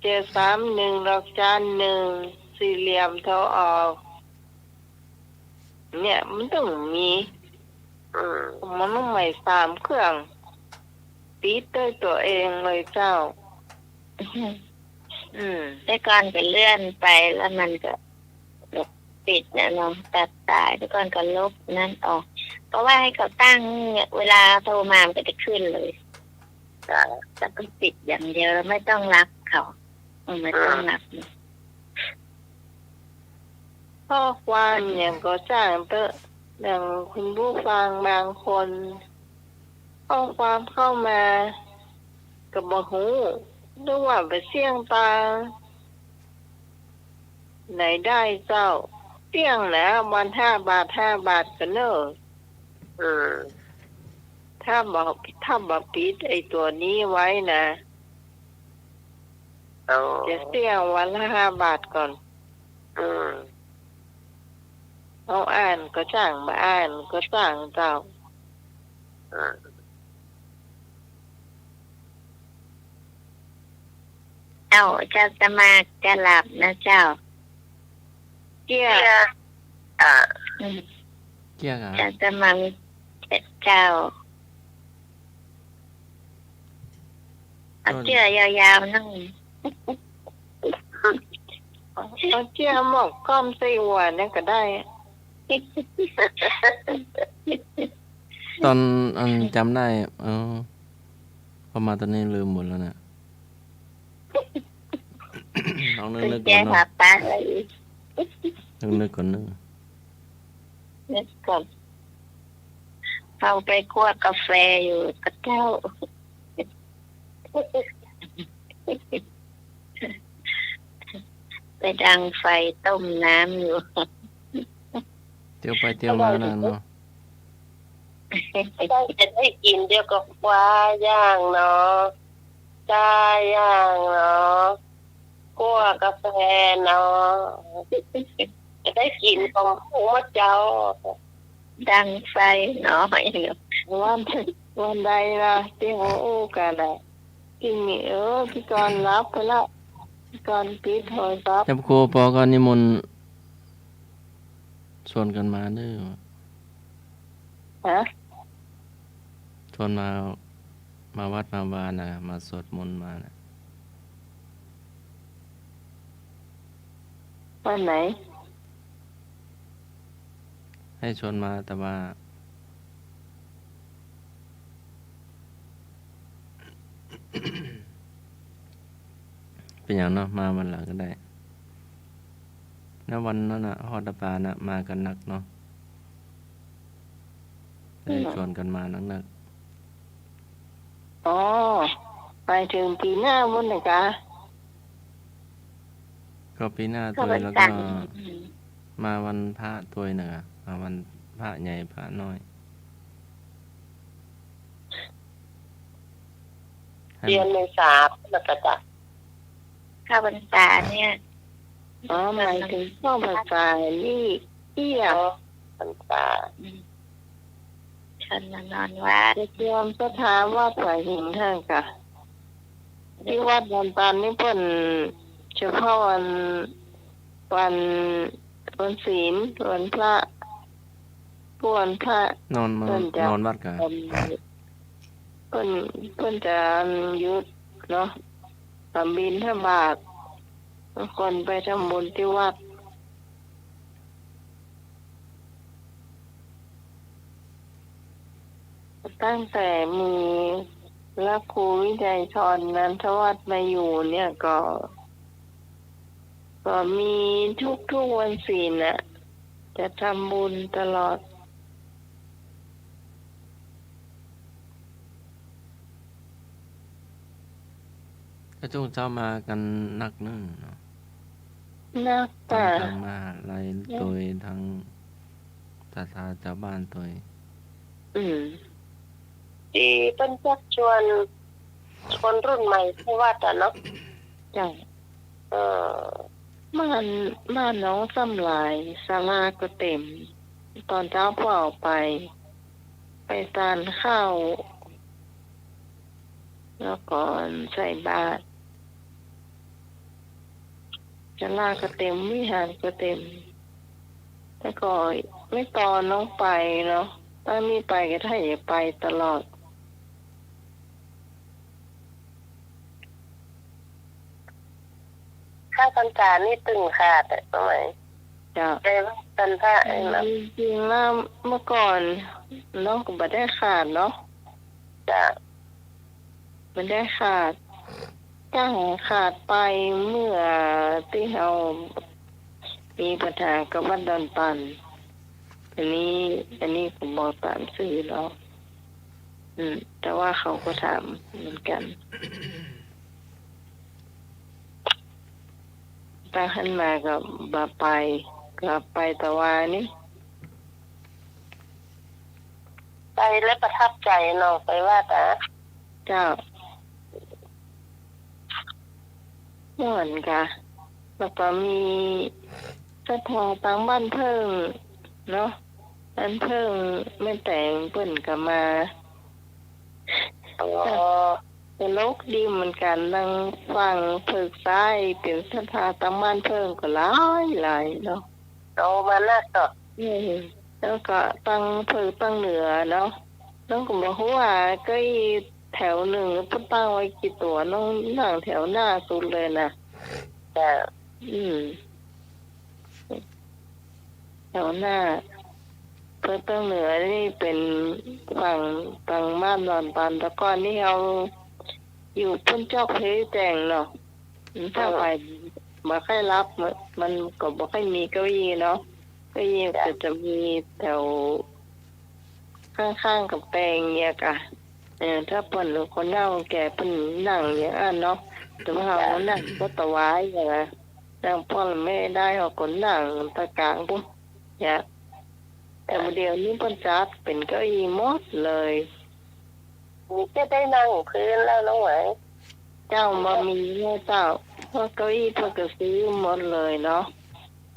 731ดอกจัน1สี่เหลี่ยมโทรออกเนี่ยมันต้องมีมันต้องใหม่3เครื่องปิดด้วยตัวเองเลยเจ้าแต่ก่อนก็เลื่อนไปแล้วมันก็ปิดเนี่ยเนาะตัดสายแล้วก่อนก็ลบนั่นออกเพราะว่าให้เขาตั้งเนี่ยเวลาโทรมามันก็จะขึ้นเลยจะต้องปิดอย่างเดียวแล้วไม่ต้องรับเขาไม่ต้องรับข้อความอย่างก็จ้างเตอะอย่างคุณผู้ฟังบางคนข้อความเข้ามากับบ่ฮู้หรือว่าไปเสี่ยงตาไหนได้เจ้าเสี่ยงนะวัน5 บาทก็เนอะถ้าบอกปิดไอ้ตัวนี้ไว้นะจะเสี่ยงวันละ5 บาทก่อนเอาอ่านก็จ้างมาอ่านก็จ้างเจ้าจะมาจะหลับนะเจ้าเกี้ยเกี่ยกัน จะมาเจ้าเอาเกี้ยยาวๆนั่งเอาเกี้ยหมอกก้อมไส้หวานนั่นก็ได้ ตอนจำได้พอมาตอนนี้ลืมหมดแล้วเนี่ยลองนึกก่อนเนาะนึกก่อนเอาไปคั่วกาแฟอยู่กับเจ้า ดังไฟต้มน้ำอยู่ เที่ยวไปเที่ยวมานั่นเนาะ ได้จะได้กินเดียวกับปลาย่างเนาะจ้าย่างเนาะคั่วกาแฟเนาะจะได้กินของผู้มะเจ้า ดังไฟน้อยอยู่ วันใดล่ะที่หัวอู้กันแหละกินมีพี่กรณ์รับไปละพี่กรณ์ปิดโทรศัพท์ จับครูปอก็นิมนต์ชวนกันมาเด้อ ฮะ ชวนมาวัดมาวานะมาสวดมนต์มานะ วันไหน ให้ชวนมาแต่ว่า เป็นอย่างเนาะมาวันหลังก็ได้ณวันนั้นน่ะฮอดปานะมากันนักเนาะเลยชวนกันมานัก อ๋อไปถึงปีหน้ามุ่นเลยกะ ๆก็ปีหน้า ก็ ตัว มัน แล้ว จั ก็ ง มาวันพระตัวเหนือมาวันพระใหญ่พระน้อยให้ เดือนเมษาแล้วก็จะ ข้าวพรรษาเนี่ย อ๋อหมายถึงช่วงภาษานี่เอี่ย พรรษา ฉันมานอนวัด จะเตรียมสถานวัดสายหินท่านกะที่วัดดอนตาลนี่เพิ่นเฉพาะวันศีลวันพระวันพระ นอนวัดกัน เพิ่นจะหยุดเนาะทำบิณฑบาตบางคนไปทำบุญที่วัดตั้งแต่มีพระครูวิจัยชรนันทวัฒน์มาอยู่เนี่ยก็มีทุกวันศีลน่ะจะทำบุญตลอด พระจุงเจ้ามากันนักนึงเนาะ นัก ทั้ แต่ งทางมหาลัยตัวทั้งศรัทธาชาวบ้านตัว ที่เป็นชักชวนคนรุ่นใหม่ที่วัดอ่ะเนาะ จ้ะ เออ มาน้องสำลายศาลาก็เต็ม ตอนเช้าพ่อออกไปทานข้าว แล้วก่อนใส่บาตรศาลาก็เต็มวิหารก็เต็มแต่ก่อนไม่ตอนน้องไปเนาะถ้ามีไปก็ถ้าอย่าไปตลอด ข้าพรรษานี่ตึงขาดแต่สมัย จ้ะ ในวัดตันพระเองนะ จริงๆแล้วเมื่อก่อนน้องก็บ่ได้ขาดเนาะ จะ มันได้ขาดถ้าหาขาดไปเมื่อที่เรามีปัญหากับวัดดอนปันอันนี้ผมบอกตามสื่อแล้วแต่ว่าเขาก็ถามเหมือนกันตั้งขึ้นมากับบาไปกับไปตะวานี่ ไปแล้วประทับใจเนาะไปว่าแต่ เจ้าเหมือนกันแล้วก็มีสถาตังบ้านเพิ่งเนาะบ้านเพิ่งไม่แต่งเปิ่นก็มา อ๋อ เป็นโลกดีเหมือนกันดังฟังเพิกซ้ายเป็นสถาตังบ้านเพิ่งก็หลายเนาะ เรามาหน้าต่อ แล้วก็ตั้งเพิกตั้งเหนือเนาะน้องก็บอกว่าก็แถวหนึ่งพุ่ตั้งไว้กี่ตัวน้องนั่งแถวหน้าสุดเลยนะ จะ แถวหน้าเพื่อตั้งเหนือนี่เป็นฝั่งบ้านดอนปันแต่ก่อนนี่เราอยู่พุ่นจอกเพยแจงเนาะถ้าไปบ่ค่อยรับมันก็บ่ค่อยมีเก้าอี้เนาะเก้าอี้ก็จะมีแถวข้างๆกับแปลงเนี่ยกะถ้าเพิ่นหรือคนเฒ่าแก่เพิ่นนั่งอย่างนั้นเนาะแต่ว่าเรานั่งก็ตะวายอย่างนั้น แต่พ่อแม่ได้เขาคนหนังตะกลางปุ๊บเนี่ยแต่เดี๋ยวนี้เพิ่นจัดเป็นเก้าอี้หมดเลยมีแค่ได้นั่งพื้นแล้วน้องไหว เจ้ามามีเนี่ยเจ้าเพราะเก้าอี้เพิ่นก็ซื้อหมดเลยเนาะ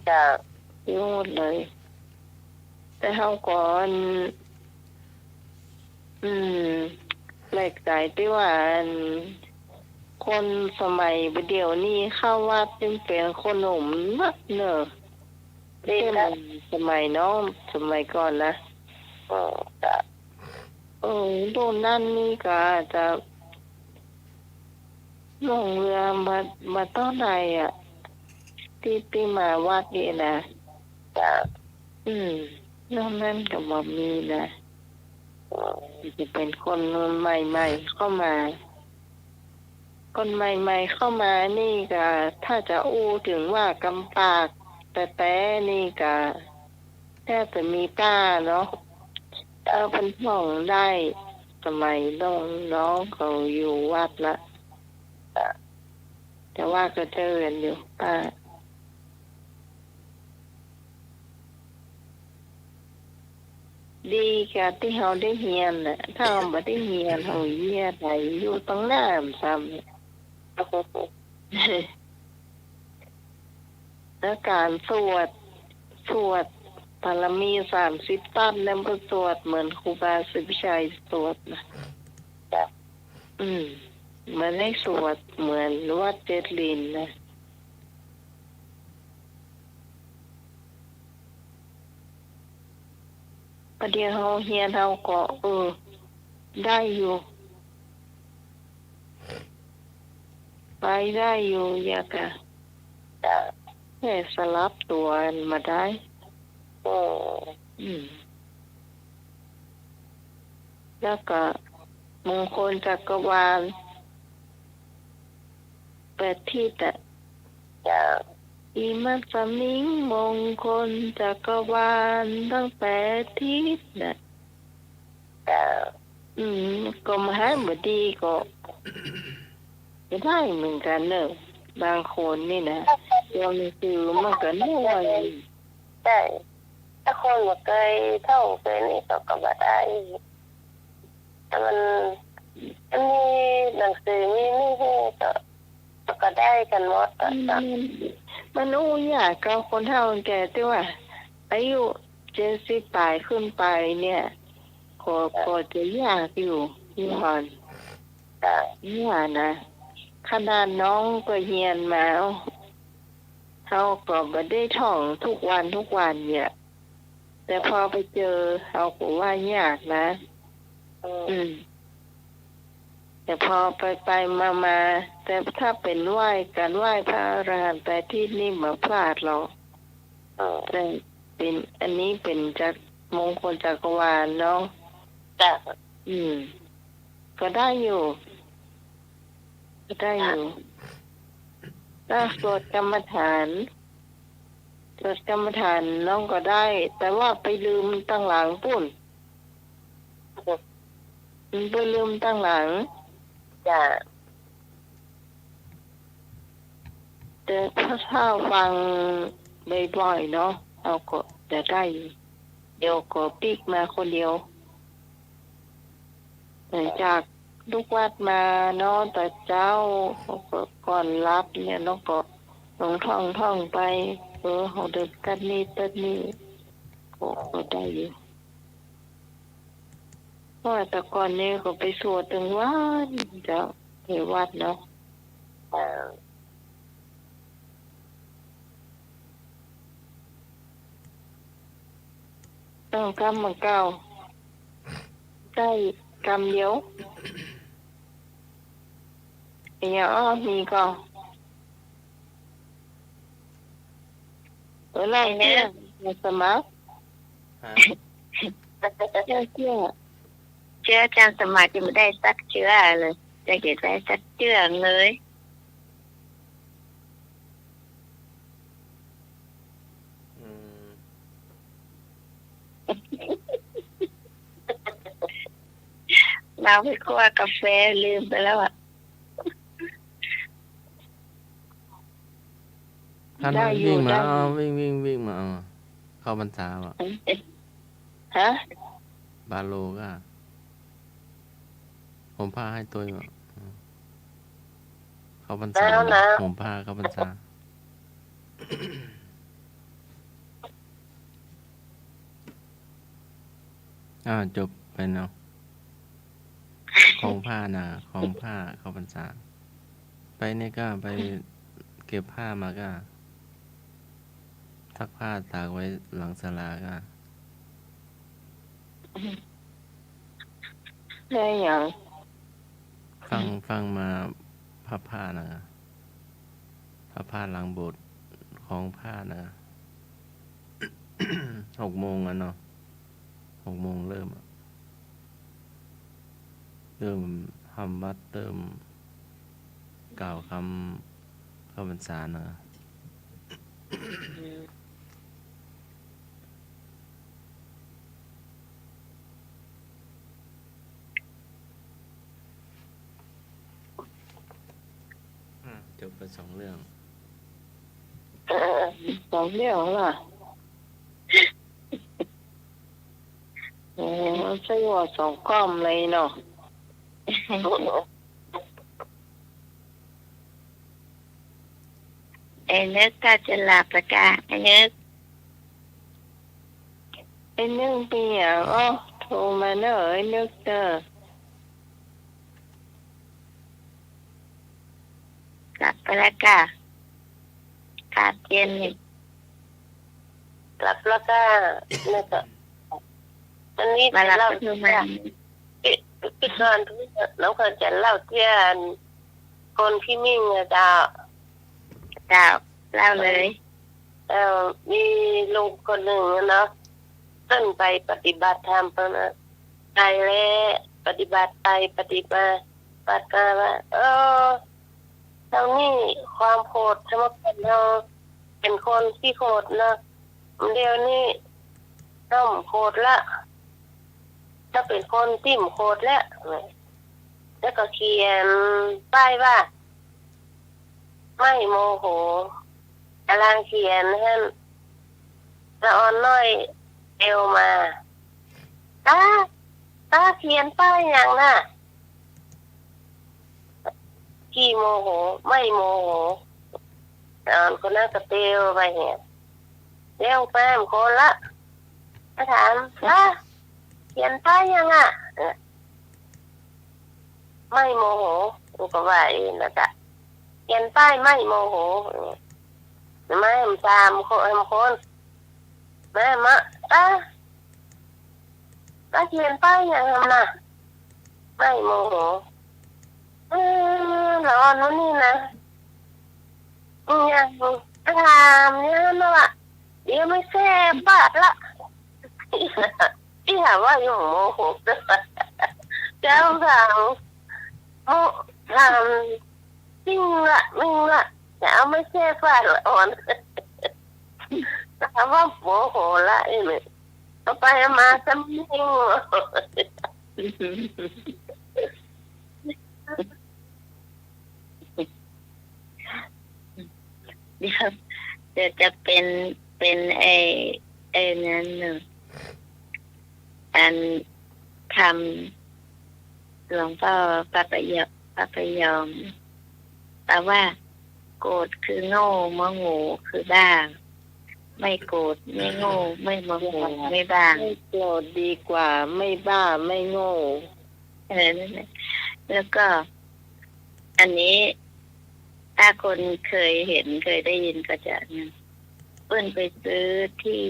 จ้ะ ซื้อหมดเลย แต่เฮาก่อนแปลกใจที่ว่าคนสมัยเดี๋ยวนี้เข้าวัดจึงเป็นคนหนุ่มนักเนอะ ดี ใช่ไหม นะ สมัยน้องสมัยก่อนนะ จ้ะ โดนนั่นนี่ก็อาจจะลงเรือมาต้นไหนอ่ะที่มาวัดนี่นะ จ้ะ นอกนั้นก็บ่มีนะจะเป็นคนใหม่ๆเข้ามา คนใหม่ๆเข้ามานี่ก็ถ้าจะอู้ถึงว่ากำปากแต่นี่ก็แค่จะมีป้าเนาะเป็นห้องได้สมัยน้องเขาอยู่วัดละแต่ว่าก็เจอกันอยู่ป้าดีกับที่เขาได้เฮียนน่ะถ้าเขาไม่ได้เฮียนเขาเฮียนไหนอยู่ตรงหน้าซ้ำเนี่ย แล้วการสวดบารมี30 ตันนั่นก็สวดเหมือนครูบาศรีวิชัยสวดนะเหมือนให้สวดเหมือนวัดเจดลินนะประเดี๋ยวเขาเฮียนเขาก็ได้อยู่ไปได้อยู่อยากะ จ้ะ แค่สลับตัวมาได้แล้วก็มงคลจักรวาล8 ทิศอ่ะ จ้ะ อิมัสมิงมงคลจักรวาลทั้ง8 ทิศน่ะ จ้ะ ก็มหาบดีก็จะได้เหมือนกันเนอะบางคนนี่นะเรียนหนังสือมันก็น้อย ใช่ถ้าคนบ่เคยท่องเคยนี่ก็บ่ได้แต่มันมีหนังสือมีนี่ก็ได้กันหมดจ้ะ มันยากกับคนเฒ่าคนแก่ที่ว่าอายุ70ปลายขึ้นไปเนี่ยก็จะยากอยู่ฮอน จ้ะ นี่นะขนาดน้องก็เฮียนมาเขาก็บ่ได้ท่องทุกวันเนี่ยแต่พอไปเจอเขาก็ว่ายากนะแต่พอไปมาแต่ถ้าเป็นการไหว้พระอรหันต์แต่ที่นี่มาพลาดหรอกแต่เป็นอันนี้เป็นจากมงคลจักรวาลเนาะ จ้ะ ก็ได้อยู่ถ้าสวดกรรมฐานน้องก็ได้ แต่ว่าไปลืมตั้งหลังปุ่นไปลืมตั้งหลัง จ้ะ แต่ถ้าฟังบ่อยๆเนาะเราก็จะได้อยู่เดี๋ยวก็ปิกมาคนเดียวหลังจากลูกวัดมาเนาะแต่เจ้าก่อนรับเนี่ยน้องก็ลงท่องไปเขาเดินกันนี่ตัดนี่ก็ได้อยู่เพราะแต่ก่อนนี้ก็ไปสวดถึงวันเจ้าที่วัดเนาะต้องกำมันเก่าได้กำเดียวมีก็อะไรเนี่ยสมัครเชื่ออาจารย์สมัครจะไม่ได้สักเชื่อเลยจะเก็บได้สักเชื่อเลยเราไปคั่วกาแฟลืมไปแล้วอ่ะ ท่าน ได้อยู่ วิ่งมา ได้อยู่ เอาวิ่งมาเอาเข้าพรรษาว่ะ ฮะ บาโลก็ผมผ้าให้ตัวอยู่เข้าพรรษา แล้วนะ ผมผ้าเข้าพรรษา จบไปเนาะของผ้านะของผ้าเข้าพรรษาไปเนี่ยก็ไปเก็บผ้ามาก็ซักผ้าตากไว้หลังศาลาก็ ได้อย่าง ฟังมาผ้านะผ้าหลังโบสถ์ของผ้านะ 6 โมงอ่ะเนาะ6 โมงเริ่มทำวัดเริ่มกล่าวคำเข้าพรรษานะจบไป2 เรื่อง 2 เรื่องล่ะใช่ว่า2 ก้อมเลยเนาะ ไอ้นึกถ้าจะหลับประกาศไอ้นึก ไอ้นึกเป็นอย่างโทรมาเนอะไอ้นึกเนอะ กลับไปแล้วก็ขาดเย็นนี่ หลับแล้วก็นี่ก็วันนี้ มาหลับ เล่า ก็คือมัน พี่กรน้องเคยจะเล่าเที่ยนคนพี่มิ่งอะจ้า เจ้าเล่าเลย มีลุงคนหนึ่งเนาะต้นไปปฏิบัติธรรมเพราะนะไปแล้วปฏิบัติไปปฏิบัติมาว่าเรานี่ความโกรธสมมติเราเป็นคนที่โกรธเนาะเดี๋ยวนี้ต้องโกรธละถ้าเป็นคนติ่มโกรธแล้วก็เขียนป้ายว่าไม่โมโหกำลังเขียนให้ละอ่อนน้อยเอวมาตาเขียนป้ายอย่างน่ะขี้โมโหไม่โมโหละอ่อนคนนั้นก็เตียวไปเนี่ยเลี้ยวแป้มคนละมาถามเขียนป้ายยังอ่ะไม่โมโหกูก็ว่าเองนะจ๊ะเขียนป้ายไม่โมโหแม่ตามคนแม่มาตาเขียนป้ายยังน่ะไม่โมโหร้อนนู้นนี่นะยังถามเนี่ยนะว่าเดี๋ยวไม่แซ่บบาดละที่ถามว่าอยู่โมโหเจ้าถามถามจริงละจะเอาไม่แซ่บบาดละอ่อนถามว่าโมโหละไอ้เนี่ยเอาไปมาซ้ำยิ่งเดี๋ยวจะเป็นไอ้นั้นหนึ่งอันทำหลวงพ่อพระพยอมแปลว่าโกรธคือโง่โมโหคือบ้าไม่โกรธไม่โง่ไม่โมโหไม่บ้า ไม่โกรธดีกว่าไม่บ้าไม่โง่ นั่นแหละแล้วก็ อันนี้ถ้าคนเคยเห็นเคยได้ยินก็จะเนี่ยเปิ้นไปซื้อที่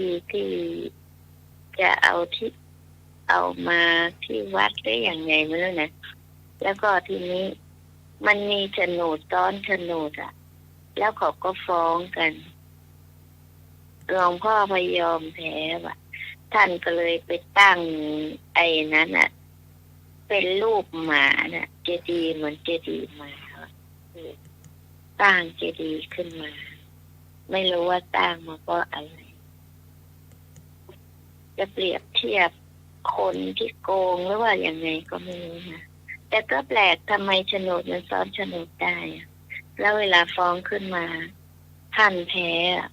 จะเอามาที่วัดได้อย่างไงไม่รู้นะแล้วก็ทีนี้มันมีโฉนดซ้อนโฉนดอ่ะแล้วเขาก็ฟ้องกันหลวงพ่อพยอมแพ้ว่ะท่านก็เลยไปตั้งไอ้นั้นอ่ะเป็นรูปหมาน่ะเจดีย์เหมือนเจดีย์หมาตั้งเจดีย์ขึ้นมาไม่รู้ว่าตั้งมาเพราะอะไรจะเปรียบเทียบคนที่โกงหรือว่ายังไงก็ไม่รู้นะแต่ก็แปลกทำไมโฉนดมันซ้อนโฉนดได้แล้วเวลาฟ้องขึ้นมาท พันแท้อะ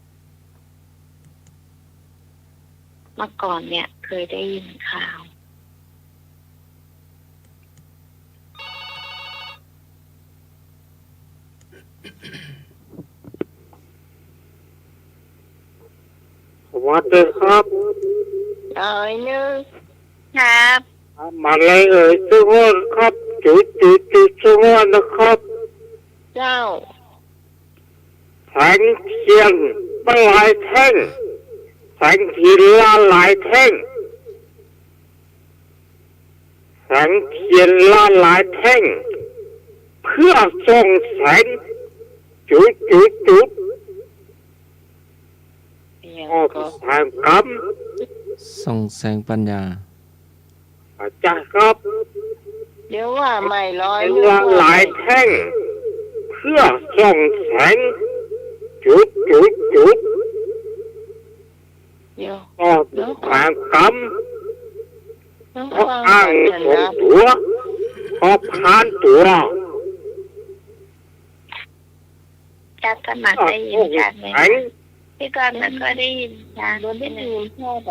เมื่อก่อนเนี่ย เคยได้ยินข่าว สวัสดีครับ น้อยนึง ครับ มาเลยชื่อว่าครับจุดชื่อว่านะครับ เจ้า แสงเทียนเป็นหลายแท่งแสงเทียนละหลายแท่งแสงเทียนละหลายแท่งเพื่อส่องแสงจุด อย่าง ออก ก็ ทางกรรม ส่องแสงปัญญา อาจารย์ครับ เดี๋ยวว่าไม่ร้อย เป็นละหลายแท่งเพื่อส่องแสงจุด เดี๋ยว ออกทางกรรม ต้อง เพราะ ฟัง อ้าง กัน ส่ง นะ ตัวเพราะผ่านตัว จะสมัครได้ยินชัดไหม แสง พี่กรณ์มันก็ได้ยินชัด โดนได้ยินแค่ไหน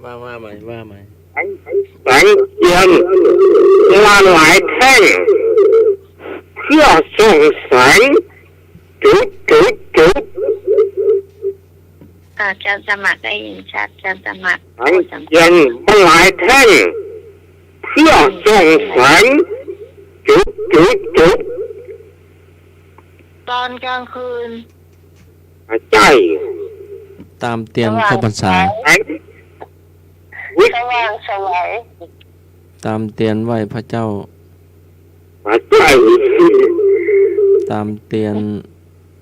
ว่าใหม่ว่าใหม่ แสงเทียนละหลายแท่งเพื่อส่องแสงจุด จะสมัครได้ยินชัดจะสมัคร แสงเทียนละหลายแท่งเพื่อส่องแสงจุด ตอนกลางคืน ใจ ตามเตียนเข้าพรรษา แสงวิ สว่างสวัย ตามเตียนไหวพระเจ้า ใจ ตามเตียน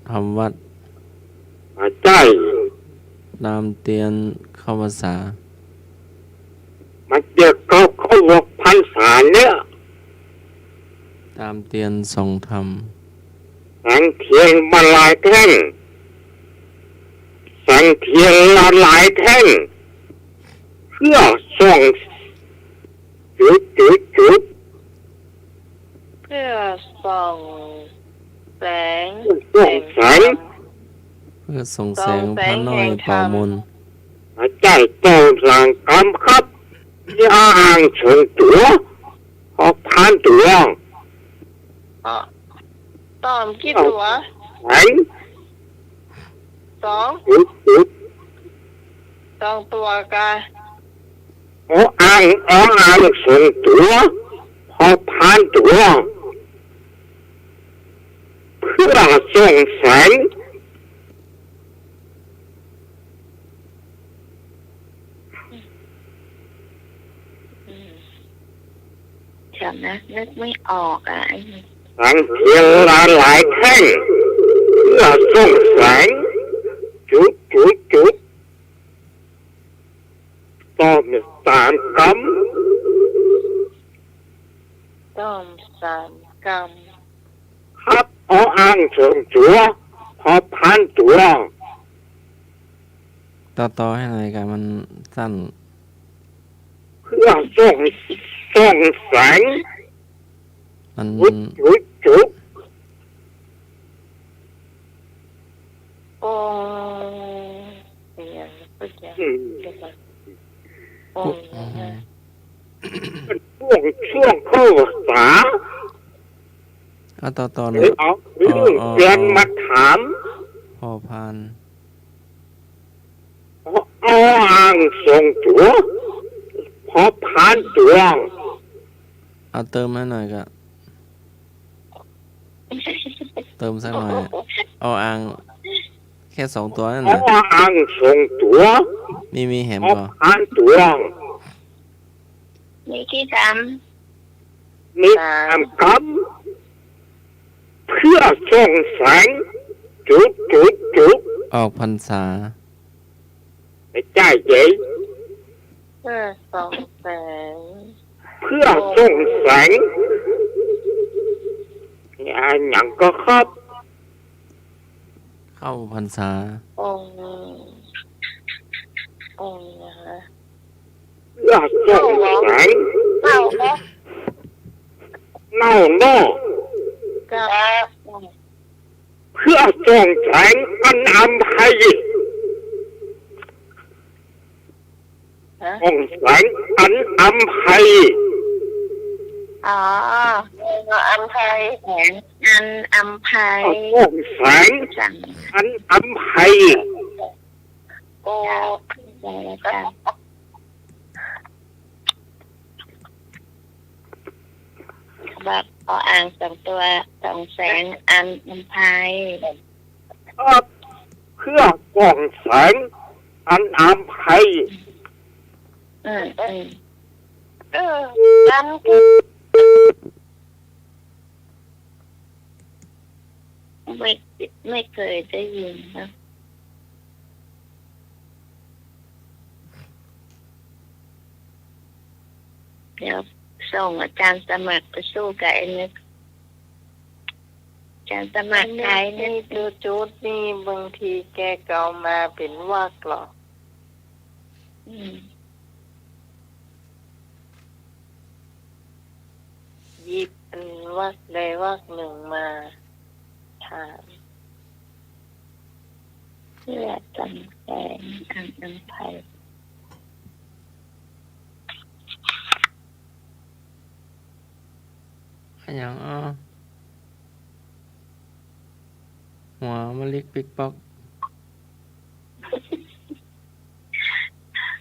ทำวัด ใจ ตามเตียนเข้าพรรษา มันเด็กเขาบอกพรรษาเนี่ย ตามเตียนทรงธรรม แสงเทียนมาหลายแท่งแสงเทียนละหลายแท่งเพื่อส่องจุด เพื่อส่องแสง ส่องแสง เพื่อส่งแสงพระน้อยเป่ามนต์ ใจโตสร้างกรรมครับอย่าอ้างส่งตัวออกผ่านตัว อ๋อตอมกี่ตัว แสง สอง จุด สองตัวกัน อ้างส่งตัวพอผ่านตัวเพื่อส่องแสง ฉันนะนึกไม่ออกอ่ะไอ้ แสงเทียนละหลายแท่งเพื่อส่องแสงจุดต้องตามกรรม ต้อมสามกรรม ครับอ้างส่งตัวพอผ่านตัว ต่อให้หน่อยกันมันสั้น เพื่อส่องแสง มัน จุด โอ้เปลี่ยนก็จะ โอ้นะฮะ ช่วงเข้าษา เอาต่อ ห เล รื ย อเอาเรื่องมาถาม พอพาน อ้างส่งตัวพอผ่านตัว เอาเติมให้หน่อยก็เติมสักหน่อยเอาอ่างแค่2 ตัวนั่นนะ อ้างส่งตัว มีแหม พอ ก่อ ผ่านตัว มีที่สาม มีทำกรรมเพื่อส่องแสงจุด ออกพรรษา ไม่ใช่เจ๊ เพื่อส่องแสง เพื่อส่องแสงอย่างก็ครับ เข้าพรรษา องค์นะฮะ เพื่อส่องแสง เมาเนาะ เน่า กับ เพื่อ อส่องแสงอันอัมภัย ฮะ ส่องแสงอันอัมภัย อ๋อ อันไทย แสงอันอัมภัย ส่องแสง สั่ง อันอัมภัย โอ้ ใจแล้วจ้ะแบบพออ่างสองตัวสองแสงอันอัมภัย เพื่อส่องแสงอันอัมภัย อืม กัน ไม่เคยได้ยินนะเดี๋ยวส่งอาจารย์สมัครไปสู้กับไอ้นึกอาจารย์สมัครใคร นี่ เนี่ย ดูจุดนี่บางทีแกเก่ามาเป็นวากหรอก อืม หยิบอันวากใดวากหนึ่งมาถาม เพื่อจำแสงอันอัมภัย อันหยังหัวมะลิกปิกป๊อก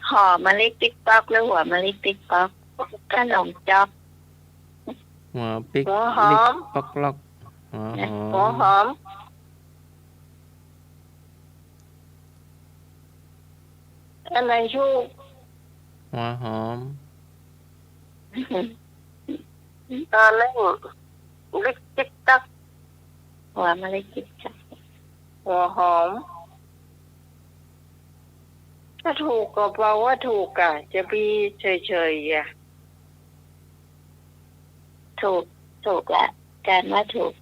ห่อมะลิติ๊กป๊อกหรือหัวมะลิติ๊กป๊อกขนมจ๊อก หัวปิก หัวห ลิ อก ม ป๊อกล็อกหัวหอ หัว ม หอมอันไหนชูก หัวหอม ตอนเล่นลิกติ๊กตัก หัวมะลิติ๊กจ๊อก หัวหอมถ้าถูกก็แปลว่าถูกอ่ะ จะปีเฉยๆอ่ะ ถูกละอาจารย์ว่าถูก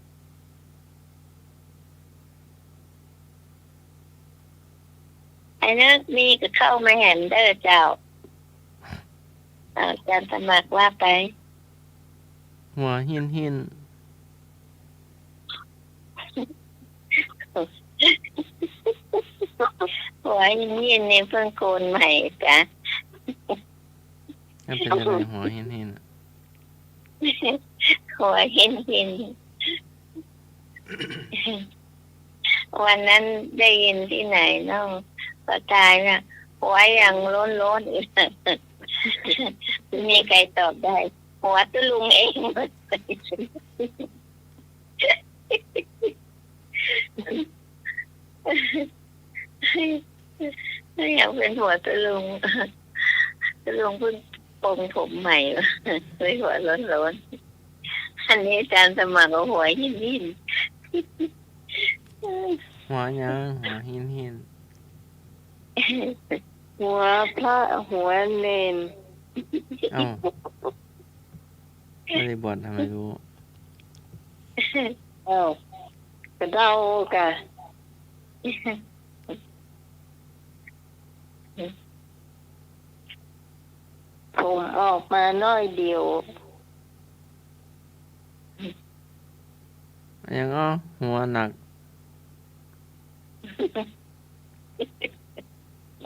ไอ้นึกมีก็เข้ามาเห็นเด้อเจ้าอาจารย์สมัครว่าไป หัวหินหิน หัวยินยินนี่เพิ่งโกนใหม่จ้ะ นั่นเป็นอะไรหัวหินหิน หัวหินหิน วันนั้นได้ยินที่ไหนน้องก็ตายน่ะหัวยังล้นๆอีก มีใครตอบได้ หัวตุลุงเอง ไม่อยากเป็นหัวตุลุงตุลุงเพิ่งปลงผมใหม่เลยหัวร้อนๆอันนี้อาจารย์สมัครเอาหัวหินหิน หัวหยังหัวหินหิน หัวพระหัวเนน เอ้าไม่ได้บวชทำไมรู้ เอ้ากระเดากะผมออกมาน้อยเดียว อันหยังหัวหนัก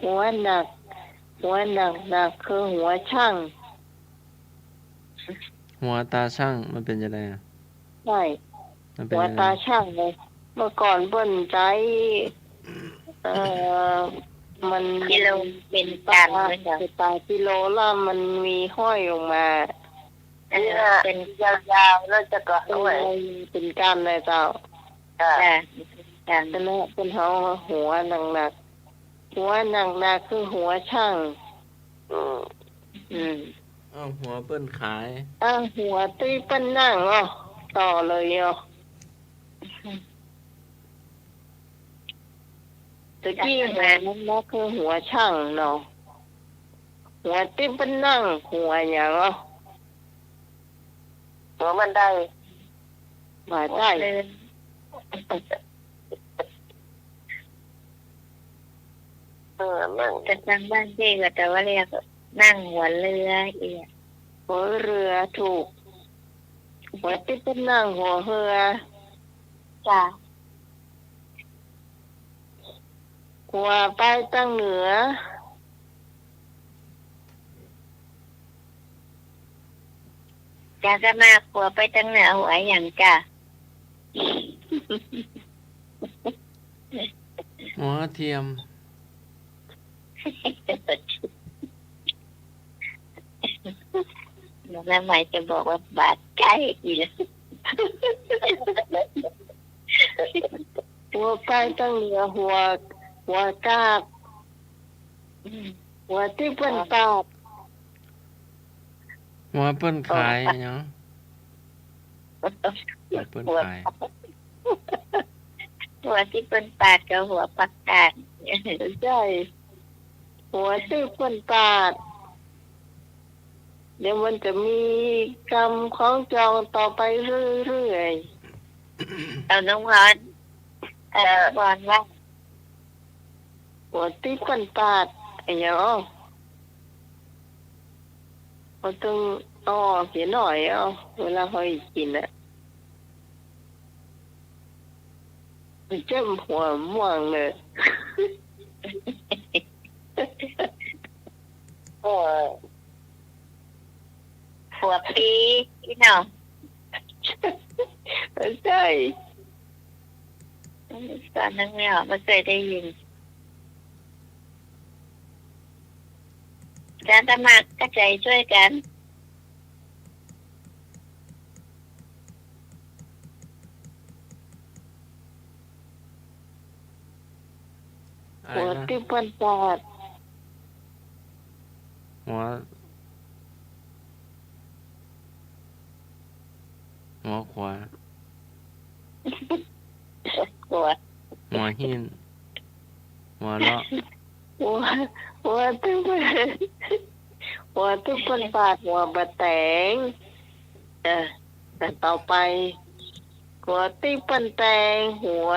หัวหนักคือหัวช่าง หัวตาช่างมันเป็นยังไงอ่ะ ใช่ มันเป็น หัว ยังไง ตาช่างเลย เมื่อก่อนเบิ้นใจ เอ่อมัน กิโลเป็นตันเลยเหรอ ตากิโลละมันมีห้อยออกมา อันนี้เป็น ยาวๆแล้วจะก็ เป็น ด้วย เป็นก้านเลยเจ้า ค่ะ ตัน เป็นเป็นหัวหนักหัวหนักคือหัวช่าง อืม อืม เอ้าหัวเปิ้นขาย หัวตุ้ยเป็นนั่งต่อเลยตะกี้หัวนั่นคือหัวช่างเนาะหัวตุ้ยเป็นนั่งหัวอย่างหัวมันได้ มาได้ เลย นั่ง แต่ทางบ้านพี่ก็แต่ว่าเรียกนั่งหัวเรือเอีย หัวเรือถูกหัวตุ้ยเป็นนั่งหัวเรือ จ้ะ หัวไปตั้งเหนือจะจะมาขัวไปตั้งเหนือหัวอย่างจ้ะ หัวเทียม แล้วแม่ใหม่จะบอกว่าบาดใกล้อีกแล้ว หัวไปตั้งเหนือหัวกาบหัวที่เปิ้นปาด หัวเปิ้นขายเนาะหัวเปิ้นขาย หัวที่เป็นปาดกับหัวปักกาด ใช่หัวที่เปิ้นปาดเดี๋ยวมันจะมีกรรมของจองต่อไปเรื่อย เอาน้องพรบอลว่า ๆหัวที่เปิ้นปาดไอ้เนาะเราต้องเขียนหน่อยเวลาเขากินอ่ะมันเจ็บหัวม่วงเลย หัวปีพี่น้อง ใช่ ตอนนั้นไม่ออกไม่เคยได้ยินการสมัครกระจายช่วยกัน อะไร หัว นะ ที่เปิ้นปาด หัวขวา หัว หัวหินหัวเลาะ หัวที่เปิ้นปาดหัวบะแตงแต่ต่อไปหัวที่เปิ้นแตงหัว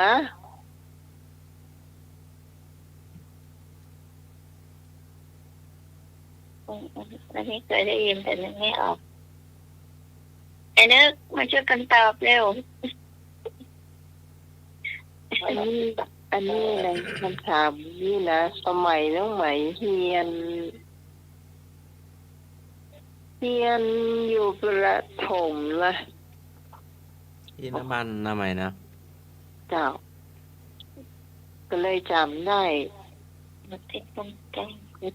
อันนี้เคยได้ยินแต่นึกไม่ออกไอ้นึกมาช่วยกันตอบเร็ว อันนี้นะคำถามนี่นะสมัยน้องใหม่เรียนอยู่ประถมละ อีน้ำมันน้ำใหม่นะ เจ้า ก็เลยจำได้ มาติดตรงกลาง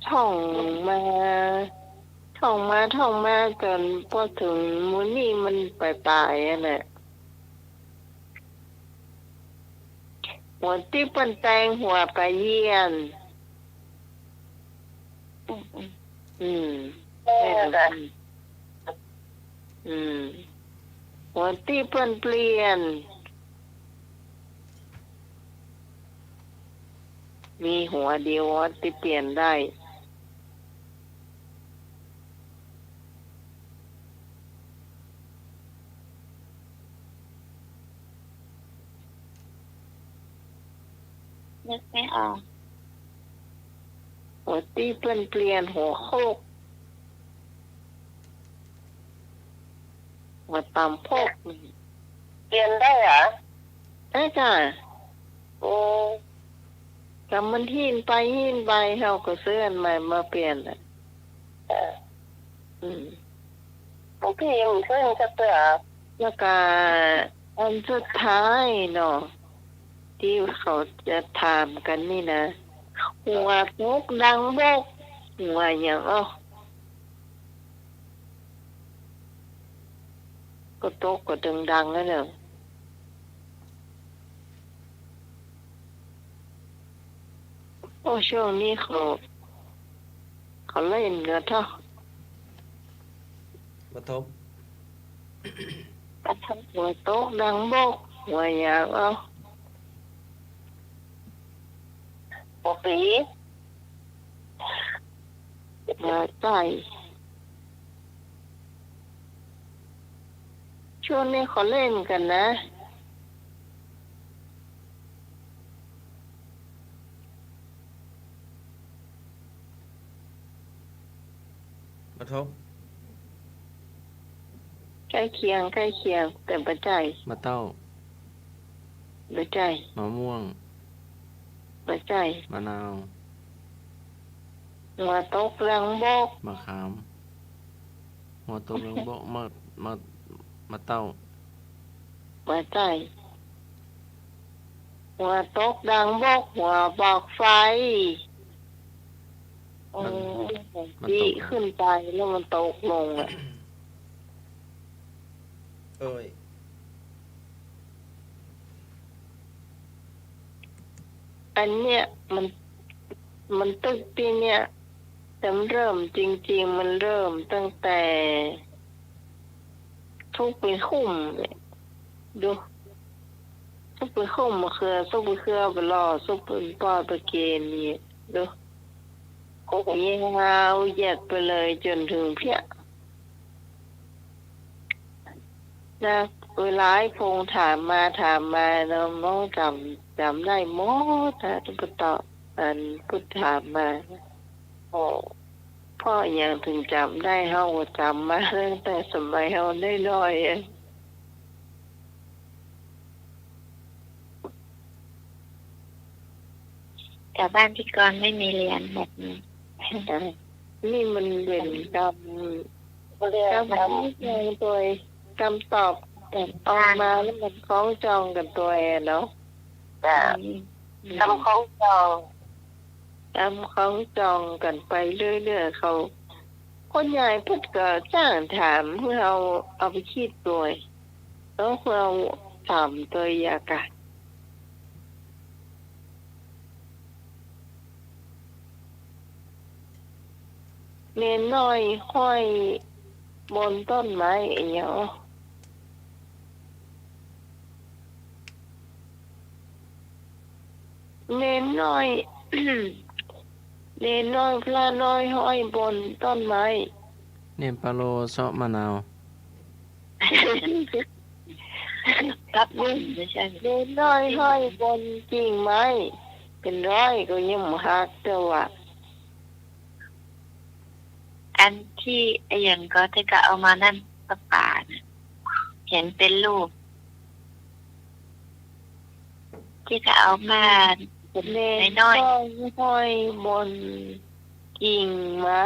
ท่องมาจนพอถึงมูนี่มันปลายๆอ่ะน่ะหัวที่เปิ้นแตงหัวปลาเยี่ยน อืมหัวที่เปิ้นเปลี่ยน มีหัวเดียวที่เปลี่ยนได้ นึกไม่ออก หัวที่เปิ้นเปลี่ยนหัวโคกหัวตำโคก เปลี่ยนได้เหรอ ได้จ้ะ โอ้ กำมันหินไปเขาก็ซื้ออันใหม่มาเปลี่ยนอ่ะ หลวงพี่ยังขึ้นจะเปล่า แล้วก็อันสุดท้ายเนาะที่เขาจะถามกันนี่นะหัวพกดังบกหัวอย่างก็โตกก็ดังแล้วเนาะโอ้ช่วงนี้เขาเล่นเงินเท่า ปฐม หัวโตกดังบกหัวอย่าง หัวปี หัวใจช่วงนี้เขาเล่นกันนะ ปฐม ใกล้เคียงแต่ปัจจัย มะเต้า ปัจจัย มะม่วง ม หัวใจ มะนาว หัวตกหลังบก มะขาม หัวตกลงบ่มะเต้า หัวใจหัวตกดังบกหัวบอกไฟดีขึ้นไปแล้วมันตกลงอ่ะ เอ้ย อันเนี้ยมันตึกปีเนี้ยแต่มันเริ่มจริงๆมันเริ่มตั้งแต่ทุกปีคุ้มเนี่ยดูทุกปีคุ้มมาคือทุกปีเครือไปรอทุกปีปอตะเกนนี่ดูโอ้โหยาวแยกไปเลยจนถึงเพี้ยนะเวลาไอ้พงถามมาเราน้องจำได้หมดถ้าทุกตอบอันพูดถามมาโอ้พ่อยังถึงจำได้เฮาก็จำมาตั้งแต่สมัยเฮาได้น้อยๆเอง แต่บ้านพี่กรณ์ไม่มีเรียนแบบนี้ นี่มันเป็นกรรมตัวกรรมตอบออกมาแล้วมันคล้องจองกันตัวเองเนาะ จ้ะทำของจอง กรรมคล้องจองกันไปเรื่อยๆเขาคนใหญ่พูดก็จ้างถามเพื่อเอาไปคิดตัวแล้วเราถามตัวยากาศเนนน้อยห้อยบนต้นไม้เนาะเนนน้อย เนนน้อยพระน้อยห้อยบนต้นไม้ เนมปาโลเซาะมะนาว ครับมึงไม่ใช่ เนนน้อยห้อยบนกิ่งไม้เป็นร้อยก็ยังหักตัว อันที่ไอ้อย่างก็ที่ก็เอามานั่นป่านะเห็นเป็นรูปที่ก็เอามา เนนน้อยห้อยบนกิ่งไม้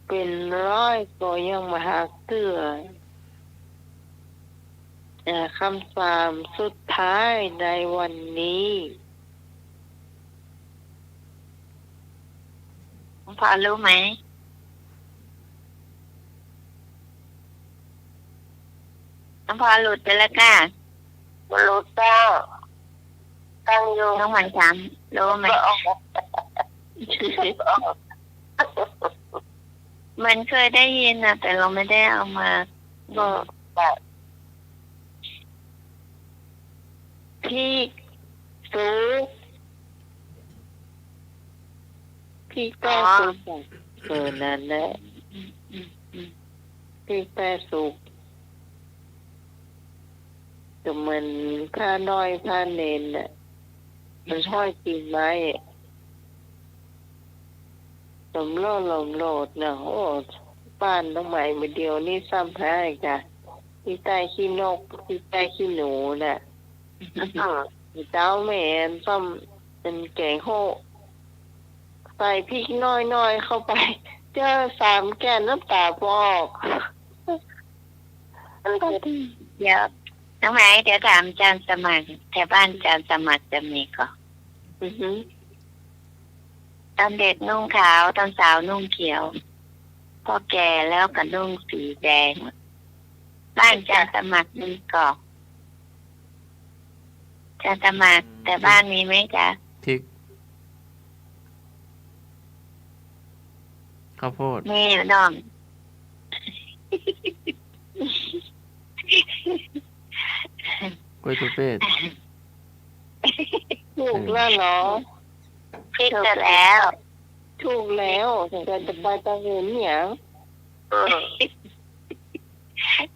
เป็นร้อยก็ยังหักเตือคำสามสุดท้ายในวันนี้ พอรู้ไหมน้องพอหลุดไปแล้วก้า มันรู้เจ้าตั้งอยู่ น้องหมายถามรู้ไหม มันเคยได้ยินนะแต่เราไม่ได้เอามา ก็แบบ พี่สูพี่แป้สุกนั่นแหละพี่แป้สุกแต่มันผ้าน้อยผ้าเนนน่ะมันห้อยกิ่งไม้ลมโลดนะโอ้บ้านน้องใหม่มาเดียวนี่ซ้ำแพ้จ้ะที่ใต้ขี้นกที่ใต้ขี้หนูน่ะเจ้าแม่ซ้ำเป็นแกงโฮใส่พริกน้อยๆเข้าไปเจอ3 แก้วน้ำตาบออก มันก็ เดี๋ยวน้องหมายเดี๋ยวถามอาจารย์สมัครแถวบ้านอาจารย์สมัครจะมีก่อน ตอนเด็กนุ่งขาวตอนสาวนุ่งเขียวพอแก่แล้วก็นุ่งสีแดงบ้านอาจารย์สมัครมีก่อนอาจารย์สมัครแต่บ้านมีไหมจ๊ะ ทิกข้าวโพด มีอยู่น้อง กล้วยตุเป็ด ถูกแล้วเหรอ คิดเสร็จแล้ว ถูกแล้วแต่จะไปตะเห็นเนี่ย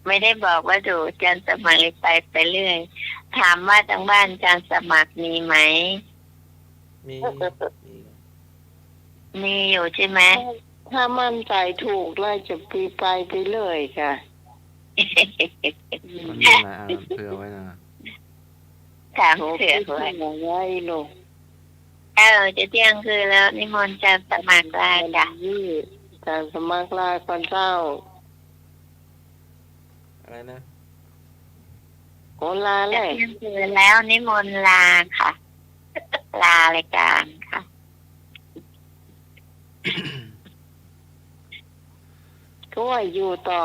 ไม่ได้บอกว่าดูอาจารย์สมัครไปเรื่อยถามว่าทางบ้านอาจารย์สมัครมีไหม มี มีอยู่ใช่ไหม ถ้ามั่นใจถูกแล้วจะไปเลยค่ะ มันมีหลายอันเผื่อไว้นะ ถามเสือไว้ ไงลูก จะเที่ยงคืนแล้วนิมนต์จะสมัครได้จ้ะ นี่การสมัครลาก่อนเจ้า อะไรนะ โอลา จะ เลย เที่ยงคืนแล้วนิมนต์ลาค่ะ ลารายการค่ะ ก็ว่าอยู่ต่อ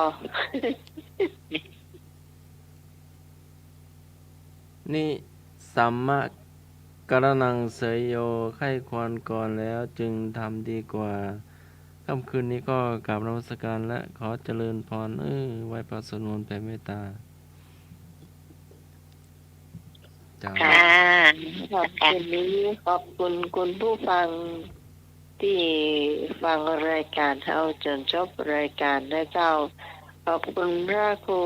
นี่สัมมะกรนังเสยโยไข้ควรก่อนแล้วจึงทำดีกว่าค่ำคืนนี้ก็กราบนมัสการและขอเจริญพรไว้ประสวดมนต์แผ่เมตตาจ้า ค่ะ ขอบคุณนี้ขอบคุณคุณผู้ฟังที่ฟังรายการเท่าจนจบรายการนะเจ้า ขอบคุณพระครู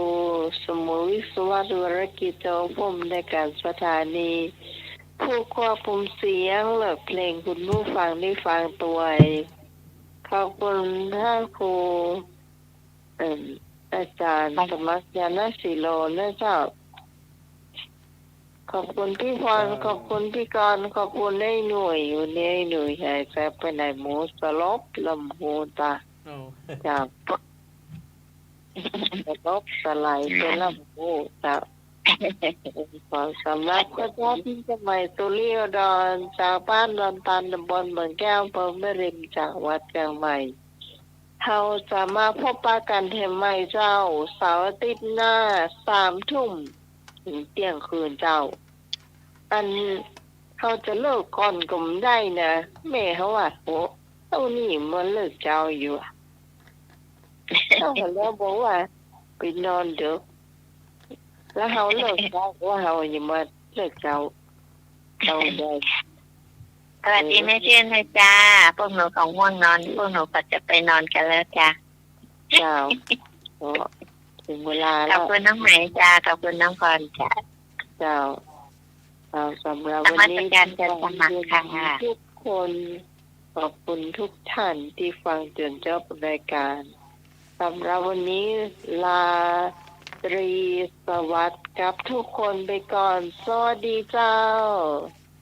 สมุวิศววรกิจโตผู้อำนวยการสถานี ผู้ควบคุมเสียงเลือกเพลงคุณผู้ฟังได้ฟังตัวขอบคุณพระครูอาจารย์สมัครยานศิโลนะเจ้า ขอบคุณพี่พรขอบคุณพี่กรณ์ขอบคุณไอ้หน่วยอยู่ในหน่วยใหญ่แซ่ไปไหนหมูสลบลำหูตาจากสลบสลายเป็นลำหูตาขอสำหรับข้าเจ้าที่จะใหม่ตุลีโอดอนชาวบ้านดอนตันตำบลเมืองแก้วอำเภอแม่ริมจังหวัดเชียงใหม่เราจะมาพบปะกันเทมใหม่เจ้าเสาร์อาทิตย์หน้า3 ทุ่มถึงเที่ยงคืนเจ้า อันเขาจะเลิกก่อนก็ไม่ได้นะแม่เขาว่าโอ้เท่านี้มันเลิกเจ้าอยู่อะเขาแล้วบอกว่าไปนอนเด็กแล้วเขาเลิกเจ้าว่าเขาอย่ามาเลิกเจ้าได้ สวัสดีแม่เชื่อนะจ้าพวกหนูของง่วงนอนพวกหนูก็จะไปนอนกันแล้วจ้า เจ้าโอ้ถึงเวลา ข แล้ อบ ว คุณน้องไหมจ้าขอบคุณน้องพรจ้า เจ้าสำหรับวันนี้ นมัสการจะสมัครค่ะ ทุกคนขอบคุณทุกท่านที่ฟังจนจบรายการสำหรับวันนี้ลาตรีสวัสดิ์กับทุกคนไปก่อนสวัสดีเจ้า